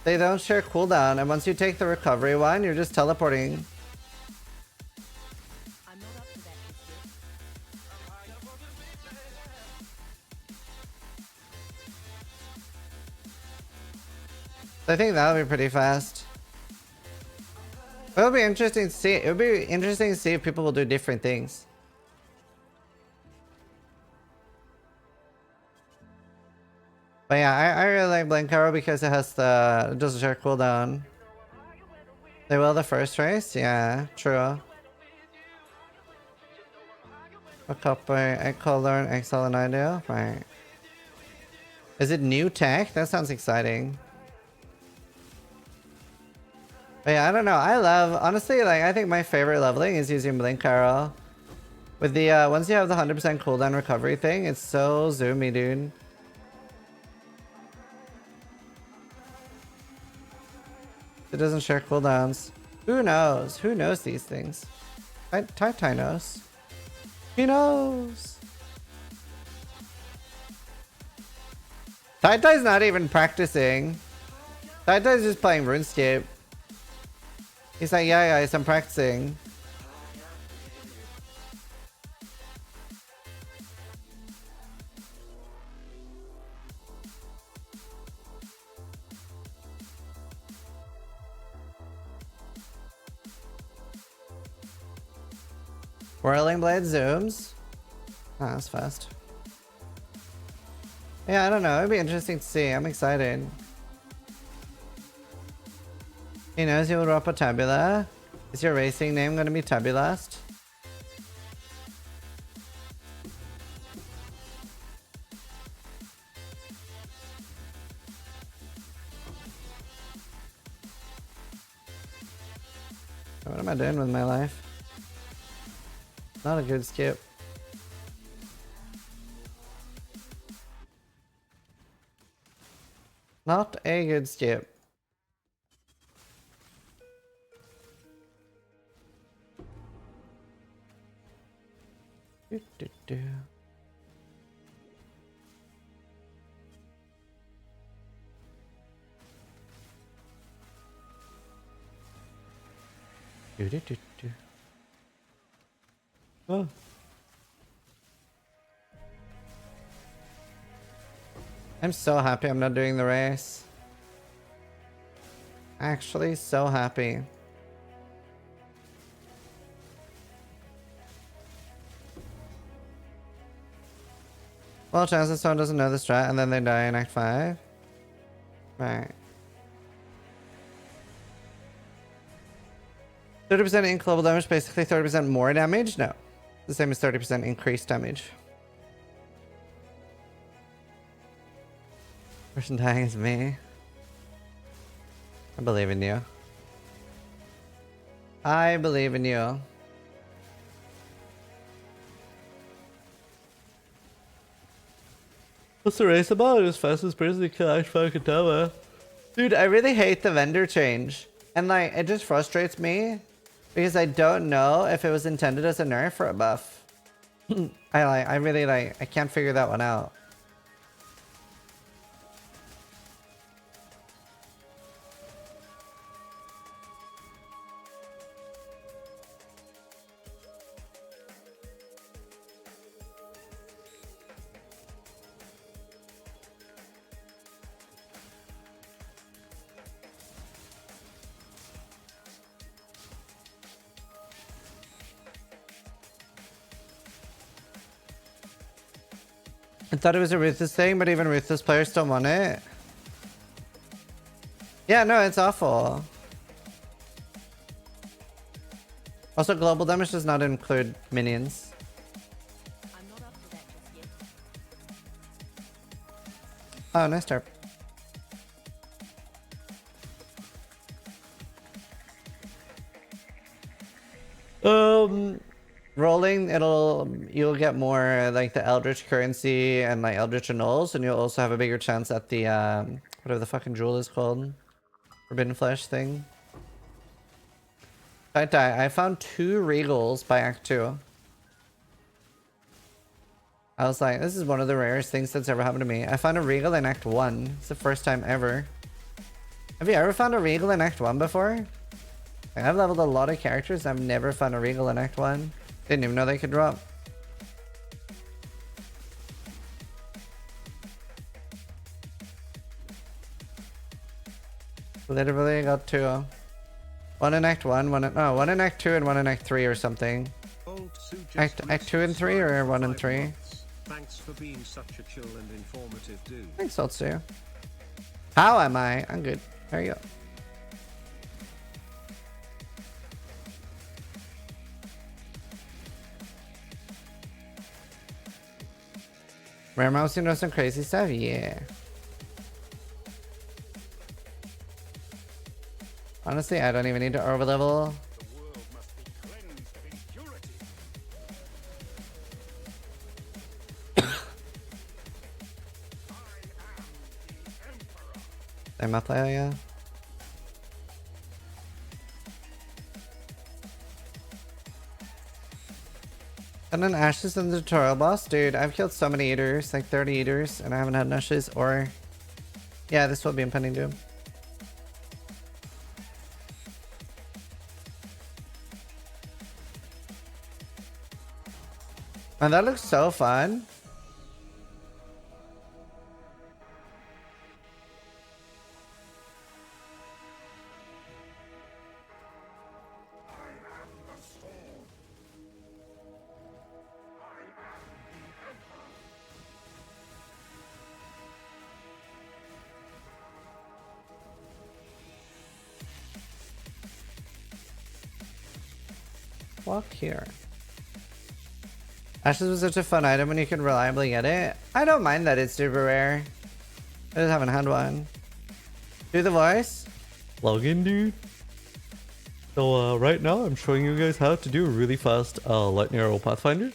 they don't share cooldown, and once you take the recovery one, you're just teleporting. I'm not up to that just yet. I think that'll be pretty fast. It'll be interesting to see. It would be interesting to see if people will do different things. But yeah, I really like Blink Arrow because it has the it doesn't share cooldown. They will the first race? Yeah, true. A couple egg color and Excel and idea? Right. Is it new tech? That sounds exciting. But yeah, I don't know. I love, honestly, like, I think my favorite leveling is using Blink Arrow. With the, once you have the 100% cooldown recovery thing, it's so zoomy, dude. It doesn't share cooldowns. Who knows? Who knows these things? Tai knows. He knows. Tai's not even practicing. Tai's just playing RuneScape. He's like, yeah, guys, I'm practicing. Whirling Blade zooms. Ah, that's fast. Yeah, I don't know. It'd be interesting to see. I'm excited. He knows you'll drop a Tabula. Is your racing name going to be Tabulast? What am I doing with my life? Not a good skip. Not a good skip. Do, do, do. Do, do, do, do. Oh. I'm so happy I'm not doing the race. Actually, so happy. Well, chances someone doesn't know the strat and then they die in Act 5. Right. 30% in global damage, basically 30% more damage? No. The same as 30% increased damage. Person dying is me. I believe in you. I believe in you. What's the race about? As fast as person to kill Act 5 Katama. Dude, I really hate the vendor change. And like, it just frustrates me. Because I don't know if it was intended as a nerf or a buff. I can't figure that one out. I thought it was a Ruthless thing, but even Ruthless players still want it. Yeah, no, it's awful. Also, global damage does not include minions. I'm not up to that just yet. Oh, nice tarp. Rolling, you'll get more like the Eldritch currency and like Eldritch annulls, and you'll also have a bigger chance at the whatever the fucking jewel is called, Forbidden Flesh thing. I found 2 regals by Act 2. I was like, this is one of the rarest things that's ever happened to me. I found a regal in Act 1. It's the first time ever. Have you ever found a regal in Act 1 before? Like, I've leveled a lot of characters. I've never found a regal in Act 1. Didn't even know they could drop. Literally got 2. One in Act 1, one in Act 2 and one in Act 3 or something. Act 2 and 3 or 1 and 3? Thanks for being such a chill and informative dude. Thanks, Otsu. How am I? I'm good. There you go. Rare Mouse, you know some crazy stuff? Yeah. Honestly, I don't even need to overlevel. The world must be cleansed of impurity. I'm a player, yeah. And then Ashes in the tutorial boss? Dude, I've killed so many eaters, like 30 eaters, and I haven't had an Ashes or... Yeah, this will be Impending Doom. And that looks so fun. Walk here. Ashes was such a fun item when you can reliably get it. I don't mind that it's super rare. I just haven't had one. Do the voice. Login, dude. So right now I'm showing you guys how to do a really fast lightning arrow pathfinder.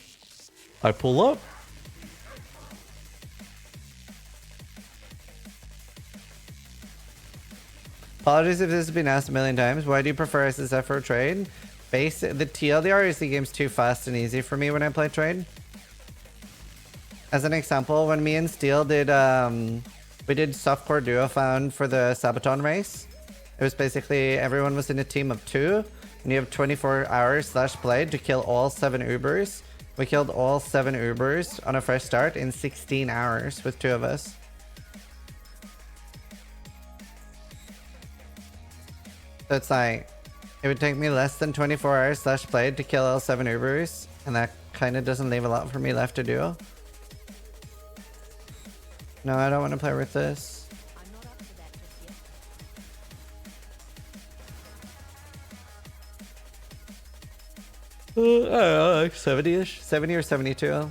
I pull up. Apologies if this has been asked a million times. Why do you prefer SSF or trade? The TLDR game's too fast and easy for me when I play trade. As an example, when me and Steel did we did softcore duo found for the Sabaton race. It was basically everyone was in a team of 2 and you have 24 hours /play to kill all 7 Ubers. We killed all 7 Ubers on a fresh start in 16 hours with 2 of us. So it's like, it would take me less than 24 hours /play to kill all 7 Ubers, and that kind of doesn't leave a lot for me left to do. No, I don't want to play with this. I'm not up to that just yet. I don't know, like 70-ish? 70 or 72.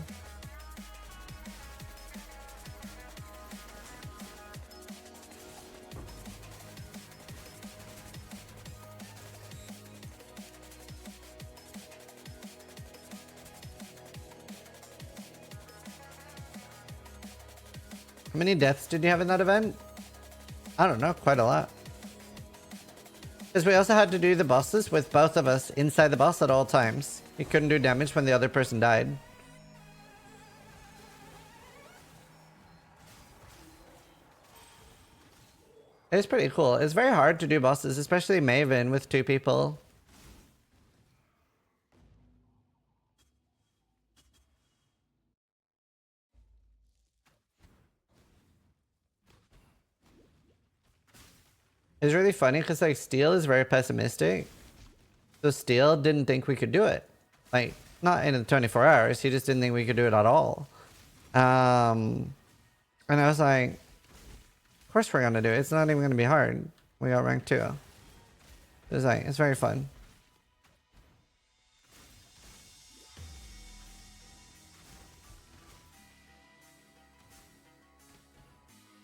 How many deaths did you have in that event? I don't know, quite a lot. Because we also had to do the bosses with both of us inside the boss at all times. You couldn't do damage when the other person died. It's pretty cool. It's very hard to do bosses, especially Maven with 2 people. It's really funny because like Steel is very pessimistic. So Steel didn't think we could do it. Like, not in the 24 hours, he just didn't think we could do it at all. And I was like, of course we're gonna do it. It's not even gonna be hard. We got rank 2. It's like, it's very fun.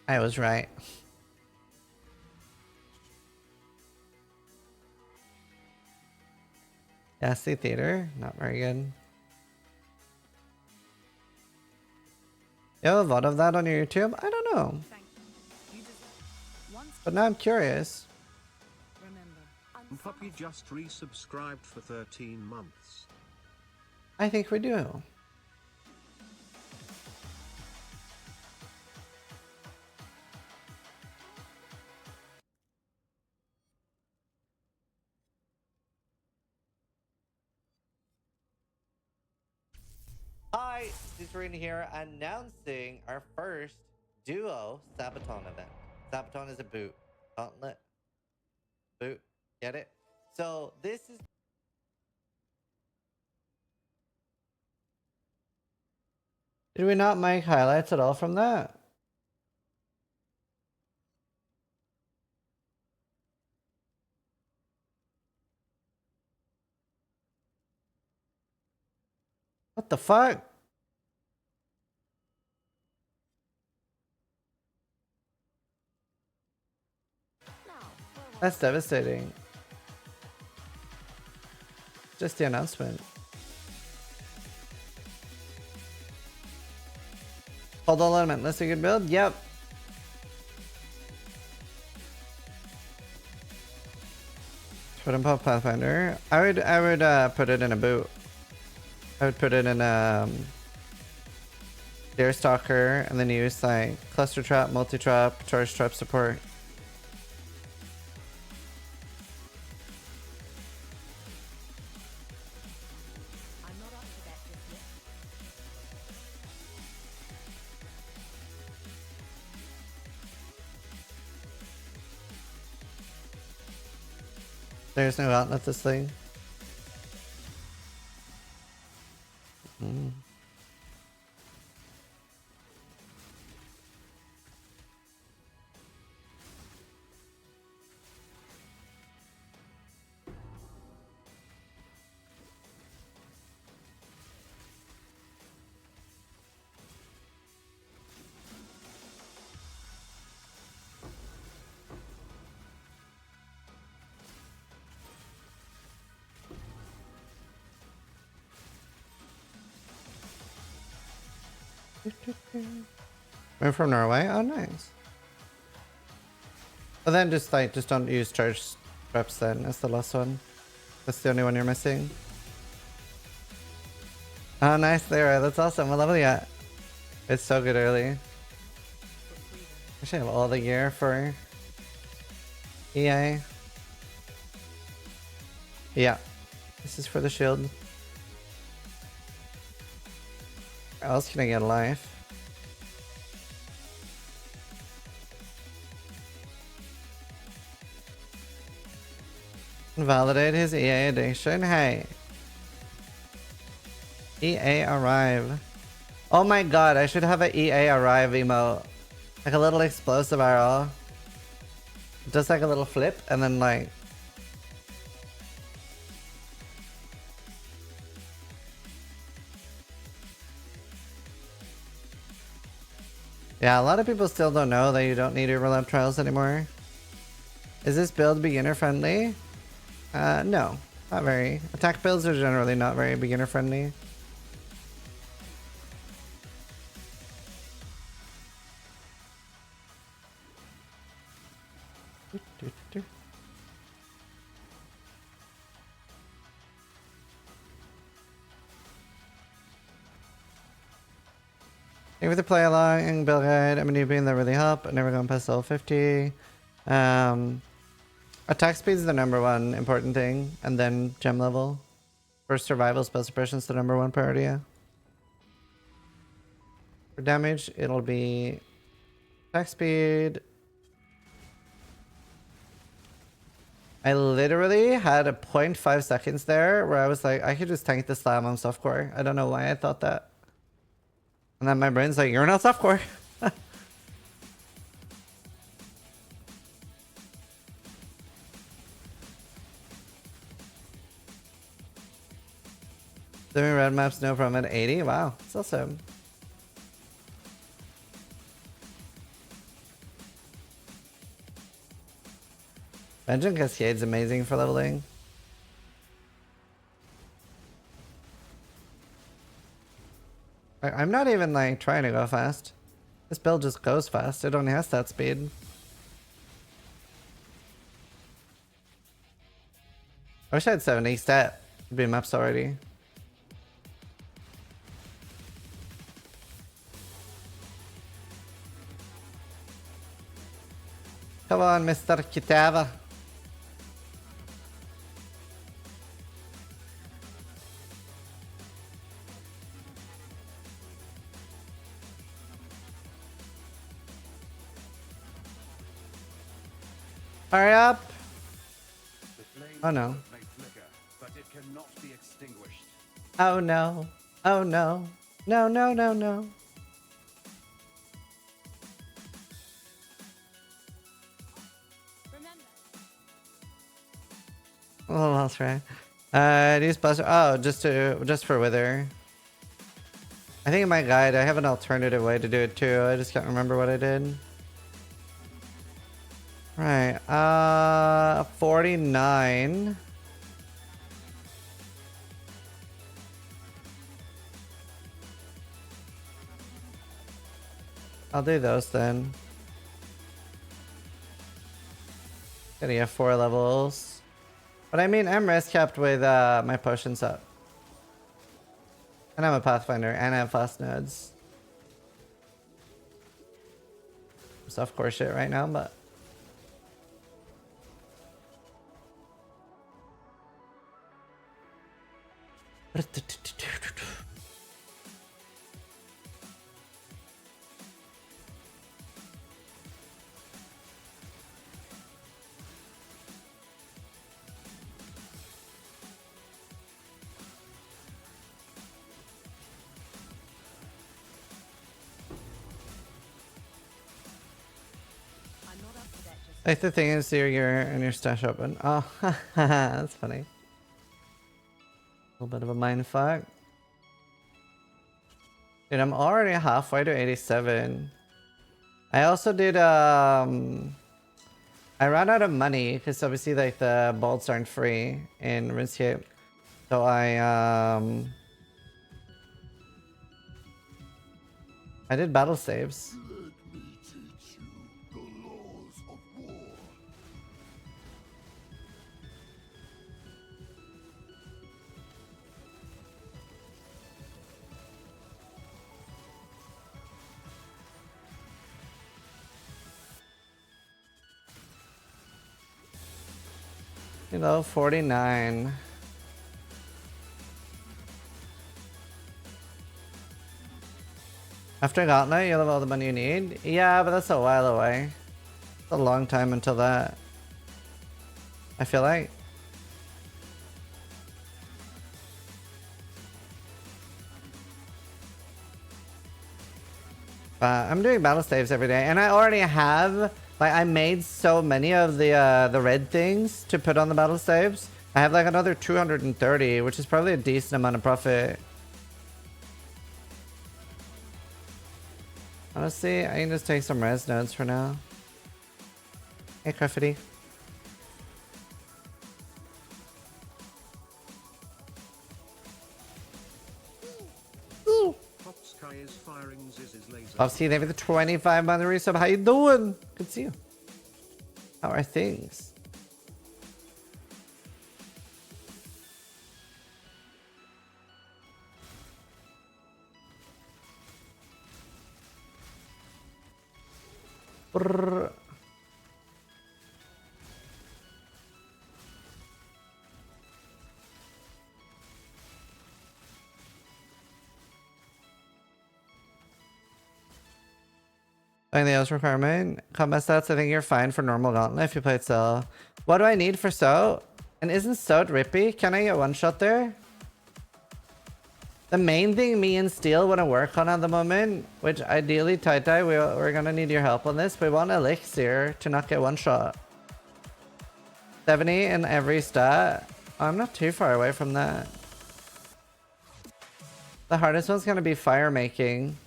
I was right. Yeah, see theater, not very good. You have a VOD of that on your YouTube? I don't know. Thank you. You deserve once But now I'm curious. remember. Puppy just resubscribed for 13 months. I think we do. Hi, Zizaran here, announcing our first duo Sabaton event. Sabaton is a boot. Gauntlet. Boot. Get it? So this is... Did we not make highlights at all from that? What the fuck? That's devastating. Just the announcement. Hold on, element. Let's see a good build. Yep. Totem Pop Pathfinder. I would put it in a boot. I would put it in Deerstalker and then use like Cluster Trap, Multi Trap, Charge Trap support. I'm not up to that just yet. There's no outlet this thing. We're from Norway? Oh, nice. But then just don't use charge traps then. That's the last one. That's the only one you're missing. Oh, nice there. That's awesome. I love it. It's so good early. I should have all the gear for EA. Yeah. This is for the shield. Where else can I get life? Validate his EA addiction. Hey. EA arrive. Oh my god, I should have an EA arrive emote. Like a little explosive arrow. Just like a little flip and then like... Yeah, a lot of people still don't know that you don't need overlap trials anymore. Is this build beginner friendly? No, not very. Attack builds are generally not very beginner friendly. Thank you for the play along and build guide. I'm a newbie and that really help. I never gone past level 50. Attack speed is the #1 important thing, and then gem level. For survival, spell suppression is the #1 priority. Yeah. For damage, it'll be attack speed. I literally had a 0.5 seconds there where I was like, I could just tank the slam on softcore. I don't know why I thought that. And then my brain's like, you're not softcore. Doing red maps no problem at 80? Wow, that's awesome. Vengeance Cascade's amazing for leveling. I'm not even like trying to go fast. This build just goes fast. It only has that speed. I wish I had 70 stat. Beam ups already. Come on, Mr. Kitava. Hurry up. Oh no. May flicker, but it cannot be extinguished. Oh no. Oh no. No, no, no, no. Remember, Oh, that's right. These buster. Oh, just for wither. I think in my guide I have an alternative way to do it too. I just can't remember what I did. Right. 49. I'll do those then. Gonna get 4 levels. But I mean, I'm rest capped with my potions up. And I'm a Pathfinder, and I have fast nodes. I'm softcore shit right now, but... I'm not up to that just Like the thing is, your stash open. Oh, that's funny. A little bit of a mindfuck. Dude, I'm already halfway to 87. I also did, I ran out of money, because obviously, like, the bolts aren't free in RuneScape. So I did battle saves. You know, 49. After Gauntlet, you'll have all the money you need? Yeah, but that's a while away. It's a long time until that. I feel like. I'm doing battle saves every day, and I already have... Like, I made so many of the red things to put on the battle saves. I have like another 230, which is probably a decent amount of profit. Honestly, I can just take some res nodes for now. Hey, Cruffity. Pop Sky is firing Ziz's laser. I'll see you there with the 25 month resub. How you doing? Good to see you. How are things? Brrr. Anything else requirement? Combat stats, I think you're fine for normal gauntlet if you played Cell. What do I need for So? And isn't So rippy? Can I get one shot there? The main thing me and Steel want to work on at the moment, which ideally, Tai, we're gonna need your help on this. We want Elixir to not get one shot. 70 in every stat. Oh, I'm not too far away from that. The hardest one's gonna be fire making.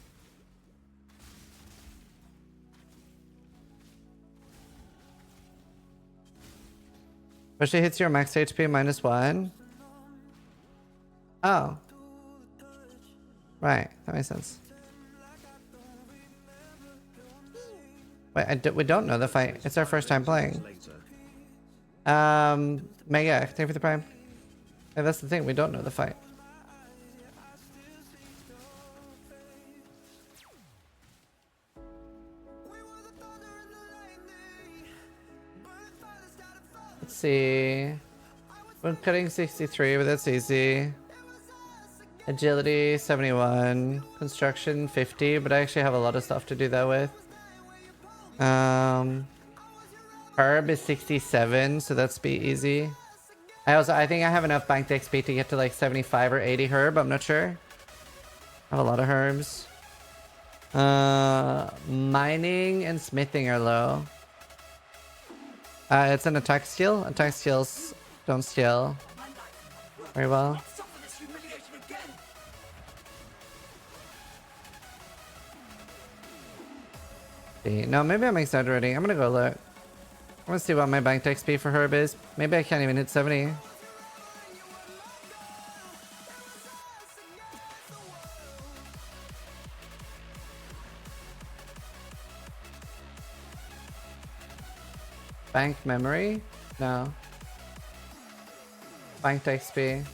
Especially hits your max HP -1. Oh. Right, that makes sense. Wait, we don't know the fight. It's our first time playing. Mega, thank you for the prime. Yeah, that's the thing, we don't know the fight. Let's see. Wood cutting 63, but that's easy. Agility 71. Construction 50, but I actually have a lot of stuff to do that with. Herb is 67, so that's be easy. I think I have enough banked XP to get to like 75 or 80 herb, I'm not sure. I have a lot of herbs. Mining and smithing are low. It's an attack skill. Attack skills don't scale very well. No, maybe I'm exaggerating. I'm gonna go look. I'm gonna see what my banked XP for herb is. Maybe I can't even hit 70. Bank memory? No. Banked XP.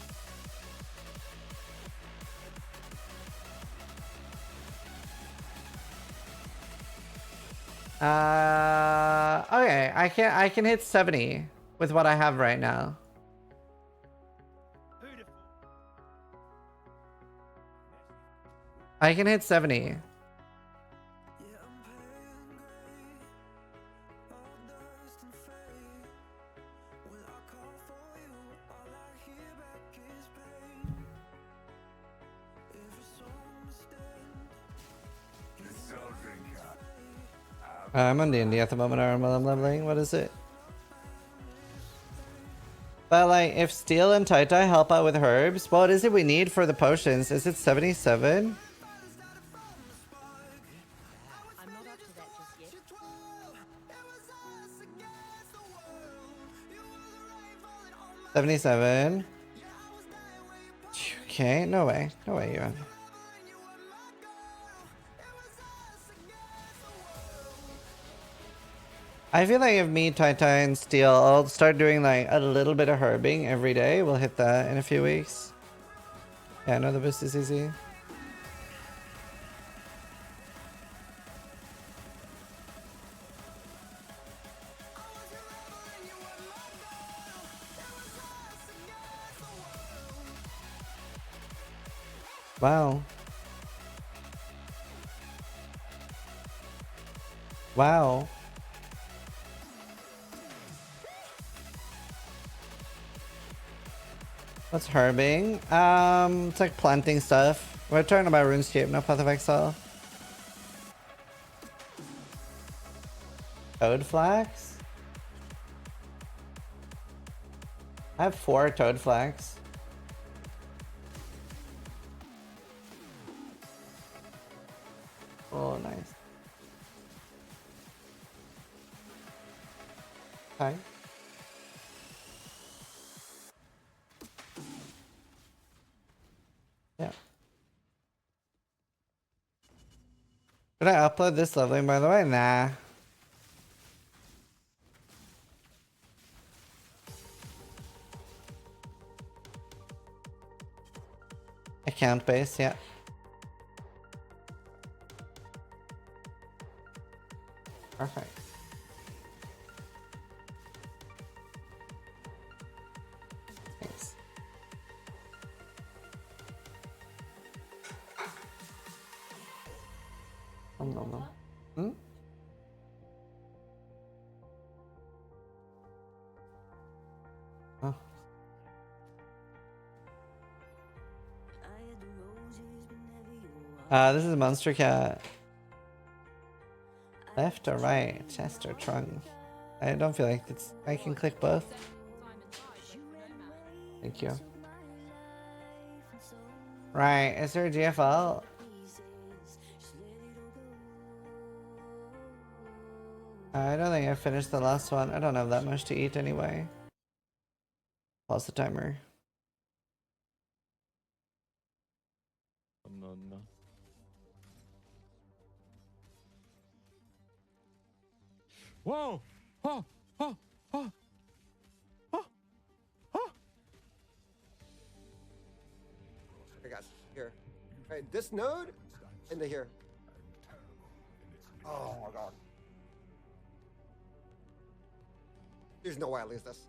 Okay, I can hit 70 with what I have right now. I can hit 70. I'm on D&D at the moment, I'm leveling. What is it? But like, if Steel and Tai help out with herbs, what is it we need for the potions? Is it 77? I'm not up to that just yet. 77. Okay, no way. No way, you. I feel like if me, Tai and Steel, I'll start doing like a little bit of herbing every day. We'll hit that in a few weeks. Yeah, I know the boost is easy. Wow. Wow. What's herbing? It's like planting stuff. We're talking about RuneScape, no Path of Exile. Toad flax? I have 4 toad flax. Oh, nice. Hi. Yeah. Should I upload this leveling, by the way? Nah. Account base, yeah. Perfect. Thanks. No. Hmm? Oh. This is a monster cat. Left or right? Chest or trunk? I don't feel like it's. I can click both. Thank you. Right, is there a GFL? I don't think I finished the last one. I don't have that much to eat anyway. Pause the timer. No, no. Whoa! Oh! Oh! Oh! Oh! Oh! Hey guys, here. Right, this node into here. Oh my god. There's no way I lose this.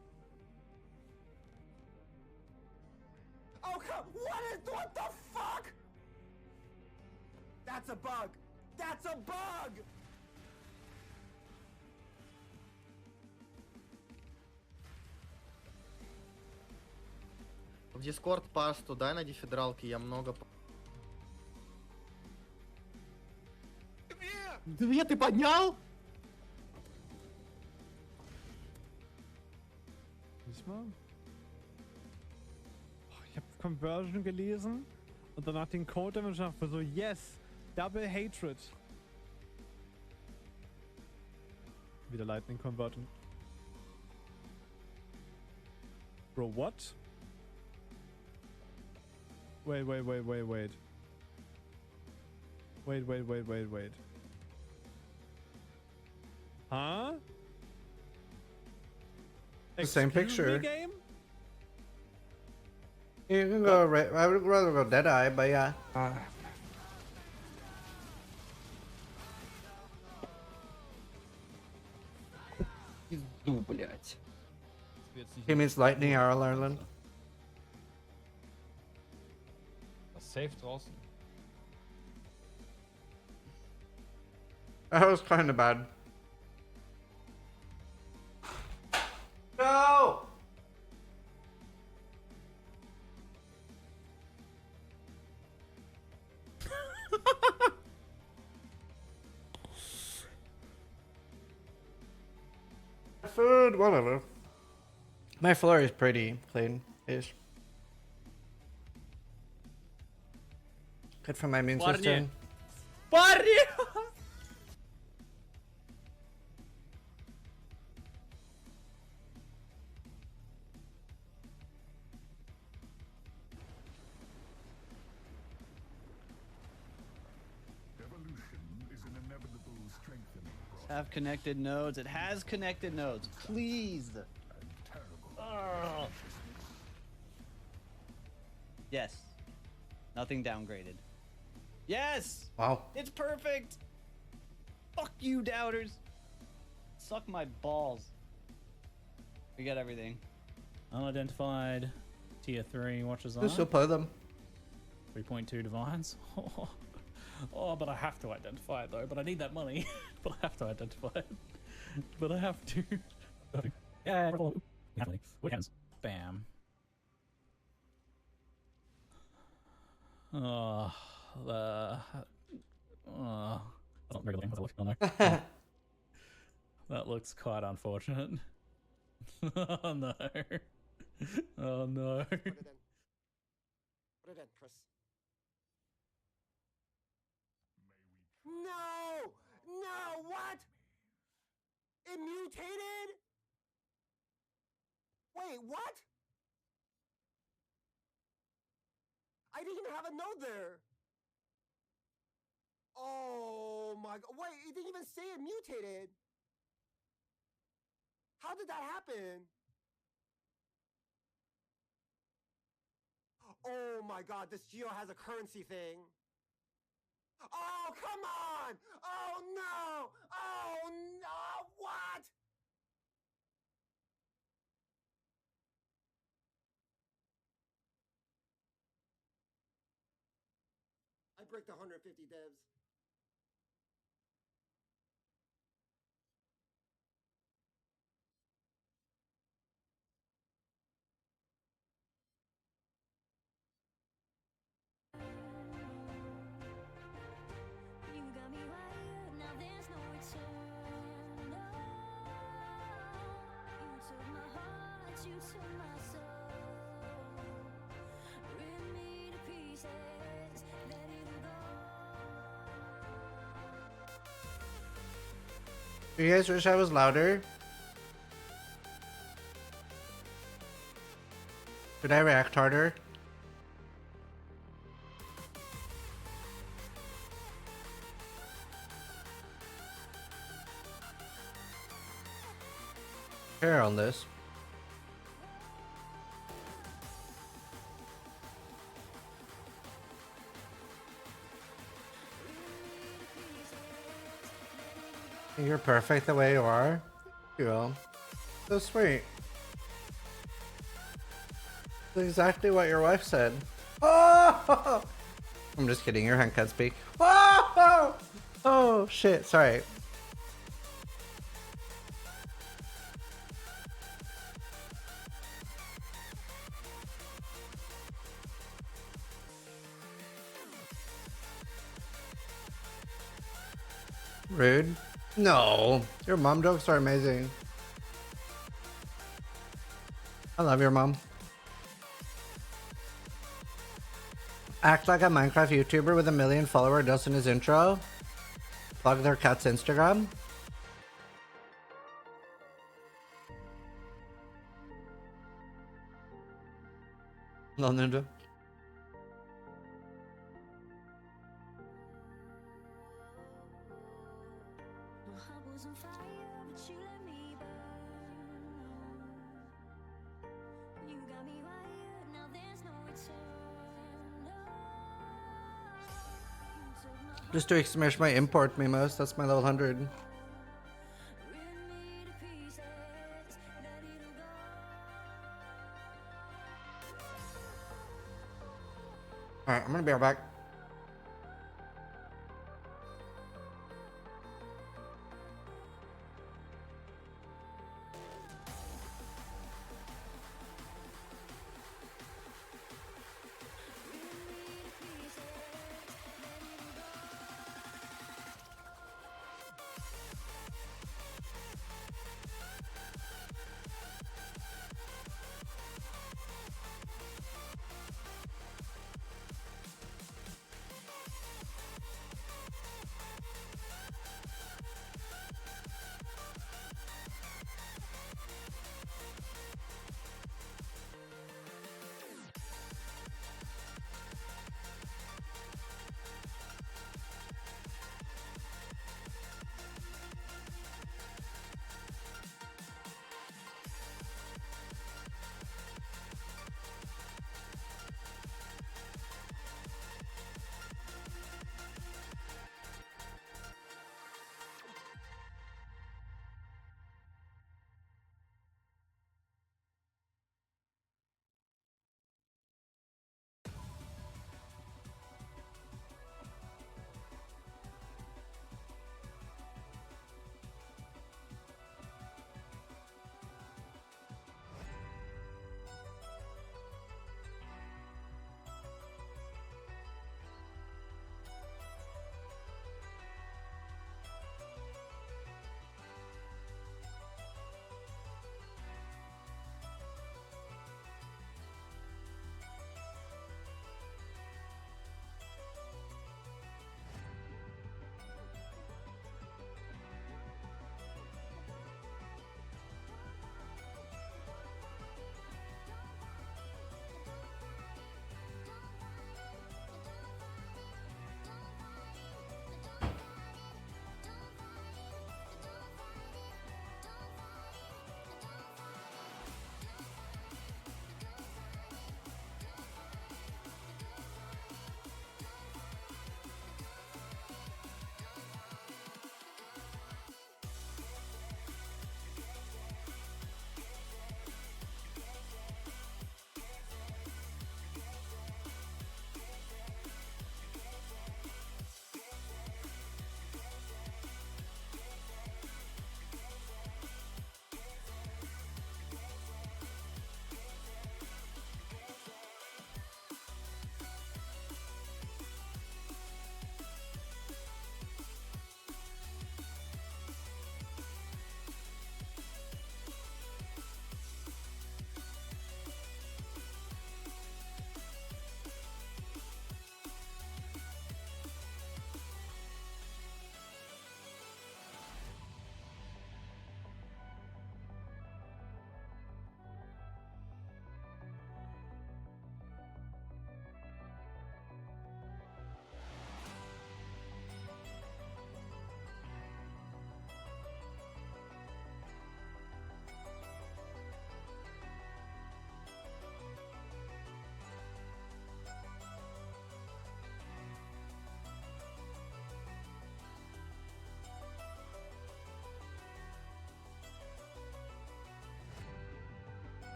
Oh come! What the fuck? That's a bug. That's a bug. В Discord пасту дай на дефедралке, я много... Две ты поднял? Diesmal? Ich habe Conversion gelesen und danach den Code Damage nach so yes, Double Hatred. Wieder Lightning Conversion. Bro, what? Wait. Wait. Huh? The same Excuse me, picture. game? You can go right. I would rather go Deadeye, but yeah. Пизду, блядь. He means lightning arrow, Ireland. Safe draußen. That was kind of bad. No! Food, whatever. My floor is pretty clean-ish. Good for my immune system. Парни! Have connected nodes. It has connected nodes. Please. Yes. Nothing downgraded. Yes! Wow. It's perfect! Fuck you, doubters! Suck my balls. We got everything. Unidentified tier 3 watchers on. Who still play them? 3.2 divines. Oh, but I have to identify it though. But I need that money. But I have to identify it. But I have to. Yeah. Weekends. Bam. Oh, not very good. That looks quite unfortunate. Oh no. Oh no. Put it in, Chris. No! No! What? It mutated? Wait, what? I didn't even have a node there. Oh my god. Wait, it didn't even say it mutated. How did that happen? Oh my god, this Geo has a currency thing. Oh, come on! Oh no! Oh no! What? I break the 150 devs. You guys wish I was louder? Should I react harder? Here on this. You're perfect the way you are. You know, so sweet. That's exactly what your wife said. Oh! I'm just kidding. Your hand can't speak. Oh! Oh shit! Sorry. Rude. No, your mom jokes are amazing. I love your mom. Act like a Minecraft YouTuber with 1 million followers does in his intro. Plug their cat's Instagram. No ninja. Just to smash my import memos, that's my level 100. Alright, I'm gonna be right back.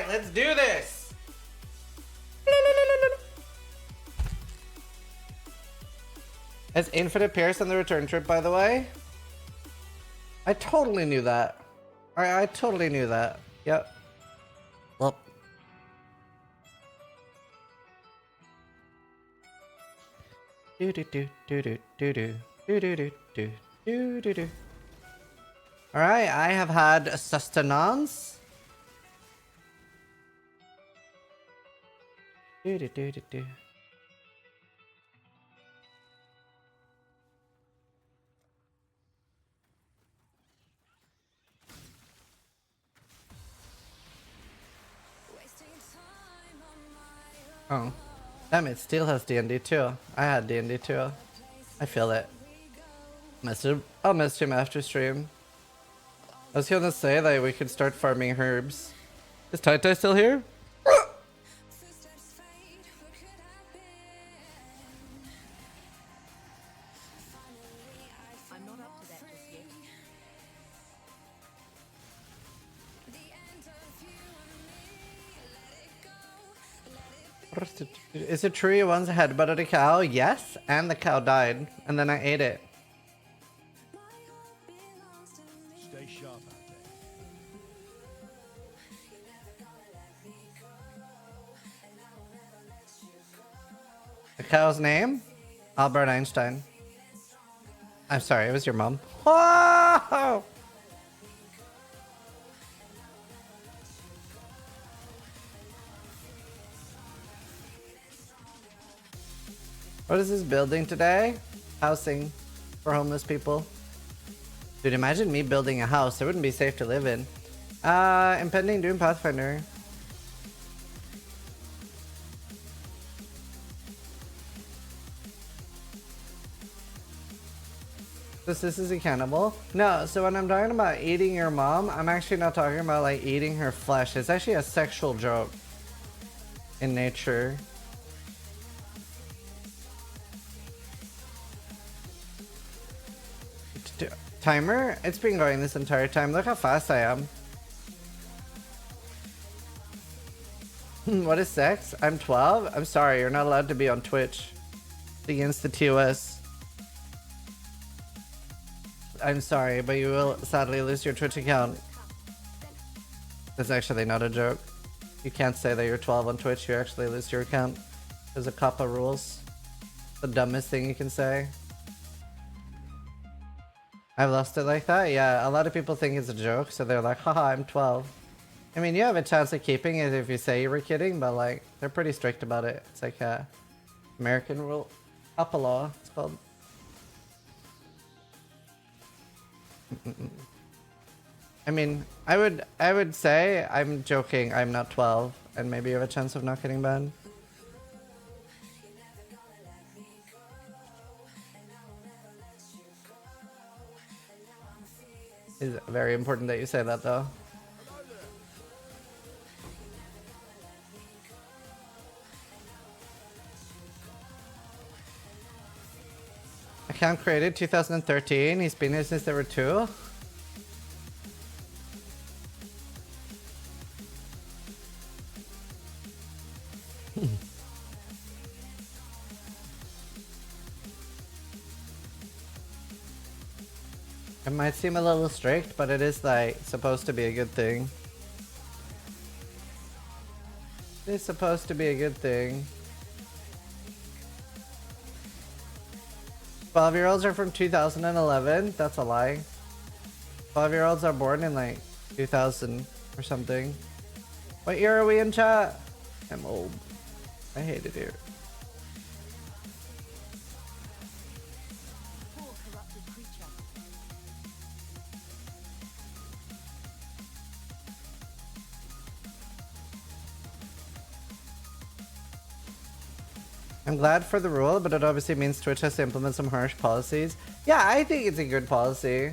let's do this. Has Infinite Pierce on the return trip, by the way? I totally knew that. I totally knew that. Yep. Well. Do do do do do do do do do do do do do do. All right, I have had sustenance. Do do do do do. Oh, damn it! Still has D&D too. I had D&D too. I feel it. I'll message him after stream. I was gonna say that we could start farming herbs. Is Tai still here? I'm not up to that just yet. Is it true you once headbutted a cow? Yes, and the cow died, and then I ate it. Stay sharp out The cow's name? Albert Einstein. I'm sorry, it was your mom. Whoa! What is this building today? Housing for homeless people. Dude, imagine me building a house. It wouldn't be safe to live in. Impending Doom Pathfinder. This is a cannibal? No, so when I'm talking about eating your mom, I'm actually not talking about like eating her flesh. It's actually a sexual joke in nature. Timer? It's been going this entire time. Look how fast I am. What is sex? I'm 12? I'm sorry, you're not allowed to be on Twitch. It's against the TOS. I'm sorry, but you will sadly lose your Twitch account. That's actually not a joke. You can't say that you're 12 on Twitch, you actually lose your account. There's a COPPA rules. The dumbest thing you can say. I've lost it like that? Yeah, a lot of people think it's a joke, so they're like, haha, I'm 12. I mean, you have a chance of keeping it if you say you were kidding, but like, they're pretty strict about it. It's like a American rule. COPPA law, it's called. I mean, I would say I'm joking, I'm not 12, and maybe you have a chance of not getting banned. It's very important that you say that though. Account created 2013. He's been here since there were 2. It might seem a little strict, but it is like supposed to be a good thing. It's supposed to be a good thing. 12-year-olds are from 2011. That's a lie. 12-year-olds are born in like 2000 or something. What year are we in, chat? I'm old. I hate it here. I'm glad for the rule, but it obviously means Twitch has to implement some harsh policies. Yeah, I think it's a good policy.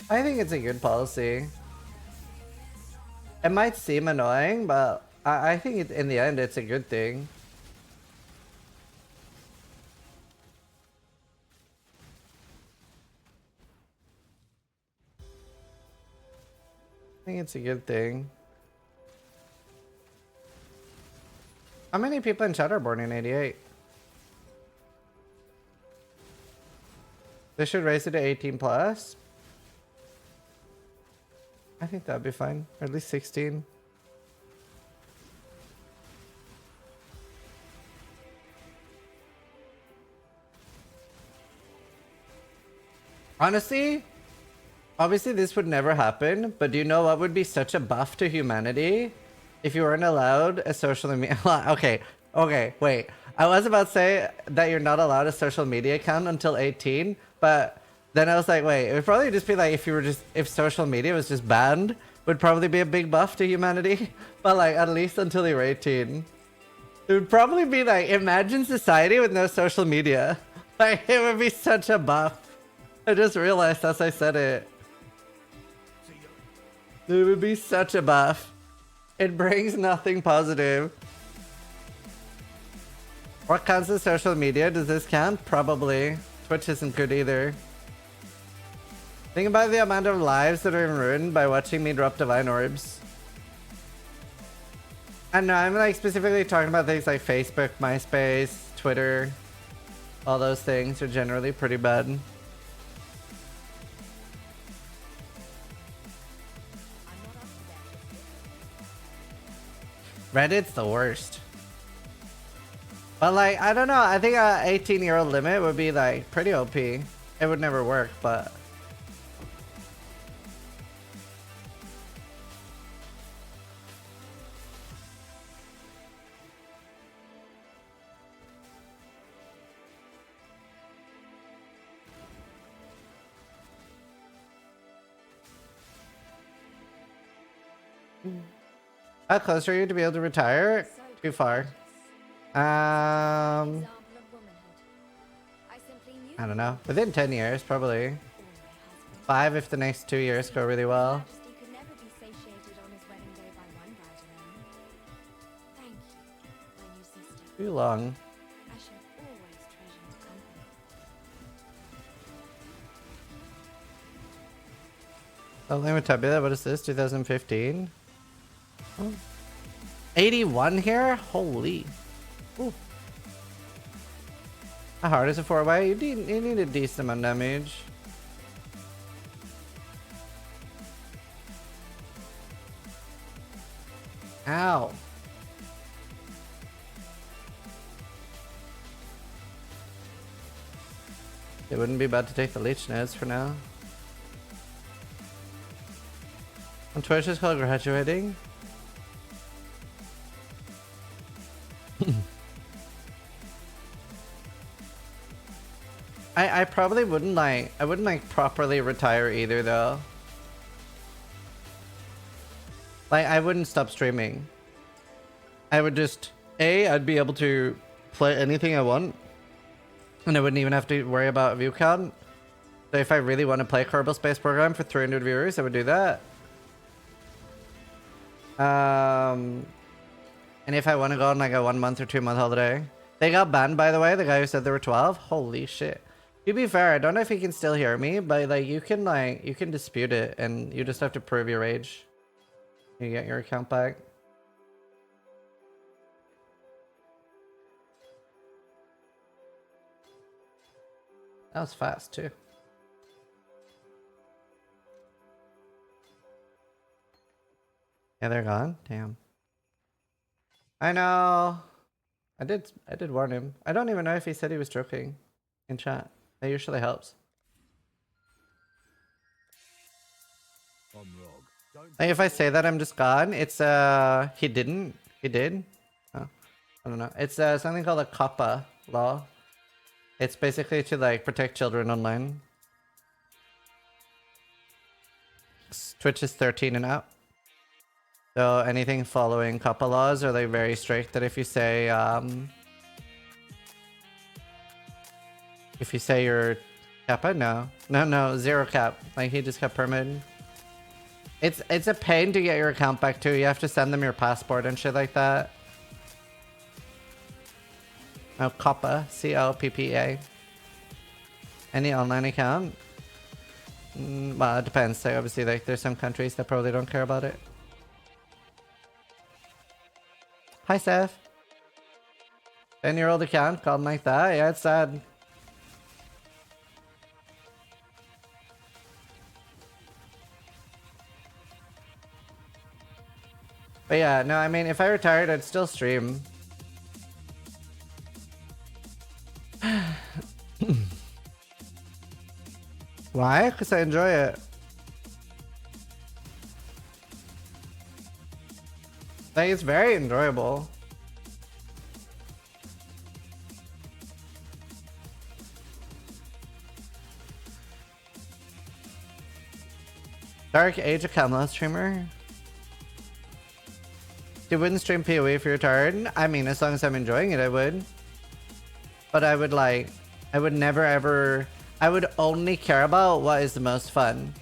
I think it's a good policy. It might seem annoying, but I think in the end it's a good thing. I think it's a good thing. How many people in chat are born in 88? They should raise it to 18 plus. I think that'd be fine. Or at least 16. Honestly, obviously this would never happen, but do you know what would be such a buff to humanity? If you weren't allowed a social media... okay, wait. I was about to say that you're not allowed a social media account until 18, but then I was like, wait, it would probably just be like if social media was just banned, would probably be a big buff to humanity. But like, at least until you're 18. It would probably be like, imagine society with no social media. Like, it would be such a buff. I just realized as I said it. It would be such a buff. It brings nothing positive. What counts as social media? Does this count? Probably. Twitch isn't good either. Think about the amount of lives that are ruined by watching me drop divine orbs. And no, I'm like specifically talking about things like Facebook, MySpace, Twitter. All those things are generally pretty bad. Reddit's the worst. But like, I don't know. I think a 18-year-old limit would be like pretty OP. It would never work, but... How close are you to be able to retire? Too far. I don't know. Within 10 years, probably. 5 if the next 2 years go really well. Too long. Something with Tabula, what is this? 2015? Oh. 81 here? Holy. Ooh. How hard is a 4-way? You need a decent amount of damage. Ow. It wouldn't be bad to take the leech nodes for now. On Twitch is called graduating. I probably wouldn't like, I wouldn't like properly retire either though. Like, I wouldn't stop streaming. I would just, I'd be able to play anything I want. And I wouldn't even have to worry about view count. So if I really want to play Kerbal Space Program for 300 viewers, I would do that. And if I want to go on like a 1 month or 2 month holiday. They got banned, by the way, the guy who said there were 12. Holy shit. To be fair, I don't know if he can still hear me, but like you can dispute it and you just have to prove your age. You get your account back. That was fast too. Yeah, they're gone. Damn. I know. I did warn him. I don't even know if he said he was joking in chat. That usually helps. Like if I say that I'm just gone, it's he didn't. He did. Oh, I don't know. It's something called a COPPA law. It's basically to like protect children online. Twitch is 13 and up. So anything following COPPA laws are like very strict that if you say you're Kappa, no, zero cap. Like he just got permitted. It's a pain to get your account back too. You have to send them your passport and shit like that. Oh, COPPA, COPPA. Any online account? Well, it depends. So obviously, like there's some countries that probably don't care about it. Hi, Seth. 10-year-old account called like that? Yeah, it's sad. But yeah, no, I mean, if I retired, I'd still stream. Why? Because I enjoy it. Like, it's very enjoyable. Dark Age of Camelot streamer? You wouldn't stream PoE if you're retired? I mean, as long as I'm enjoying it, I would. But I would like, I would never ever, I would only care about what is the most fun.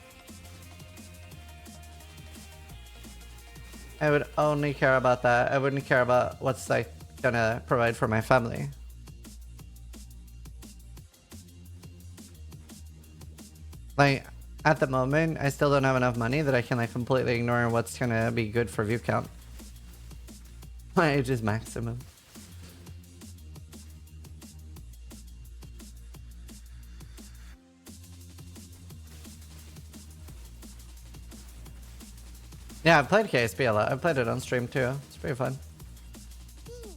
I would only care about that. I wouldn't care about what's like gonna provide for my family. Like, at the moment, I still don't have enough money that I can like completely ignore what's gonna be good for view count. My age is maximum. Yeah, I've played KSP a lot. I've played it on stream too. It's pretty fun.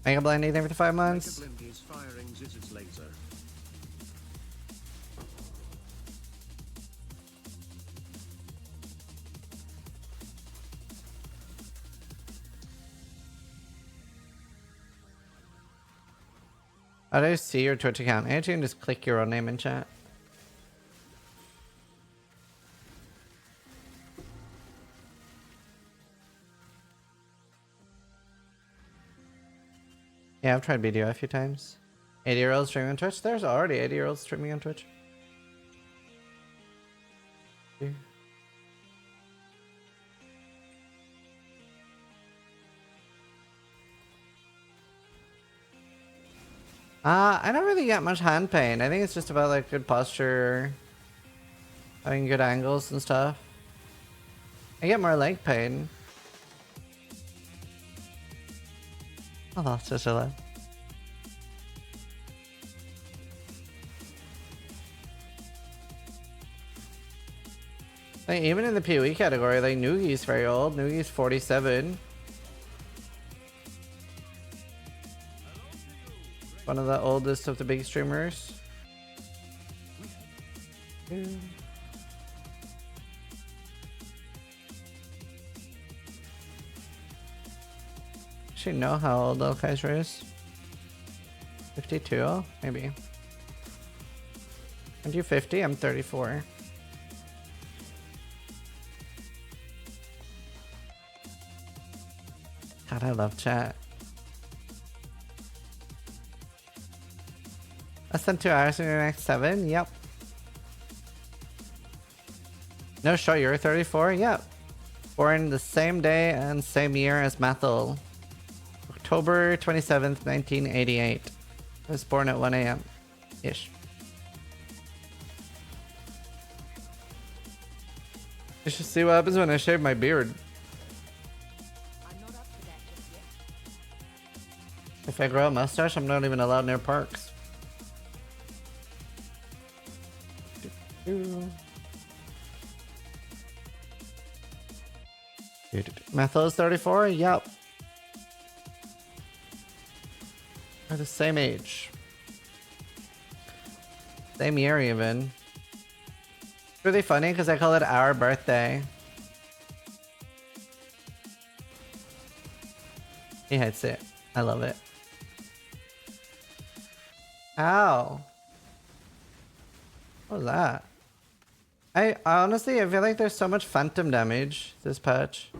Mega Blind anything for 5 months? Is firing Ziz's laser. How do I see your Twitch account? Maybe you can just click your own name in chat. Yeah, I've tried BDO a few times. 80-year-olds streaming on Twitch? There's already 80-year-olds streaming on Twitch. I don't really get much hand pain. I think it's just about like good posture, having good angles and stuff. I get more leg pain. Oh, that's just a lot. Like, even in the PoE category, like Noogi's very old. Noogi's 47. One of the oldest of the big streamers. Actually know how old El Kaiser is. 52, maybe. Aren't you 50? I'm 34. God, I love chat. Less than 2 hours in your next 7? Yep. No show, you're 34? Yep. Born the same day and same year as Mathil. October 27th, 1988. I was born at 1 a.m. ish. You should see what happens when I shave my beard. If I grow a mustache, I'm not even allowed near parks. Mathil is 34? Yep. We're the same age. Same year even. It's really funny because I call it our birthday. He hates it. I love it. Ow. What was that? I honestly, I feel like there's so much phantom damage this patch.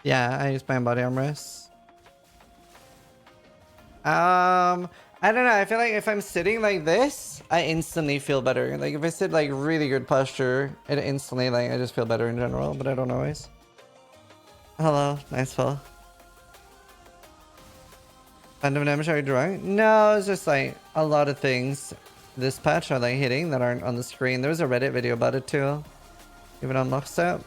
Yeah, I use my body armrest. I don't know. I feel like if I'm sitting like this, I instantly feel better. Like if I sit like really good posture, it instantly like I just feel better in general, but I don't always. Hello, nice fall. Phantom damage, are you drawing? No, it's just like a lot of things this patch are like hitting that aren't on the screen. There was a Reddit video about it too. Even on lockstep.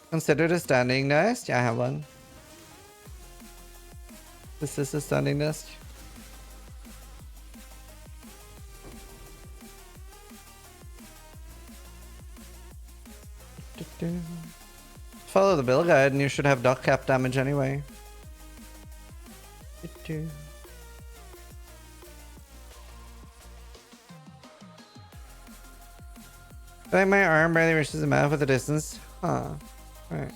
Considered a standing desk? Yeah, I have one. This is a standing desk. Follow the build guide and you should have duck cap damage anyway. I think my arm barely reaches the mouth with the distance. Huh. Right.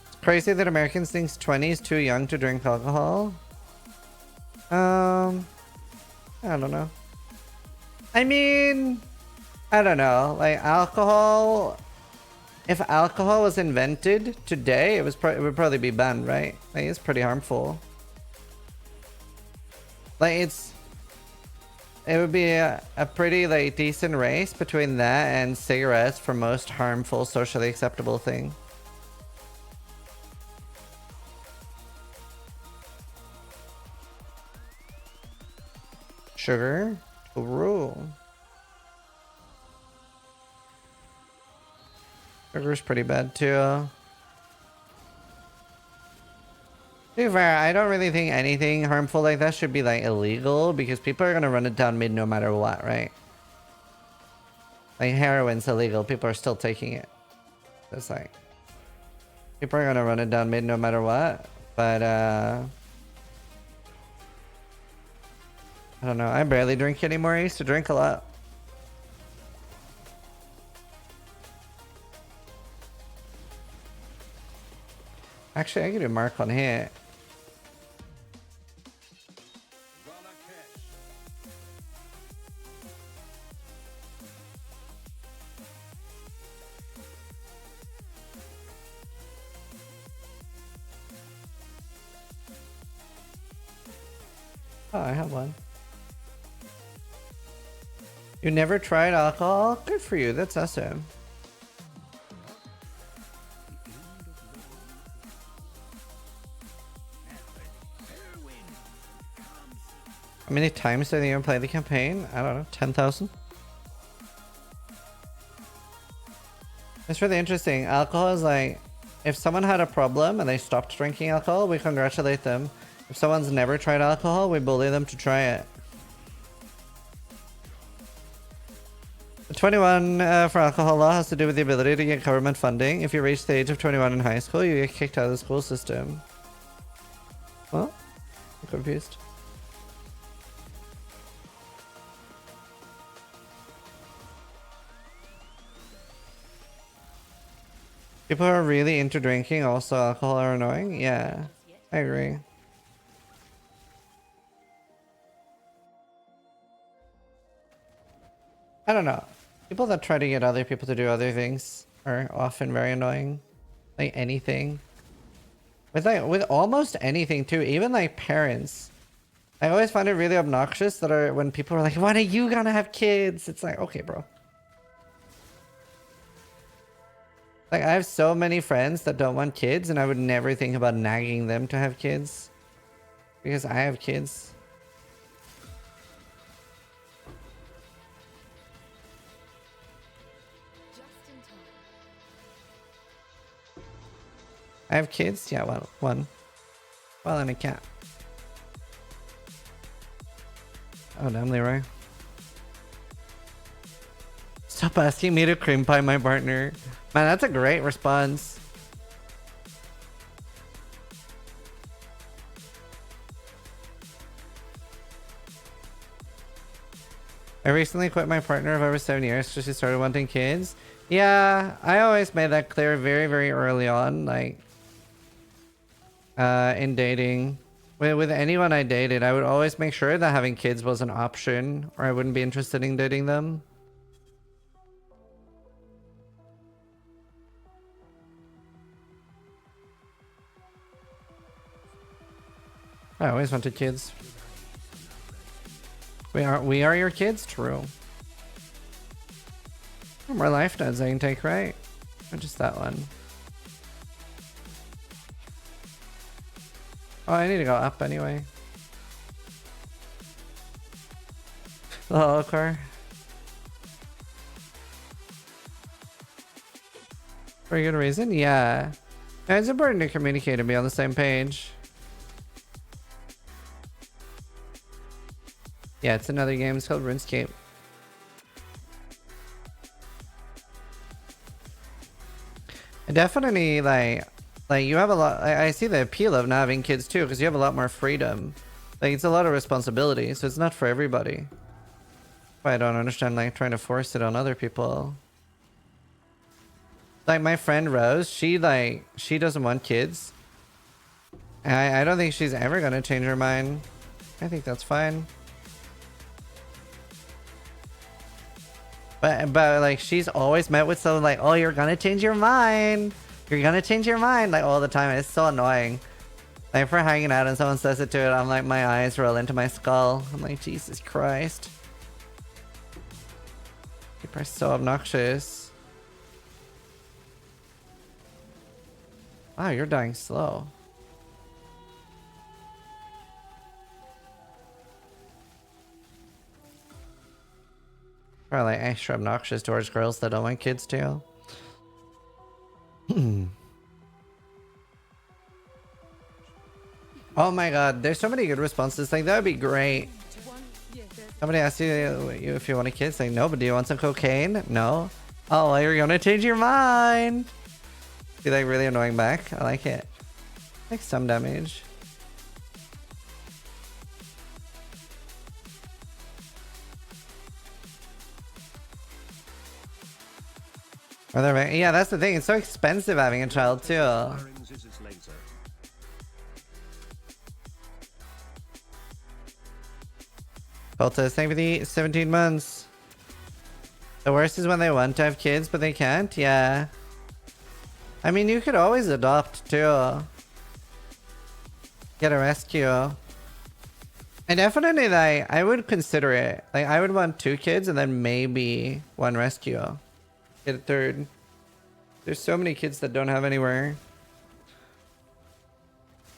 It's crazy that Americans think 20 is too young to drink alcohol. I don't know. I mean, I don't know. Like alcohol, if alcohol was invented today, it would probably be banned, right? Like it's pretty harmful. Like it would be a pretty like decent race between that and cigarettes for most harmful, socially acceptable thing. Sugar to rule. Sugar's pretty bad too. To be fair, I don't really think anything harmful like that should be like illegal because people are gonna run it down mid no matter what, right? Like heroin's illegal, people are still taking it. It's like people are gonna run it down mid no matter what. But I don't know. I barely drink anymore. I used to drink a lot. Actually, I could do mark on hit. Oh, I have one. You never tried alcohol? Good for you. That's awesome. How many times did you even play the campaign? I don't know, 10,000? It's really interesting. Alcohol is like, if someone had a problem and they stopped drinking alcohol, we congratulate them. If someone's never tried alcohol, we bully them to try it. The 21 for alcohol law has to do with the ability to get government funding. If you reach the age of 21 in high school, you get kicked out of the school system. Well, I'm confused. People who are really into drinking, also alcohol, are annoying. Yeah, I agree. I don't know. People that try to get other people to do other things are often very annoying. Like anything. With almost anything too. Even like parents. I always find it really obnoxious that when people are like, when are you gonna have kids? It's like, okay, bro. Like I have so many friends that don't want kids and I would never think about nagging them to have kids. Because I have kids. I have kids? Yeah, well, one. Well, and a cat. Oh, damn, Leroy. Stop asking me to cream pie my partner. Man, that's a great response. I recently quit my partner of over 7 years because she started wanting kids. Yeah, I always made that clear very, very early on. Like, in dating. With anyone I dated, I would always make sure that having kids was an option or I wouldn't be interested in dating them. I always wanted kids. We are your kids? True. More life nodes I can take, right? Or just that one? Oh, I need to go up anyway. Oh, car. For a good reason? Yeah. It's important to communicate and be on the same page. Yeah, it's another game. It's called RuneScape. Definitely, like you have a lot. I see the appeal of not having kids too, because you have a lot more freedom. Like, it's a lot of responsibility, so it's not for everybody. But I don't understand, like, trying to force it on other people. Like, my friend Rose, she doesn't want kids. I don't think she's ever gonna change her mind. I think that's fine. But like, she's always met with someone like, oh, you're gonna change your mind. You're gonna change your mind, like, all the time. It's so annoying. Like, if we're hanging out and someone says it to it, I'm like, my eyes roll into my skull. I'm like, Jesus Christ. People are so obnoxious. Wow, you're dying slow. Probably like extra obnoxious towards girls that don't want kids too. Oh my god, there's so many good responses. Like, that would be great. Somebody asks you if you want a kid. Say, no, but do you want some cocaine? No. Oh, well, you're gonna change your mind. Be like really annoying back. I like it. Like some damage. Yeah, that's the thing. It's so expensive having a child too. Cultist, thank you for the 17 months. The worst is when they want to have kids, but they can't. Yeah. I mean, you could always adopt too. Get a rescue. I definitely, like, I would consider it. Like, I would want 2 kids and then maybe 1 rescue. Get a 3rd. There's so many kids that don't have anywhere.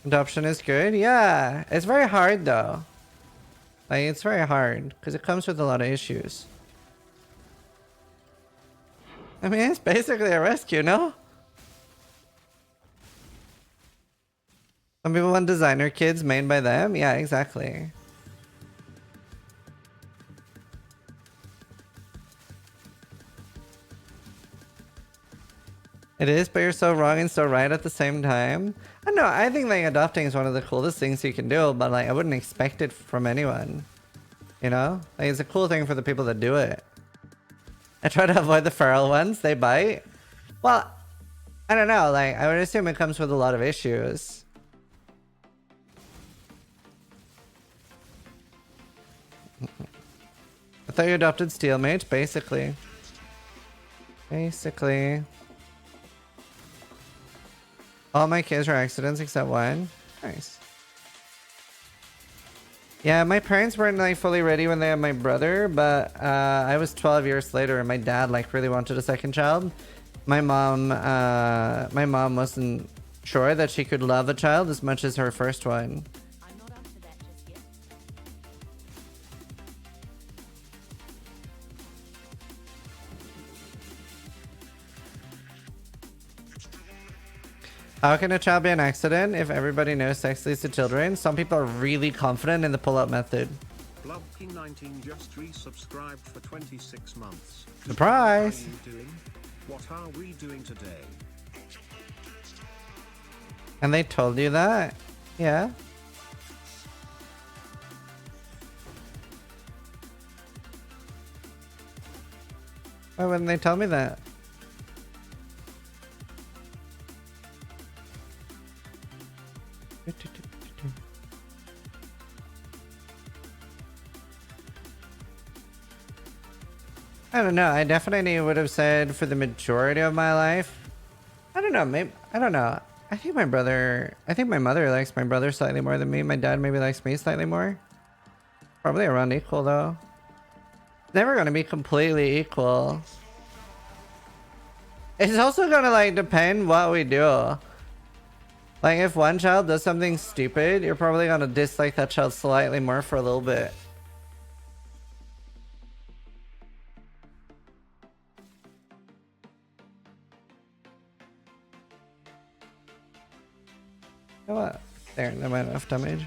Adoption is good. Yeah. It's very hard though. Like, it's very hard because it comes with a lot of issues. I mean, it's basically a rescue, no? Some people want designer kids made by them. Yeah, exactly. It is, but you're so wrong and so right at the same time. I don't know, I think like adopting is one of the coolest things you can do, but like I wouldn't expect it from anyone. You know? Like, it's a cool thing for the people that do it. I try to avoid the feral ones, they bite. Well, I don't know, like I would assume it comes with a lot of issues. I thought you adopted Steel Mage, basically. Basically. All my kids are accidents except one. Nice. Yeah, my parents weren't like fully ready when they had my brother, but I was 12 years later and my dad like really wanted a second child. My mom wasn't sure that she could love a child as much as her first one. How can a child be an accident if everybody knows sex leads to children? Some people are really confident in the pull-up method. Bloodking19 just resubscribed for 26 months. Surprise! What are we doing today? And they told you that? Yeah. Why wouldn't they tell me that? I don't know. I definitely would have said for the majority of my life. I don't know. Maybe I don't know. I think my mother likes my brother slightly more than me. My dad maybe likes me slightly more. Probably around equal though. It's never gonna be completely equal. It's also gonna like depend what we do. Like if one child does something stupid, you're probably gonna dislike that child slightly more for a little bit. You know what? There, that might have enough damage.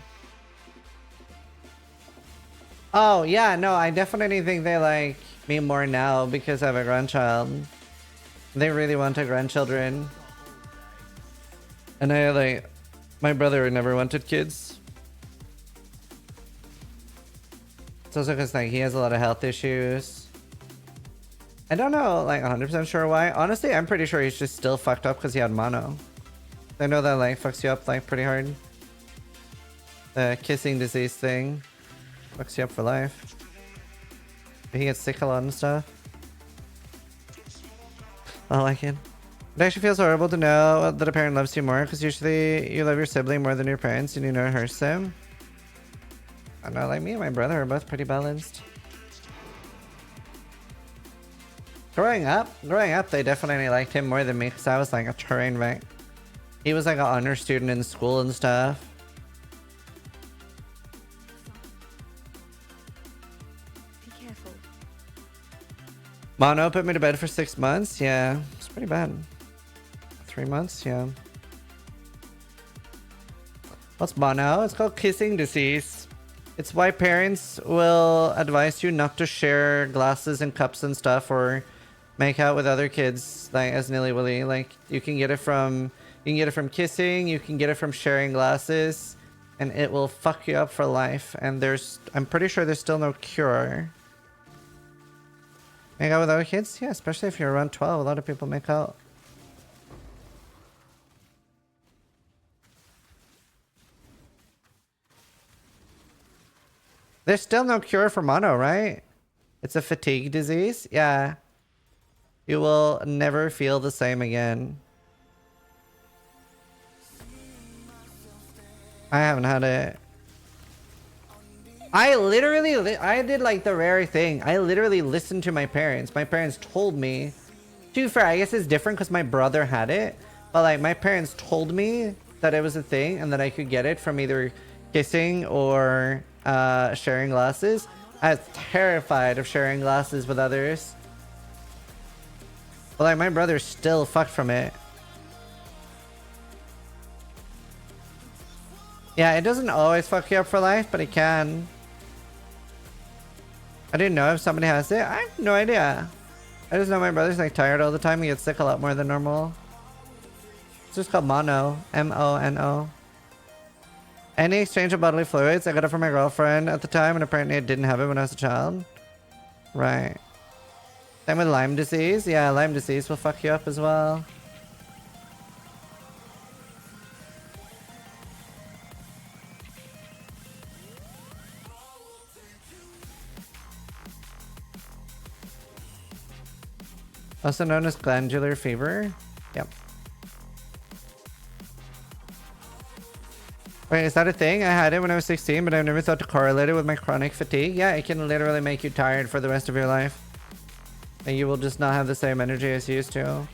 Oh, yeah, no, I definitely think they like me more now because I have a grandchild. They really want a grandchildren. And I like, my brother never wanted kids. It's also because like he has a lot of health issues. I don't know, like 100% sure why. Honestly, I'm pretty sure he's just still fucked up because he had mono. I know that like fucks you up like pretty hard. The kissing disease thing fucks you up for life. He gets sick a lot and stuff. I don't like it. It actually feels horrible to know that a parent loves you more because usually you love your sibling more than your parents and you know it hurts them. I don't know, like me and my brother are both pretty balanced. Growing up, they definitely liked him more than me because I was like a train wreck. He was like an honor student in school and stuff. Be careful. Mono put me to bed for 6 months. Yeah, it's pretty bad. 3 months, yeah. What's mono? It's called kissing disease. It's why parents will advise you not to share glasses and cups and stuff or make out with other kids like as nilly-willy. Like you can get it from kissing, you can get it from sharing glasses, and it will fuck you up for life. And I'm pretty sure there's still no cure. Make out with other kids? Yeah, especially if you're around 12, a lot of people make out. There's still no cure for mono, right? It's a fatigue disease? Yeah. You will never feel the same again. I haven't had it. I did like the rare thing. I literally listened to my parents. My parents told me. To be fair, I guess it's different because my brother had it. But like my parents told me that it was a thing and that I could get it from either kissing or sharing glasses. I was terrified of sharing glasses with others. But like my brother's still fucked from it. Yeah, it doesn't always fuck you up for life, but it can. I didn't know if somebody has it. I have no idea. I just know my brother's like tired all the time. He gets sick a lot more than normal. It's just called mono. M-O-N-O. Any exchange of bodily fluids? I got it from my girlfriend at the time, and apparently I didn't have it when I was a child. Right. Same with Lyme disease. Yeah, Lyme disease will fuck you up as well. Also known as glandular fever. Yep. Wait, is that a thing? I had it when I was 16, but I've never thought to correlate it with my chronic fatigue. Yeah, it can literally make you tired for the rest of your life. And you will just not have the same energy as you used to.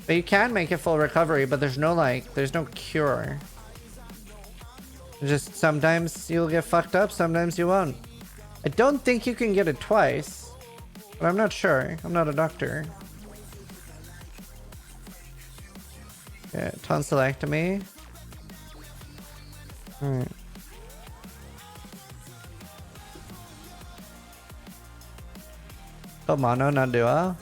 But you can make a full recovery, but there's no cure. Just sometimes you'll get fucked up, sometimes you won't. I don't think you can get it twice, but I'm not sure. I'm not a doctor. Yeah, tonsillectomy. Alright. Oh, mono, not duo.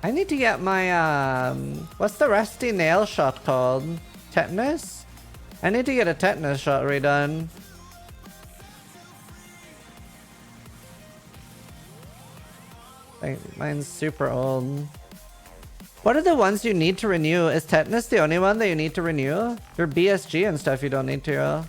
I need to get my, what's the rusty nail shot called? Tetanus? I need to get a tetanus shot redone. Like, mine's super old. What are the ones you need to renew? Is tetanus the only one that you need to renew? Your BSG and stuff you don't need to.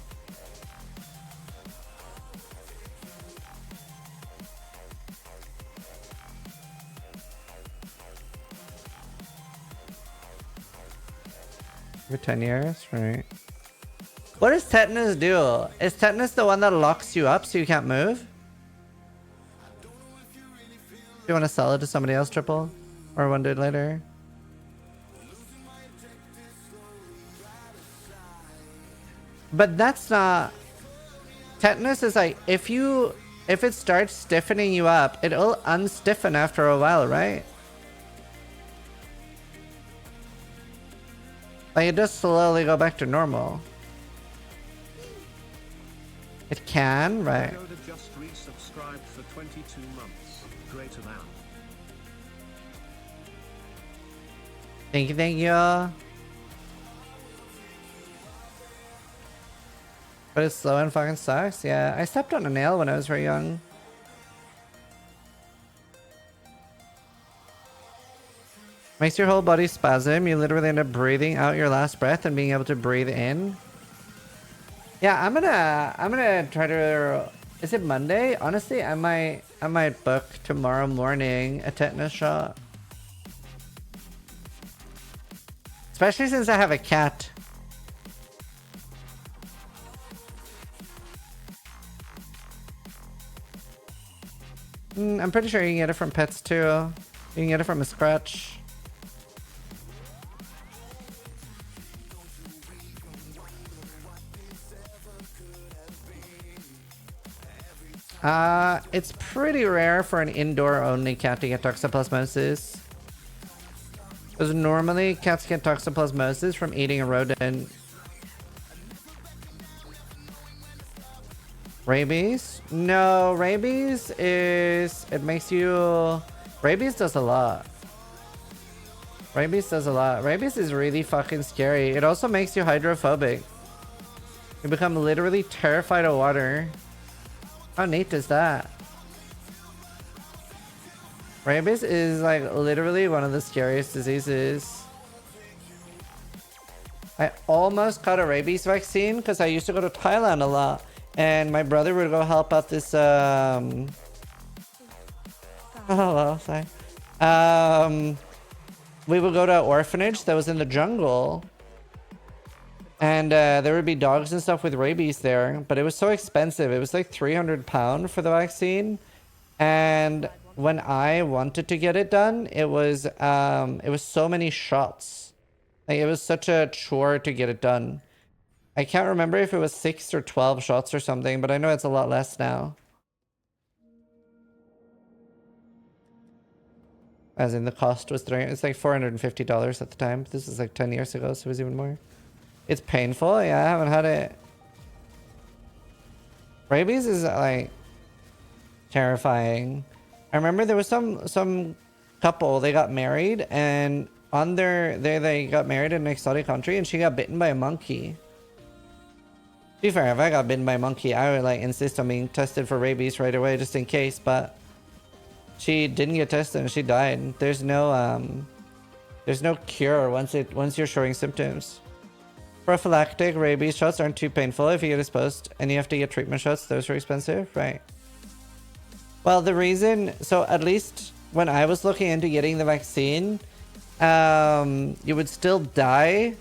For 10 years, right? What does tetanus do? Is tetanus the one that locks you up so you can't move? Do you want to sell it to somebody else, Triple? Or one dude later? But that's not... Tetanus is like, if it starts stiffening you up, it'll unstiffen after a while, right? Like, it does slowly go back to normal. It can, right? Yoda just resubscribed for 22 months. Great amount. Thank you, thank you. But it's slow and fucking sucks. Yeah, I stepped on a nail when I was very young. Makes your whole body spasm. You literally end up breathing out your last breath and being able to breathe in. Yeah, I'm gonna try to. Is it Monday? Honestly, I might book tomorrow morning a tetanus shot. Especially since I have a cat. I'm pretty sure you can get it from pets too. You can get it from a scratch. It's pretty rare for an indoor-only cat to get toxoplasmosis. Because normally cats get toxoplasmosis from eating a rodent. Rabies? No, rabies is... It makes you... Rabies does a lot. Rabies does a lot. Rabies is really fucking scary. It also makes you hydrophobic. You become literally terrified of water. How neat is that? Rabies is like literally one of the scariest diseases. I almost got a rabies vaccine because I used to go to Thailand a lot. And my brother would go help out this oh, hello, sorry. We would go to an orphanage that was in the jungle. And there would be dogs and stuff with rabies there, but it was so expensive. It was like £300 for the vaccine. And when I wanted to get it done, it was so many shots. Like, it was such a chore to get it done. I can't remember if it was 6 or 12 shots or something, but I know it's a lot less now. As in the cost was it's like $450 at the time. This was like 10 years ago, so it was even more. It's painful. Yeah, I haven't had it. Rabies is like terrifying. I remember there was some couple, they got married, and on they got married in an exotic country, and she got bitten by a monkey. To be fair, if I got bitten by a monkey, I would like insist on being tested for rabies right away just in case, but she didn't get tested and she died. There's no cure once you're showing symptoms. Prophylactic rabies shots aren't too painful if you get exposed, and you have to get treatment shots. Those are expensive, right? Well, the reason, so at least when I was looking into getting the vaccine, you would still die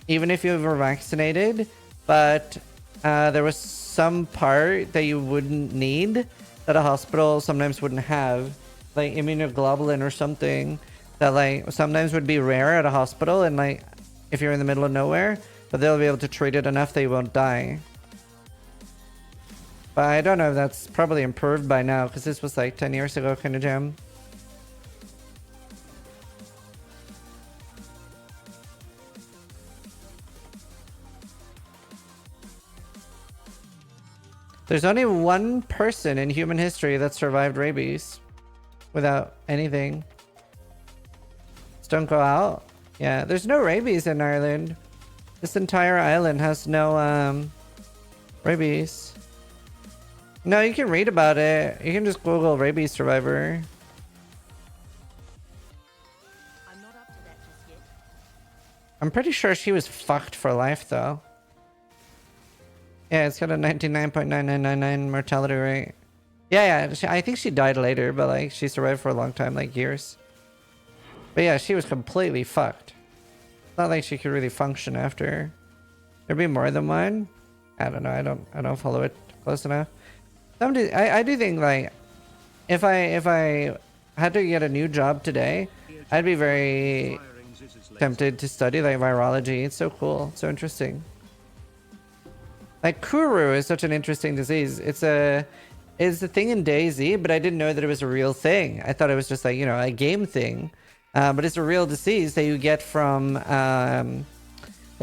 even if you were vaccinated, but there was some part that you wouldn't need that a hospital sometimes wouldn't have, like immunoglobulin or something that like sometimes would be rare at a hospital, and like if you're in the middle of nowhere, but they'll be able to treat it enough that you won't die. But I don't know if that's probably improved by now, because this was like 10 years ago kind of jam. There's only one person in human history that survived rabies without anything. Just don't go out. Yeah, there's no rabies in Ireland. This entire island has no rabies. No, you can read about it. You can just Google rabies survivor. I'm not up to that just yet. I'm pretty sure she was fucked for life though. Yeah, it's got a 99.9999 mortality rate. Yeah, I think she died later, but like she survived for a long time, like years. But yeah, she was completely fucked. It's not like she could really function after. There'd be more than one. I don't know. I don't follow it close enough. I do think like if I had to get a new job today, I'd be very tempted to study like virology. It's so cool, so interesting. Like Kuru is such an interesting disease. It's a thing in DayZ, but I didn't know that it was a real thing. I thought it was just like, you know, a game thing. But it's a real disease that you get from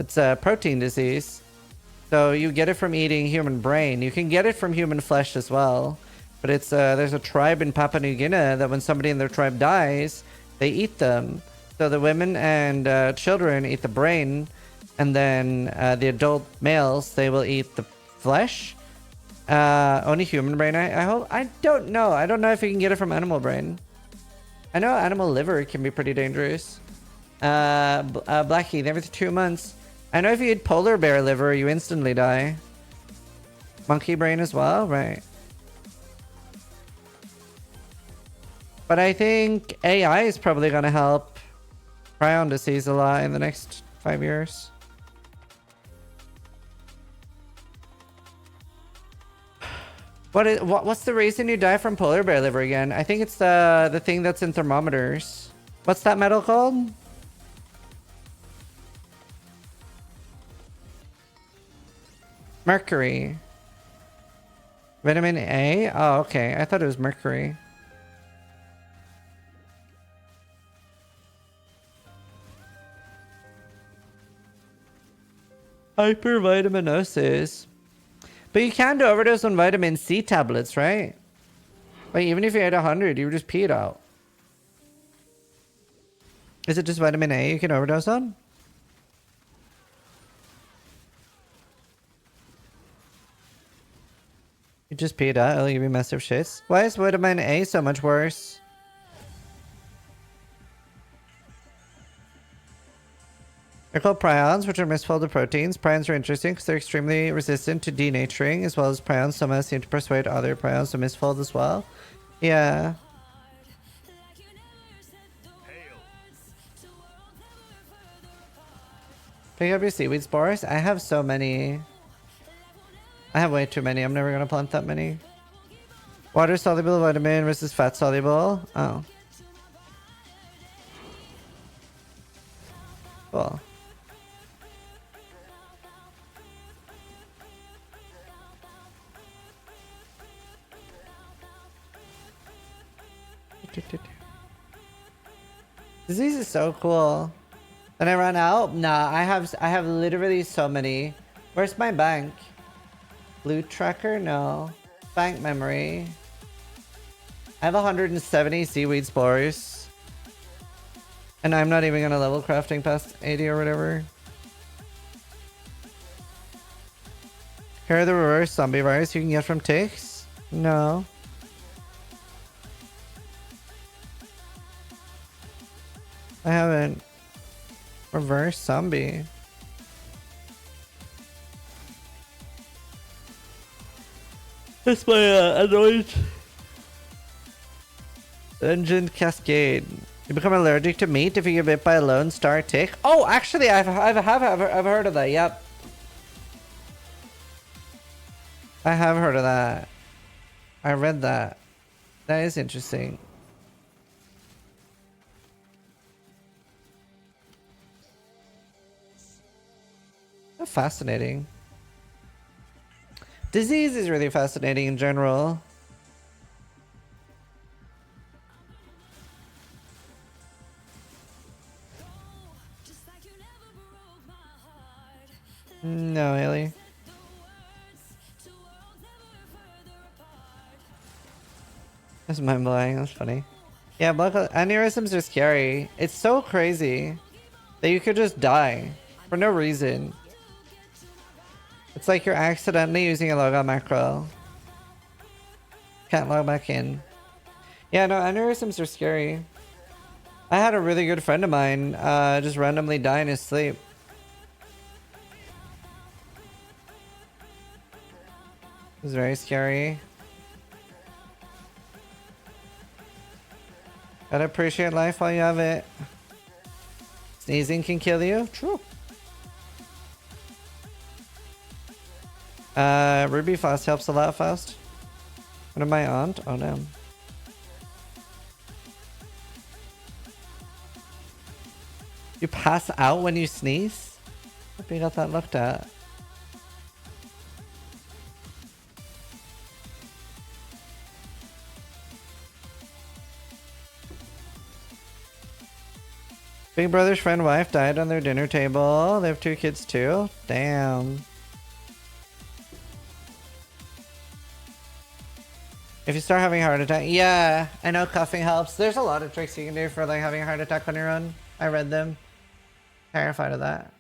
It's a protein disease. So you get it from eating human brain. You can get it from human flesh as well. But it's there's a tribe in Papua New Guinea that when somebody in their tribe dies, they eat them. So the women and children eat the brain, and then the adult males, they will eat the flesh. Only human brain, I hope. I don't know. I don't know if you can get it from animal brain. I know animal liver can be pretty dangerous. Blackie, every 2 months. I know if you eat polar bear liver, you instantly die. Monkey brain as well, right? But I think AI is probably going to help prion disease a lot in the next 5 years. What's the reason you die from polar bear liver again? I think it's the thing that's in thermometers. What's that metal called? Mercury. Vitamin A? Oh, okay. I thought it was mercury. Hypervitaminosis. But you can do overdose on vitamin C tablets, right? Like, even if you had 100, you would just pee it out. Is it just vitamin A you can overdose on? You just pee it out, it'll give you massive shits. Why is vitamin A so much worse? They're called prions, which are misfolded proteins. Prions are interesting because they're extremely resistant to denaturing, as well as prions somehow seem to persuade other prions to misfold as well. Yeah. Pick up your seaweed spores. I have so many. I have way too many. I'm never going to plant that many. Water soluble vitamin versus fat soluble. Oh. Cool. Disease is so cool. Then I run out? Nah, I have literally so many. Where's my bank? Loot tracker? No. Bank memory. I have 170 seaweed spores. And I'm not even gonna level crafting past 80 or whatever. Here are the reverse zombie virus you can get from ticks? No. I haven't. Reverse zombie. That's my annoyed engine cascade. You become allergic to meat if you get bit by a lone star tick. Oh, actually, I've heard of that. Yep, I have heard of that. I read that. That is interesting. Fascinating. Disease is really fascinating in general. No, Haley. That's mind-blowing. That's funny. Yeah, blood aneurysms are scary. It's so crazy that you could just die for no reason. It's like you're accidentally using a logout macro. Can't log back in. Yeah, no, aneurysms are scary. I had a really good friend of mine just randomly die in his sleep. It was very scary. Gotta appreciate life while you have it. Sneezing can kill you? True. Ruby Fast helps a lot fast. What am I on? Oh no. You pass out when you sneeze? Hope you got that looked at. Big brother's friend wife died on their dinner table. They have 2 kids too. Damn. If you start having a heart attack, yeah, I know coughing helps. There's a lot of tricks you can do for like having a heart attack on your own. I read them. Terrified of that.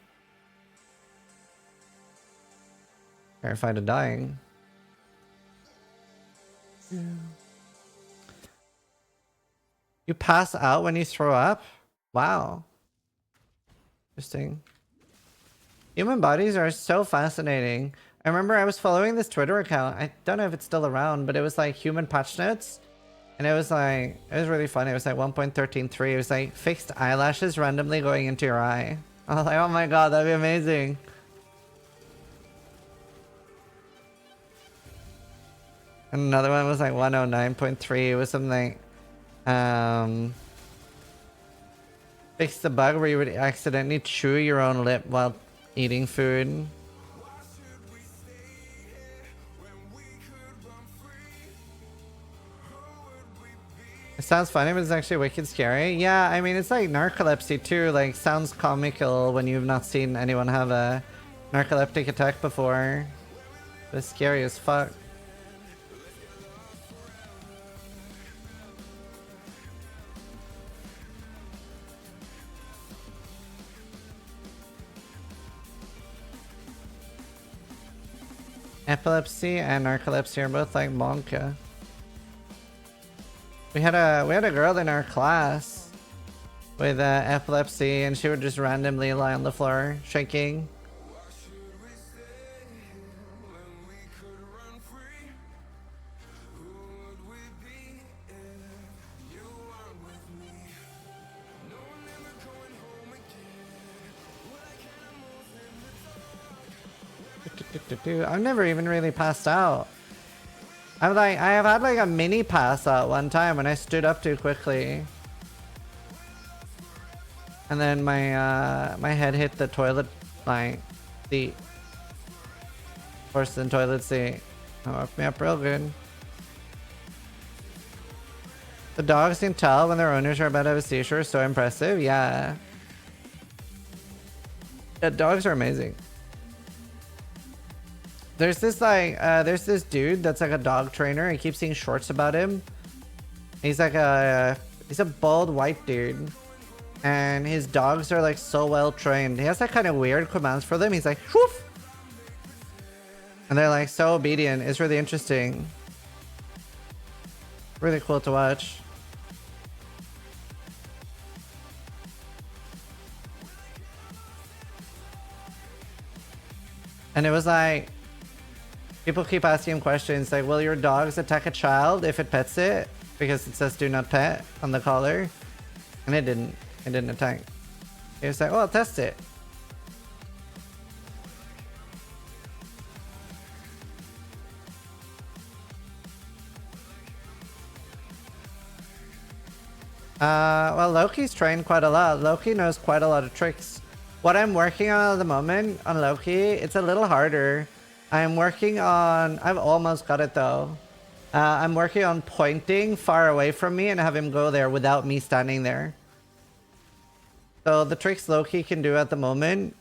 Terrified of dying. Yeah. You pass out when you throw up? Wow. Interesting. Human bodies are so fascinating. I remember I was following this Twitter account. I don't know if it's still around, but it was like human patch notes. And it was like, it was really funny. It was like 1.13.3. It was like fixed eyelashes randomly going into your eye. I was like, oh my god, that'd be amazing. And another one was like 109.3. It was something fix the bug where you would accidentally chew your own lip while eating food. It sounds funny, but it's actually wicked scary. Yeah, I mean, it's like narcolepsy too. Like, sounds comical when you've not seen anyone have a narcoleptic attack before. But it's scary as fuck. Epilepsy and narcolepsy are both like monka. We had a girl in our class with epilepsy, and she would just randomly lie on the floor shaking. I've never even really passed out. I have had like a mini pass out one time when I stood up too quickly. And then my my head hit the toilet like seat. Porcelain toilet seat. That woke me up real good. The dogs can tell when their owners are about to have a seizure. So impressive. Yeah. The dogs are amazing. There's this like, there's this dude that's like a dog trainer. I keep seeing shorts about him. He's like he's a bald white dude. And his dogs are like so well trained. He has that kind of weird commands for them. He's like, whoof! And they're like so obedient. It's really interesting. Really cool to watch. And it was like, people keep asking him questions like, will your dogs attack a child if it pets it? Because it says do not pet on the collar. And it didn't. It didn't attack. He was like, well, test it. Well, Loki's trained quite a lot. Loki knows quite a lot of tricks. What I'm working on at the moment on Loki, it's a little harder. I'm working on... I've almost got it though. I'm working on pointing far away from me and have him go there without me standing there. So the tricks Loki can do at the moment,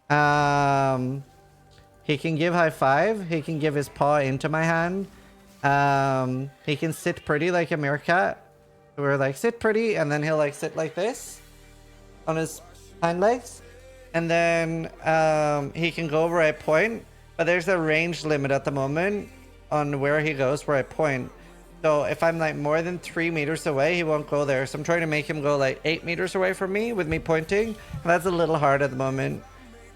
he can give high five. He can give his paw into my hand. He can sit pretty like a meerkat. We're like, sit pretty, and then he'll like sit like this on his hind legs. And then he can go where I point, but there's a range limit at the moment on where he goes where I point. So if I'm like more than 3 meters away, he won't go there. So I'm trying to make him go like 8 meters away from me with me pointing. And that's a little hard at the moment.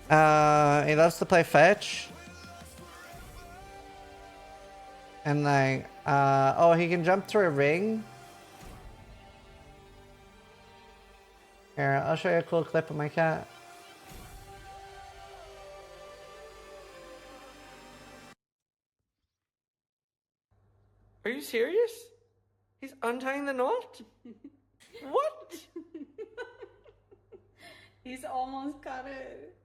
He loves to play fetch. And like, oh, he can jump through a ring. Here, I'll show you a cool clip of my cat. Are you serious? He's untying the knot? What? He's almost got it.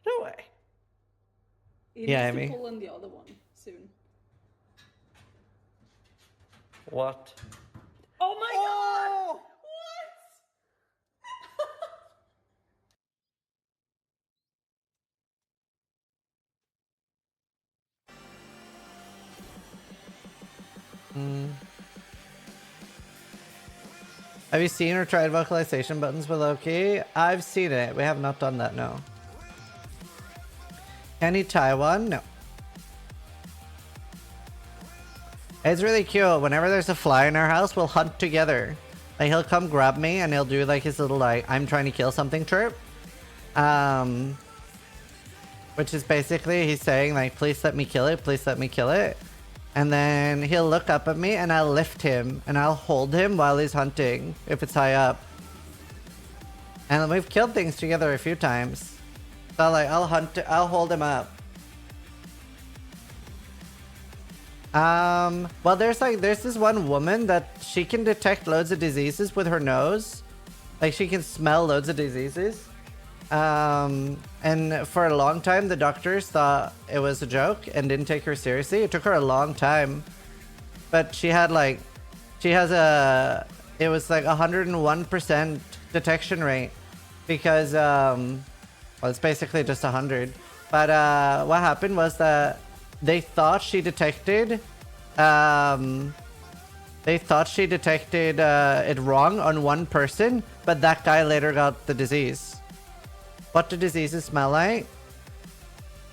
No way. He needs to pull in the other one soon. What? Oh my god! Have you seen or tried vocalization buttons with Loki? I've seen it. We have not done that, no. Can he tie one? No. It's really cute. Whenever there's a fly in our house, we'll hunt together. Like, he'll come grab me and he'll do like his little like, I'm trying to kill something chirp. Which is basically he's saying like, please let me kill it. Please let me kill it. And then he'll look up at me and I'll lift him and I'll hold him while he's hunting if it's high up. And we've killed things together a few times. So like I'll hold him up. Well there's this one woman that she can detect loads of diseases with her nose. Like she can smell loads of diseases. And for a long time the doctors thought it was a joke and didn't take her seriously. It took her a long time, but it was like 101% detection rate because well, it's basically just 100. But what happened was that they thought she detected it wrong on one person, but that guy later got the disease. What do diseases smell like?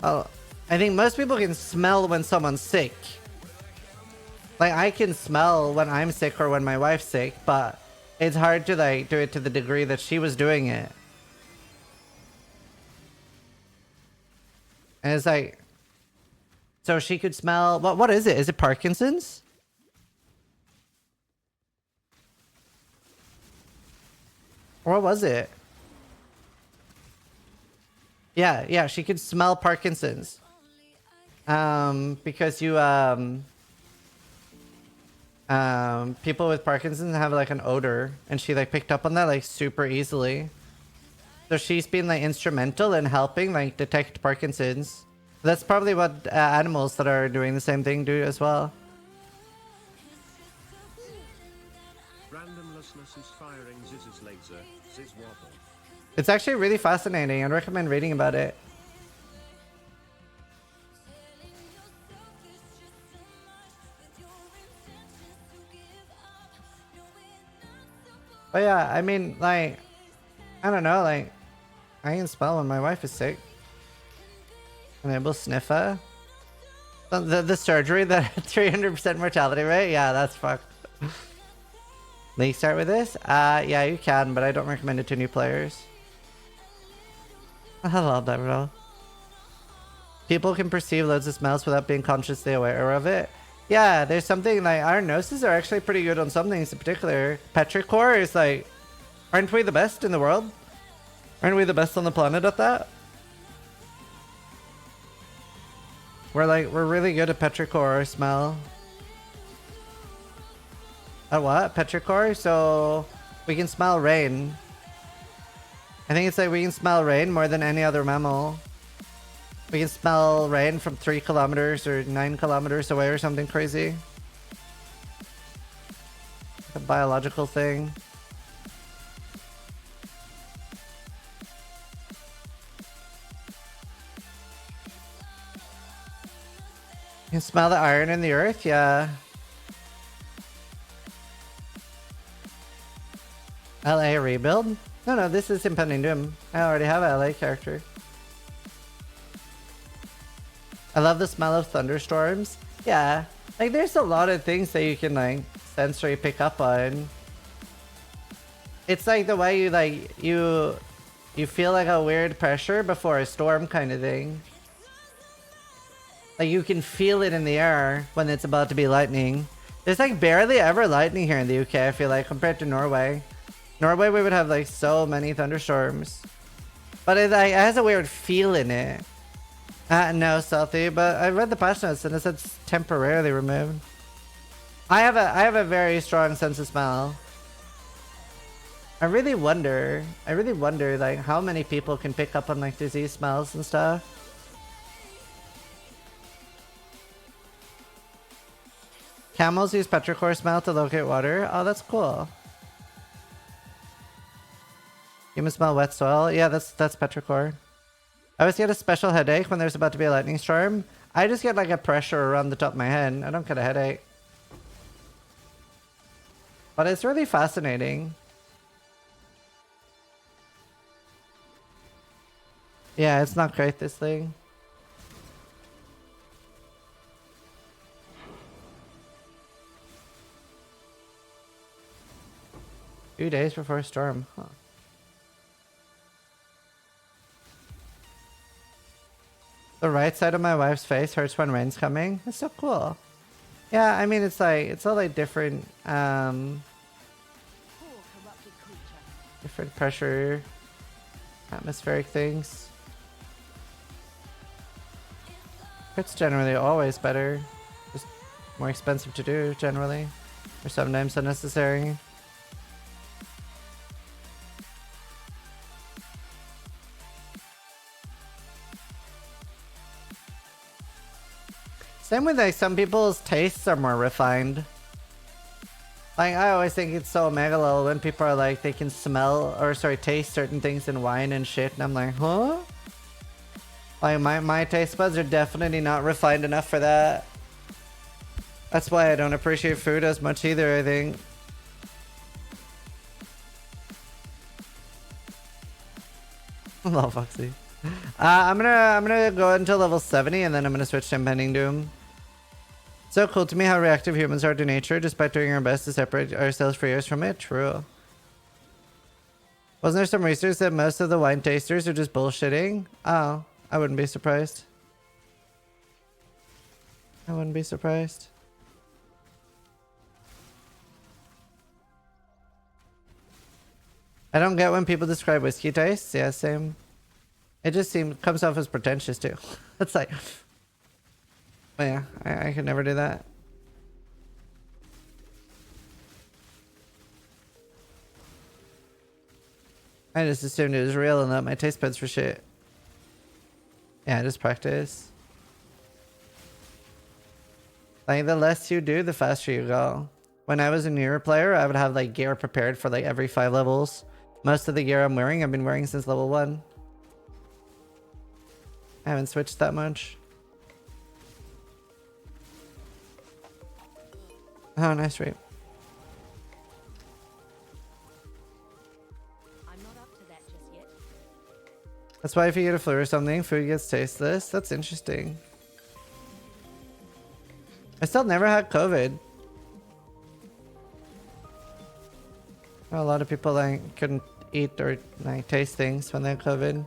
Well, I think most people can smell when someone's sick. Like, I can smell when I'm sick or when my wife's sick, but it's hard to, like, do it to the degree that she was doing it. And it's like... So she could smell... What is it? Is it Parkinson's? Or what was it? Yeah, she could smell Parkinson's. Because people with Parkinson's have like an odor, and she like picked up on that like super easily. So she's been like instrumental in helping like detect Parkinson's. That's probably what animals that are doing the same thing do as well. Randomlessness is firing Ziz's laser. Ziz wobble. It's actually really fascinating. I'd recommend reading about it. But yeah, I mean, like, I don't know, like, I can smell when my wife is sick. Enable sniffer. The surgery, that 300% mortality rate? Yeah, that's fucked. League start with this? Yeah, you can, but I don't recommend it to new players. I love that, bro. People can perceive loads of smells without being consciously aware of it. Yeah, there's something like our noses are actually pretty good on some things in particular. Petrichor is like, aren't we the best in the world? Aren't we the best on the planet at that? We're really good at petrichor smell. At what? Petrichor? So we can smell rain. I think it's like we can smell rain more than any other mammal. We can smell rain from 3 kilometers or 9 kilometers away or something crazy. A biological thing. You can smell the iron in the earth? Yeah. LA rebuild? No, this is Impending Doom. I already have a LA character. I love the smell of thunderstorms. Yeah, like there's a lot of things that you can like sensory pick up on. It's like the way you feel like a weird pressure before a storm kind of thing. Like you can feel it in the air when it's about to be lightning. There's like barely ever lightning here in the UK, I feel like, compared to Norway. Norway, we would have like so many thunderstorms. But it has a weird feel in it. No, Stealthy, but I read the patch notes and it said it's temporarily removed. I have a very strong sense of smell. I really wonder like how many people can pick up on like disease smells and stuff. Camels use petrichor smell to locate water. Oh, that's cool. Humans smell wet soil. Yeah, that's petrichor. I always get a special headache when there's about to be a lightning storm. I just get like a pressure around the top of my head. I don't get a headache. But it's really fascinating. Yeah, it's not great, this thing. Few days before storm, huh? The right side of my wife's face hurts when rain's coming. That's so cool. Yeah, I mean, it's like, it's all like different, different pressure, atmospheric things. It's generally always better. Just more expensive to do, generally. Or sometimes unnecessary. Same with like some people's tastes are more refined. Like I always think it's so megalo when people are like they can smell or sorry taste certain things in wine and shit, and I'm like, huh? Like my taste buds are definitely not refined enough for that. That's why I don't appreciate food as much either, I think. Hello, Foxy. I'm gonna go until level 70 and then I'm gonna switch to Impending Doom. So cool to me how reactive humans are to nature, despite doing our best to separate ourselves for years from it. True. Wasn't there some research that most of the wine tasters are just bullshitting? Oh, I wouldn't be surprised. I wouldn't be surprised. I don't get when people describe whiskey tastes. Yeah, same. It just comes off as pretentious too. It's like, oh yeah, I could never do that. I just assumed it was real and that my taste buds were shit. Yeah, just practice. Like the less you do, the faster you go. When I was a newer player, I would have like gear prepared for like every 5 levels. Most of the gear I'm wearing, I've been wearing since level 1. I haven't switched that much. Oh, nice rape. I'm not up to that just yet. That's why if you get a flu or something, food gets tasteless. That's interesting. I still never had COVID. A lot of people like couldn't eat or like taste things when they had COVID.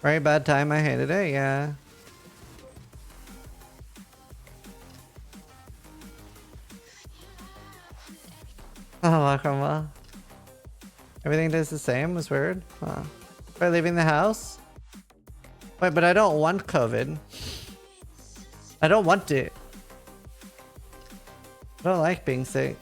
Very bad time. I hated it. Yeah. Oh, welcome. Well, everything does the same. Was weird. Huh. By leaving the house. Wait, but I don't want COVID. I don't want it. I don't like being sick.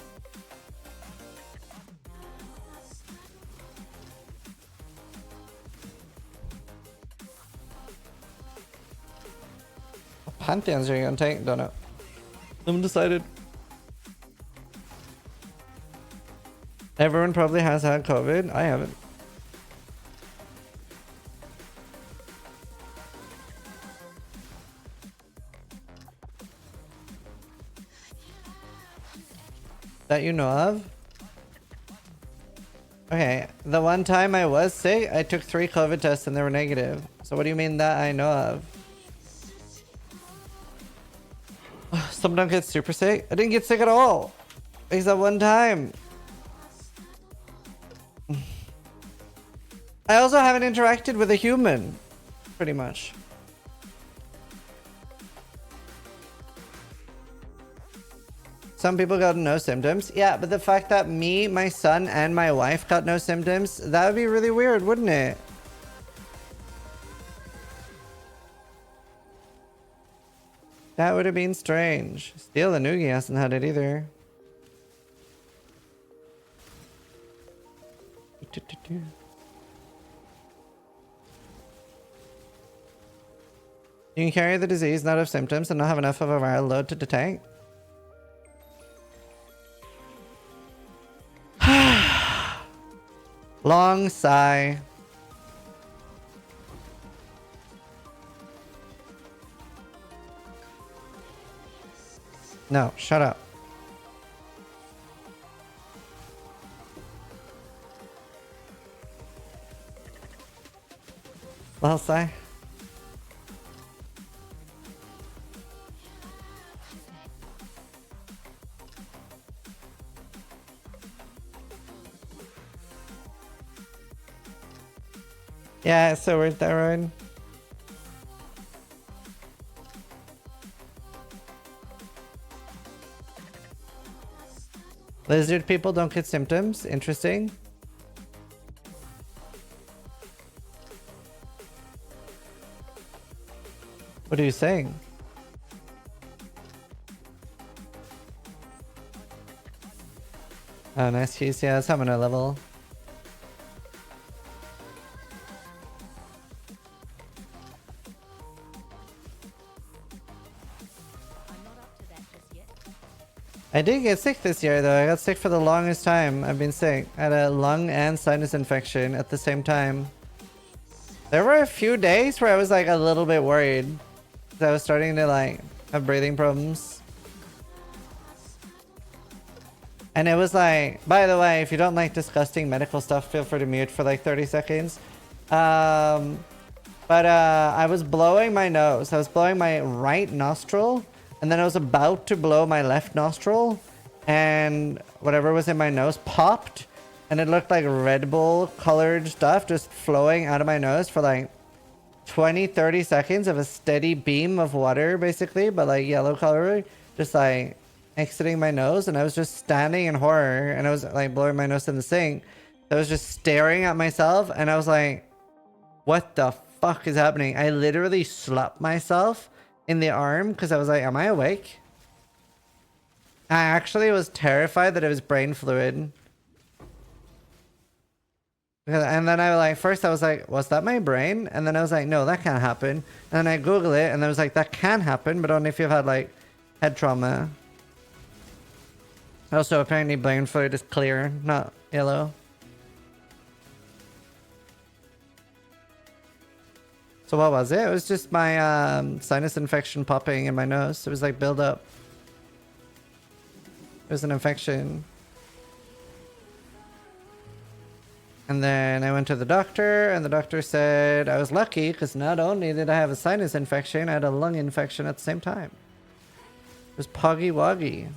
Pantheons are you gonna take? Don't know. I'm decided. Everyone probably has had COVID. I haven't. That you know of? Okay, the one time I was sick, I took 3 COVID tests and they were negative. So what do you mean that I know of? Some don't get super sick. I didn't get sick at all. Except one time. I also haven't interacted with a human. Pretty much. Some people got no symptoms. Yeah, but the fact that me, my son, and my wife got no symptoms, that would be really weird, wouldn't it? That would have been strange. Steel the Noogie hasn't had it either. You can carry the disease, not have symptoms, and not have enough of a viral load to detect. Long sigh. No, shut up. Well, sigh. Yeah, so we're thyroid. Lizard people don't get symptoms. Interesting. What are you saying? Oh, nice keys. Yeah, it's having a level. I did get sick this year though. I got sick for the longest time. I've been sick. I had a lung and sinus infection at the same time. There were a few days where I was like a little bit worried. I was starting to like have breathing problems. And it was like, by the way, if you don't like disgusting medical stuff, feel free to mute for like 30 seconds. I was blowing my nose. I was blowing my right nostril. And then I was about to blow my left nostril. And whatever was in my nose popped. And it looked like Red Bull colored stuff just flowing out of my nose for like 20-30 seconds of a steady beam of water, basically. But like yellow color. Just like exiting my nose. And I was just standing in horror. And I was like blowing my nose in the sink. I was just staring at myself. And I was like, what the fuck is happening? I literally slapped myself in the arm because I was like, am I awake? I actually was terrified that it was brain fluid. And then I like, first I was like, was that my brain? And then I was like, no, that can't happen. And then I Googled it and I was like, that can happen, but only if you've had like head trauma. Also, apparently brain fluid is clear, not yellow. So what was it? It was just my sinus infection popping in my nose. It was like build up. It was an infection. And then I went to the doctor and the doctor said I was lucky because not only did I have a sinus infection, I had a lung infection at the same time. It was poggy woggy.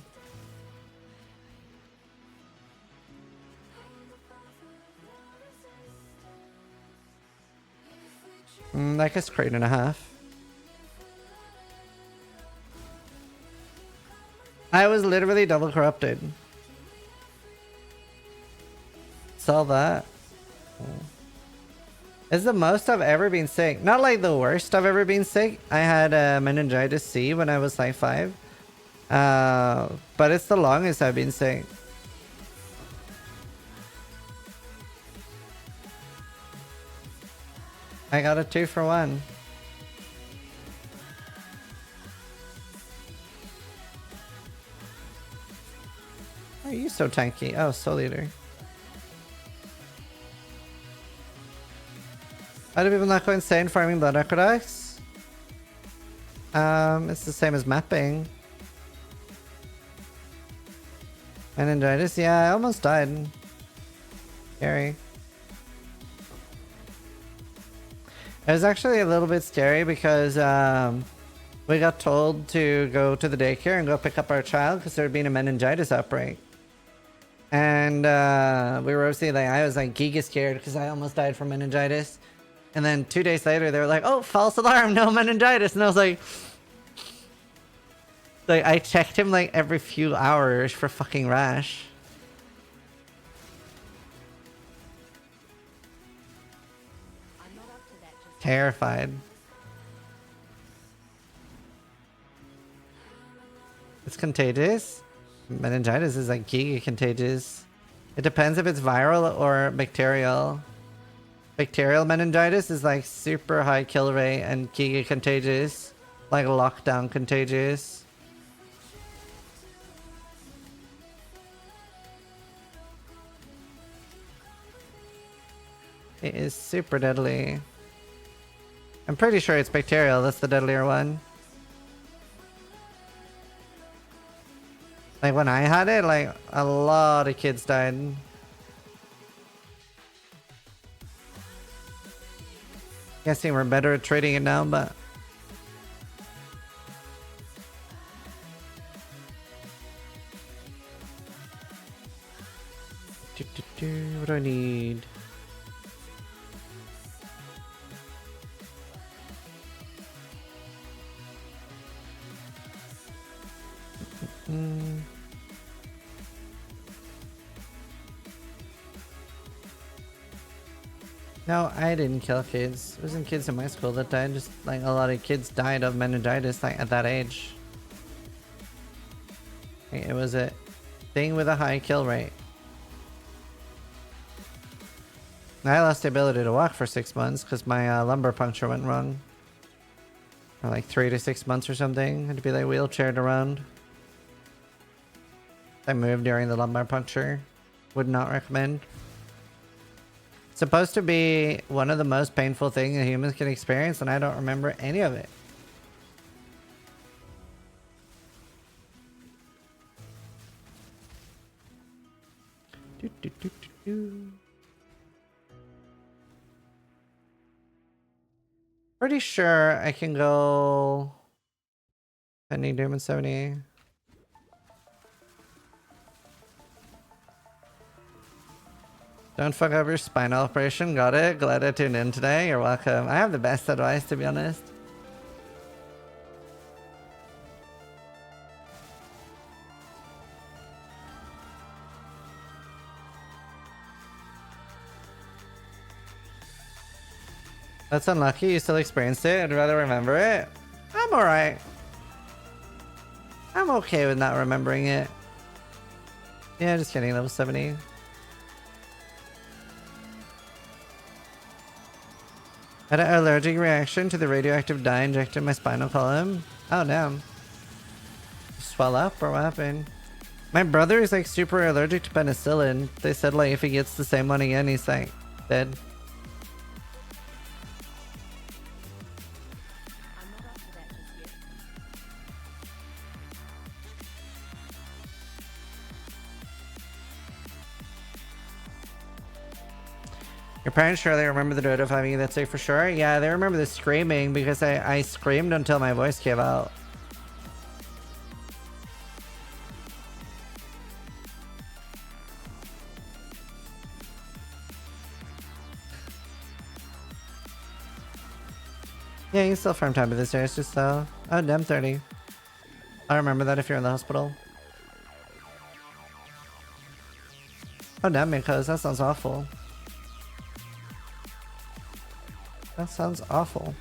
I guess crate and a half. I was literally double corrupted. Saw that. It's the most I've ever been sick. Not like the worst I've ever been sick. I had meningitis C when I was like 5. But it's the longest I've been sick. I got a 2 for 1. Why are you so tanky? Oh, Soul Eater. Why do people not go insane farming blood aqueducts? It's the same as mapping. Meningitis? Yeah, I almost died. Scary. It was actually a little bit scary because we got told to go to the daycare and go pick up our child because there had been a meningitis outbreak. And we were obviously like, I was like giga scared because I almost died from meningitis. And then 2 days later, they were like, oh, false alarm, no meningitis. And I was like, I checked him like every few hours for fucking rash. Terrified. It's contagious. Meningitis is like giga contagious. It depends if it's viral or bacterial. Bacterial meningitis is like super high kill rate and giga contagious. Like lockdown contagious. It is super deadly. I'm pretty sure it's bacterial, that's the deadlier one. Like when I had it, like a lot of kids died. Guessing we're better at trading it now, but what do I need? No, I didn't kill kids. It wasn't kids in my school that died. Just like a lot of kids died of meningitis like at that age. It was a thing with a high kill rate. I lost the ability to walk for 6 months because my lumbar puncture went wrong. For like 3 to 6 months or something. I had to be like wheelchaired around. I moved during the lumbar puncture. Would not recommend. It's supposed to be one of the most painful things that humans can experience, and I don't remember any of it. Pretty sure I can go Pending Doom and 70. Don't fuck up your spinal operation. Got it. Glad I tuned in today. You're welcome. I have the best advice, to be honest. That's unlucky. You still experienced it. I'd rather remember it. I'm alright. I'm okay with not remembering it. Yeah, just kidding. Level 70. Had an allergic reaction to the radioactive dye injected in my spinal column. Oh, damn. Swell up or what happened? My brother is like super allergic to penicillin. They said like if he gets the same one again, he's like dead. Your parents surely remember the dread of having you that sick for sure? Yeah, they remember the screaming because I screamed until my voice came out. Yeah, you can still farm time to this area, it's just so... Oh, damn 30. I remember that if you're in the hospital. Oh, damn, because that sounds awful. That sounds awful.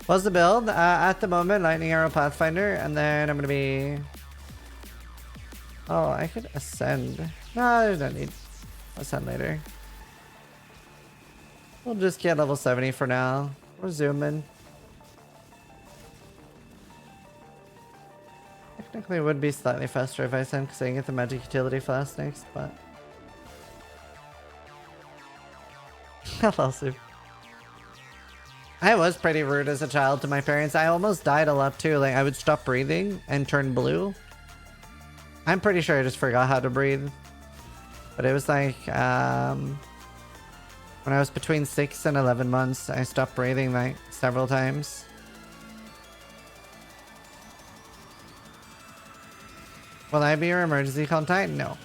What's the build? At the moment, Lightning Arrow Pathfinder, and then I'm gonna be... Oh, I could ascend. No, there's no need. Ascend later. We'll just get level 70 for now. We're zooming. Technically, it would be slightly faster if I ascend because I can get the magic utility flask next, but... Hello, Soup. I was pretty rude as a child to my parents. I almost died a lot too. Like I would stop breathing and turn blue. I'm pretty sure I just forgot how to breathe. But it was like when I was between 6 and 11 months, I stopped breathing like several times. Will I be your emergency contact? No.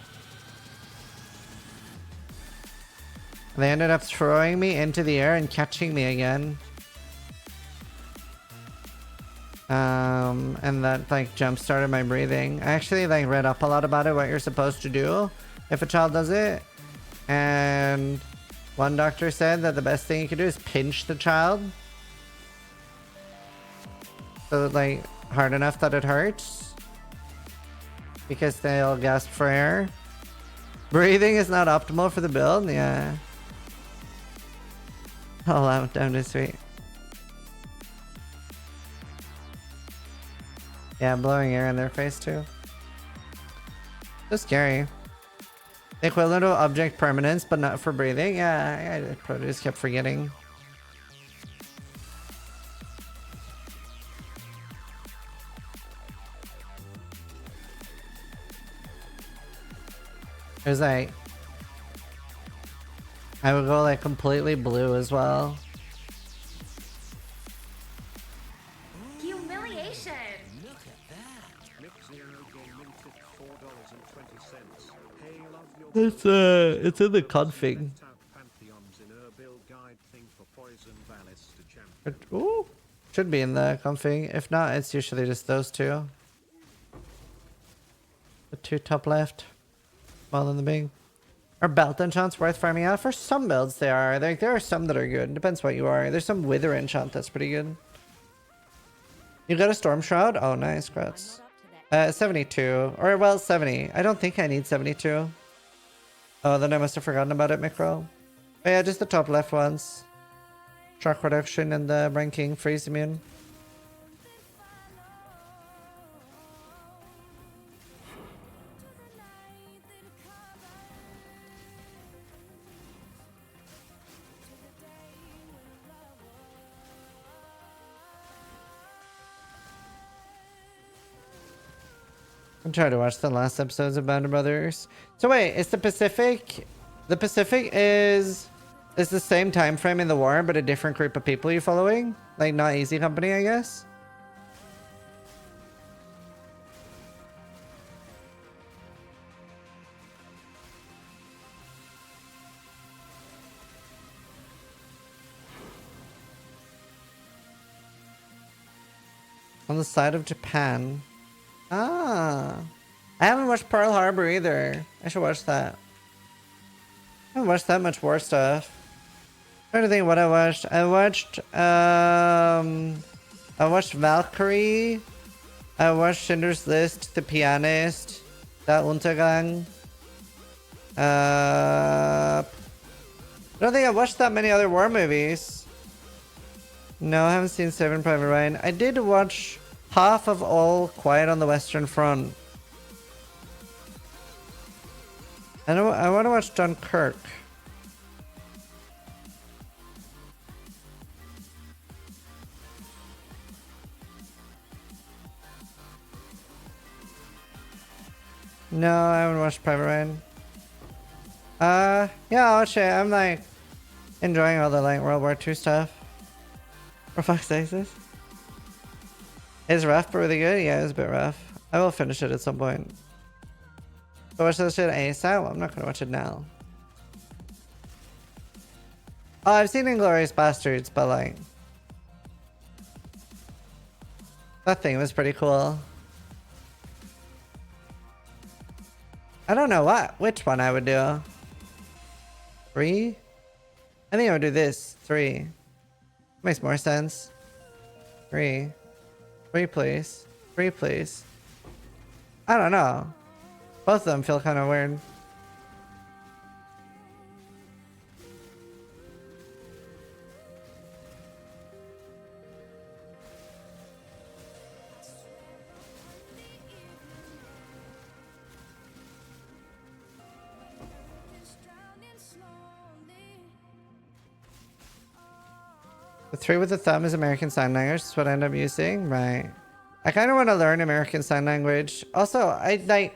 They ended up throwing me into the air and catching me again. And that like jump started my breathing. I actually like read up a lot about it, what you're supposed to do if a child does it. And one doctor said that the best thing you can do is pinch the child. So like hard enough that it hurts. Because they'll gasp for air. Breathing is not optimal for the build, yeah. Oh, I'm down to sweet. Yeah, blowing air in their face too. So scary. The equivalent of object permanence, but not for breathing. Yeah, I probably just kept forgetting. There's like, I would go like completely blue as well. Humiliation. It's in the config. Ooh, should be in the config. If not, it's usually just those two. The two top left, small and the big. Are belt enchants worth farming out? For some builds they are. Like there are some that are good. It depends what you are. There's some wither enchant that's pretty good. You got a storm shroud? Oh nice, congrats. 72. Or well 70. I don't think I need 72. Oh, then I must have forgotten about it, Micro. Oh yeah, just the top left ones. Shock reduction and the ranking freeze immune. I'm trying to watch the last episodes of Band of Brothers. So wait, it's the Pacific? The Pacific is the same time frame in the war, but a different group of people you're following? Like not Easy Company, I guess? On the side of Japan. Ah. I haven't watched Pearl Harbor either. I should watch that. I haven't watched that much war stuff. I'm trying to think what I watched. I watched Valkyrie. I watched Schindler's List, The Pianist, Der Untergang. I don't think I watched that many other war movies. No, I haven't seen Saving Private Ryan. I did watch half of All Quiet on the Western Front. I want to watch Dunkirk. No, I haven't watched Private Ryan. Yeah, I'll watch it. I'm like enjoying all the like World War II stuff. For fuck's sake, this. It's rough but really good? Yeah, it's a bit rough. I will finish it at some point. So watch that shit ASAP? I'm not gonna watch it now. Oh, I've seen Inglourious Bastards, but like... that thing was pretty cool. I don't know which one I would do. 3? I think I would do this. 3. Makes more sense. 3. 3 please. 3 please. I don't know. Both of them feel kind of weird. The 3 with the thumb is American Sign Language. That's what I end up using. Right. I kind of want to learn American Sign Language. Also, I'm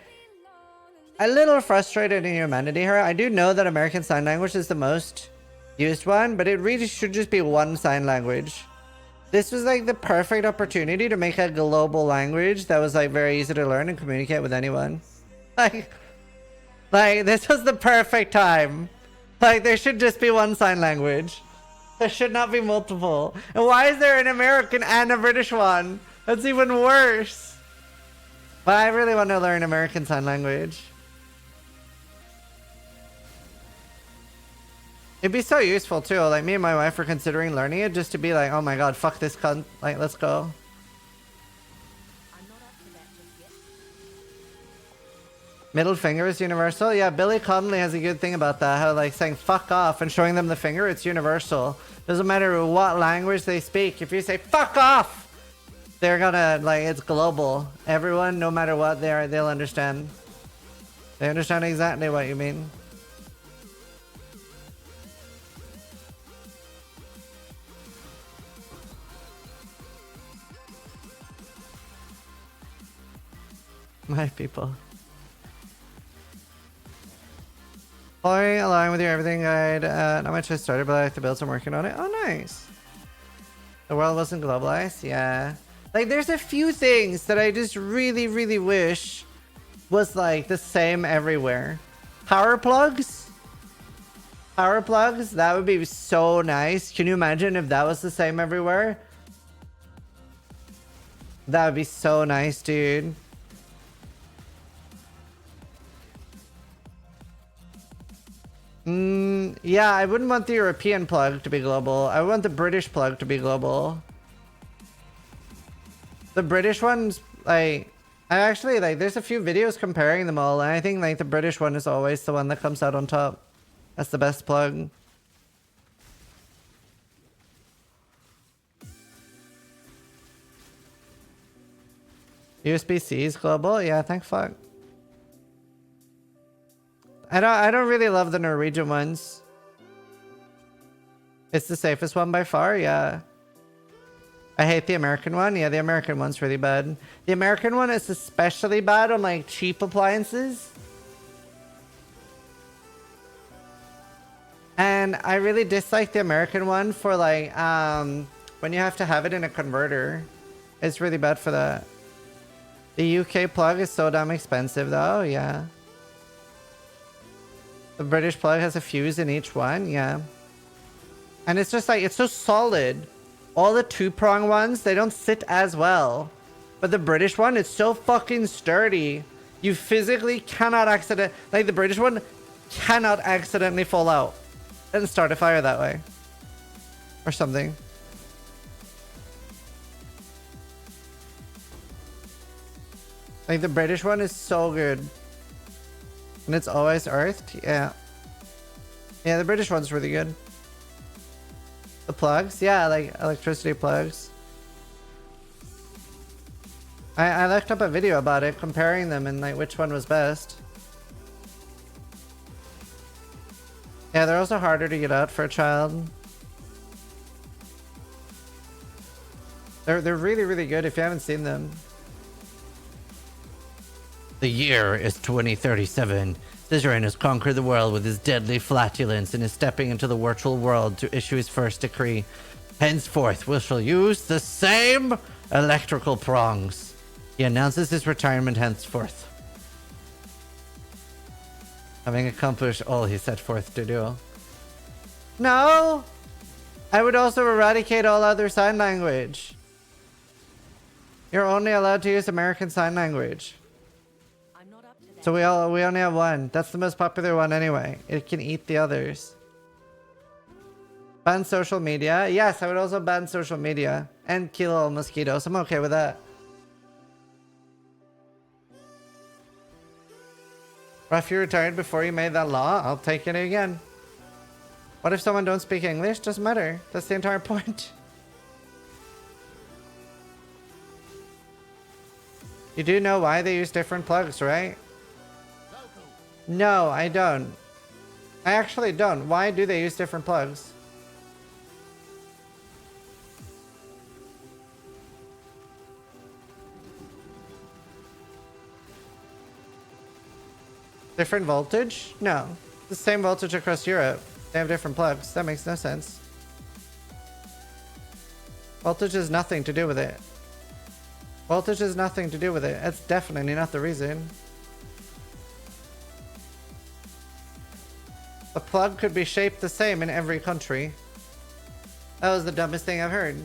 a little frustrated in humanity here. I do know that American Sign Language is the most used one, but it really should just be one sign language. This was like the perfect opportunity to make a global language that was like very easy to learn and communicate with anyone. Like this was the perfect time. Like there should just be one sign language. There should not be multiple. And why is there an American and a British one? That's even worse. But I really want to learn American Sign Language. It'd be so useful too. Like me and my wife were considering learning it just to be like, oh my god, fuck this cunt. Like, let's go. Middle finger is universal. Yeah, Billy Connolly has a good thing about that. How like saying fuck off and showing them the finger, it's universal. Doesn't matter what language they speak. If you say fuck off, they're gonna like it's global. Everyone, no matter what they are, they'll understand. They understand exactly what you mean. My people. Following along with your everything guide, not much has started, but I like the builds I'm working on it. Oh, nice. The world wasn't globalized, yeah. Like, there's a few things that I just really, really wish was like the same everywhere. Power plugs? Power plugs? That would be so nice. Can you imagine if that was the same everywhere? That would be so nice, dude. Yeah, I wouldn't want the European plug to be global. I want the British plug to be global. The British ones, like, I actually, like, there's a few videos comparing them all, and I think, like, the British one is always the one that comes out on top. That's the best plug. USB-C is global? Yeah, thank fuck. I don't really love the Norwegian ones. It's the safest one by far, yeah. I hate the American one. Yeah, the American one's really bad. The American one is especially bad on like cheap appliances. And I really dislike the American one for like when you have to have it in a converter. It's really bad for that. The UK plug is so damn expensive though, yeah. The British plug has a fuse in each one, yeah. And it's just like, it's so solid. All the two-prong ones, they don't sit as well. But the British one, it's so fucking sturdy. You physically cannot like the British one cannot accidentally fall out and start a fire that way. Or something. Like the British one is so good. And it's always earthed, yeah. Yeah, the British one's really good. The plugs? Yeah, like electricity plugs. I looked up a video about it, comparing them and like which one was best. Yeah, they're also harder to get out for a child. They're really, really good if you haven't seen them. The year is 2037. Zizaran has conquered the world with his deadly flatulence and is stepping into the virtual world to issue his first decree. Henceforth, we shall use the same electrical prongs. He announces his retirement henceforth, having accomplished all he set forth to do. No! I would also eradicate all other sign language. You're only allowed to use American Sign Language. So we only have one. That's the most popular one anyway. It can eat the others. Ban social media. Yes, I would also ban social media. And kill all mosquitoes. I'm okay with that. Or if you retired before you made that law, I'll take it again. What if someone don't speak English? Doesn't matter. That's the entire point. You do know why they use different plugs, right? No, I don't. I actually don't. Why do they use different plugs? Different voltage? No. The same voltage across Europe. They have different plugs. That makes no sense. Voltage has nothing to do with it. Voltage has nothing to do with it. That's definitely not the reason. The plug could be shaped the same in every country. That was the dumbest thing I've heard.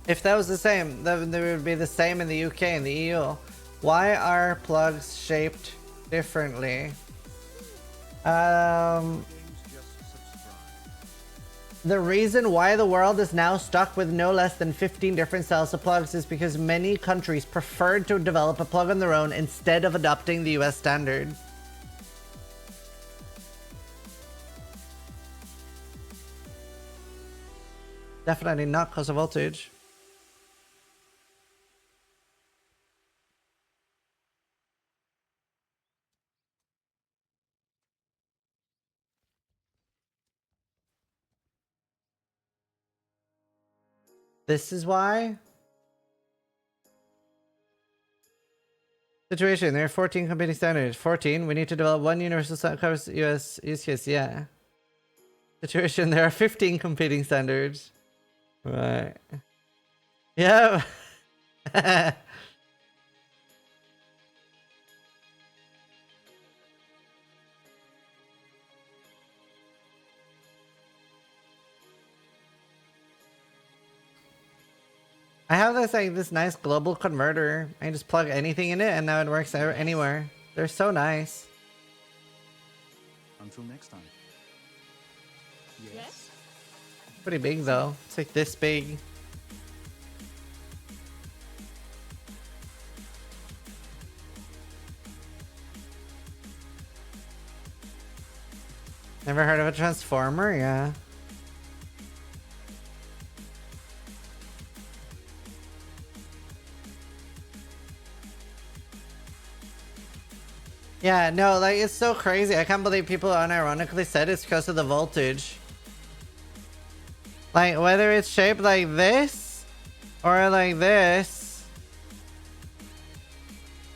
If that was the same, then it would be the same in the UK and the EU. Why are plugs shaped differently? The reason why the world is now stuck with no less than 15 different styles of plugs is because many countries preferred to develop a plug on their own instead of adopting the US standard. Definitely not because of voltage. This is why. Situation. There are 14 competing standards. 14. We need to develop one universal standard covers US use case. Yeah. Situation. There are 15 competing standards. Right. Yeah. I have this nice global converter. I can just plug anything in it and now it works anywhere. They're so nice. Until next time. Yes. Pretty big though. It's like this big. Never heard of a transformer? Yeah. Yeah, no, like, it's so crazy. I can't believe people unironically said it's because of the voltage. Like, whether it's shaped like this or like this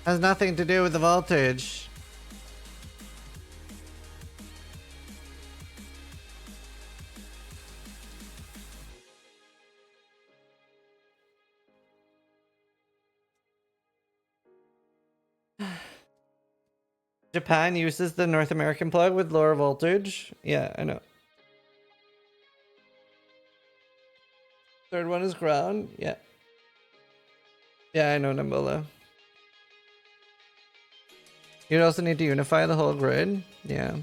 has nothing to do with the voltage. Japan uses the North American plug with lower voltage. Yeah, I know. Third one is ground. Yeah. Yeah, I know, Nambola. You'd also need to unify the whole grid. Yeah.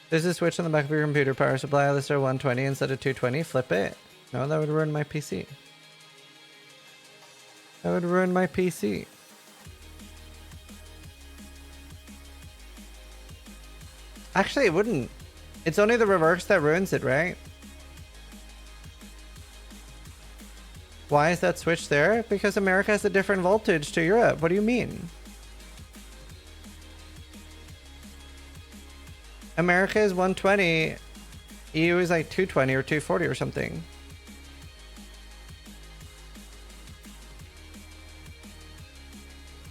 There's a switch on the back of your computer power supply. Let's start 120 instead of 220. Flip it. No, that would ruin my PC. That would ruin my PC. Actually, it wouldn't. It's only the reverse that ruins it, right? Why is that switch there? Because America has a different voltage to Europe. What do you mean? America is 120. EU is like 220 or 240 or something.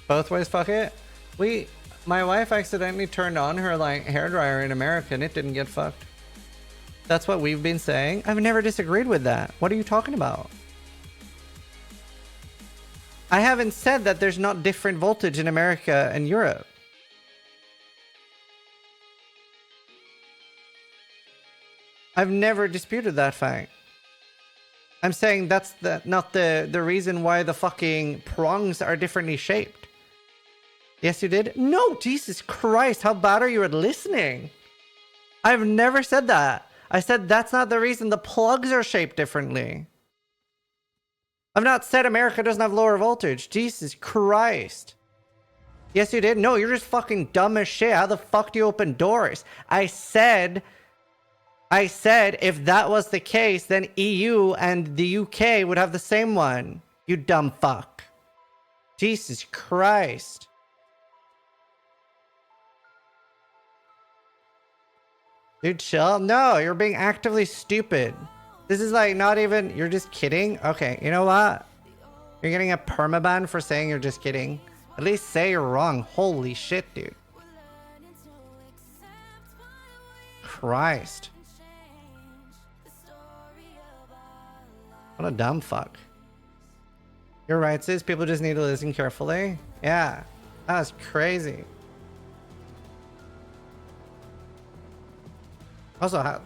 Both ways, fuck it. My wife accidentally turned on her like hairdryer in America and it didn't get fucked. That's what we've been saying. I've never disagreed with that. What are you talking about? I haven't said that there's not different voltage in America and Europe. I've never disputed that fact. I'm saying that's not the reason why the fucking prongs are differently shaped. Yes, you did? No, Jesus Christ, how bad are you at listening? I've never said that. I said that's not the reason the plugs are shaped differently. I've not said America doesn't have lower voltage. Jesus Christ. Yes, you did? No, you're just fucking dumb as shit. How the fuck do you open doors? I said if that was the case, then EU and the UK would have the same one. You dumb fuck. Jesus Christ. Dude, chill. No, you're being actively stupid. This is like not even... You're just kidding? Okay, you know what? You're getting a permaban for saying you're just kidding. At least say you're wrong. Holy shit, dude. Christ. What a dumb fuck. You're right, sis. People just need to listen carefully. Yeah. That's crazy. Also,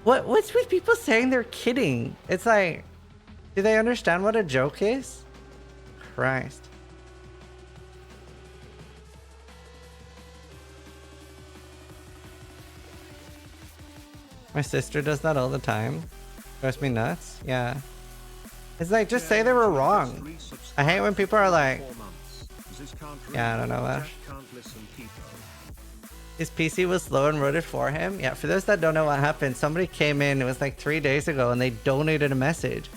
what's with people saying they're kidding? It's like, do they understand what a joke is? Christ. My sister does that all the time. Drives me nuts. Yeah. It's like, just say they were wrong. I hate when people are like, yeah, I don't know, Ash. His PC was slow and wrote it for him. Yeah, for those that don't know what happened, somebody came in, it was like 3 days ago, and they donated a message.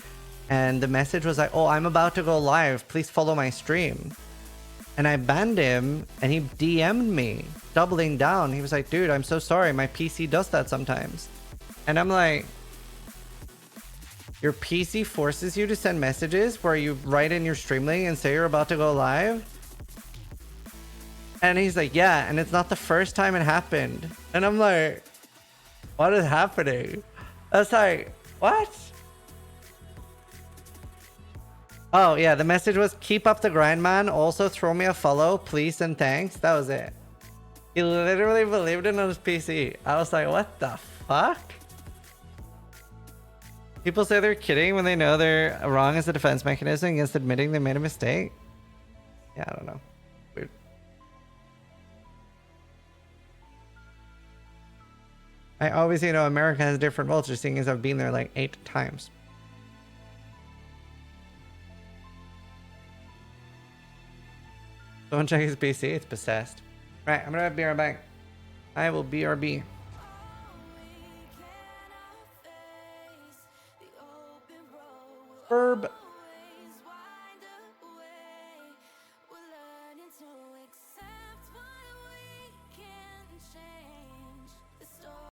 And the message was like, oh, I'm about to go live. Please follow my stream. And I banned him, and he DM'd me, doubling down. He was like, dude, I'm so sorry. My PC does that sometimes. And I'm like, your PC forces you to send messages where you write in your stream link and say you're about to go live? And he's like, yeah, and it's not the first time it happened. And I'm like, what is happening? I was like, what? Oh, yeah, the message was, keep up the grind, man. Also, throw me a follow, please and thanks. That was it. He literally believed it on his PC. I was like, what the fuck? People say they're kidding when they know they're wrong as a defense mechanism against admitting they made a mistake. Yeah, I don't know. Weird. I always, you know, America has different vultures, seeing as I've been there like 8 times. Don't check his PC, it's possessed. Right, I'm gonna be right back. I will BRB. Verb.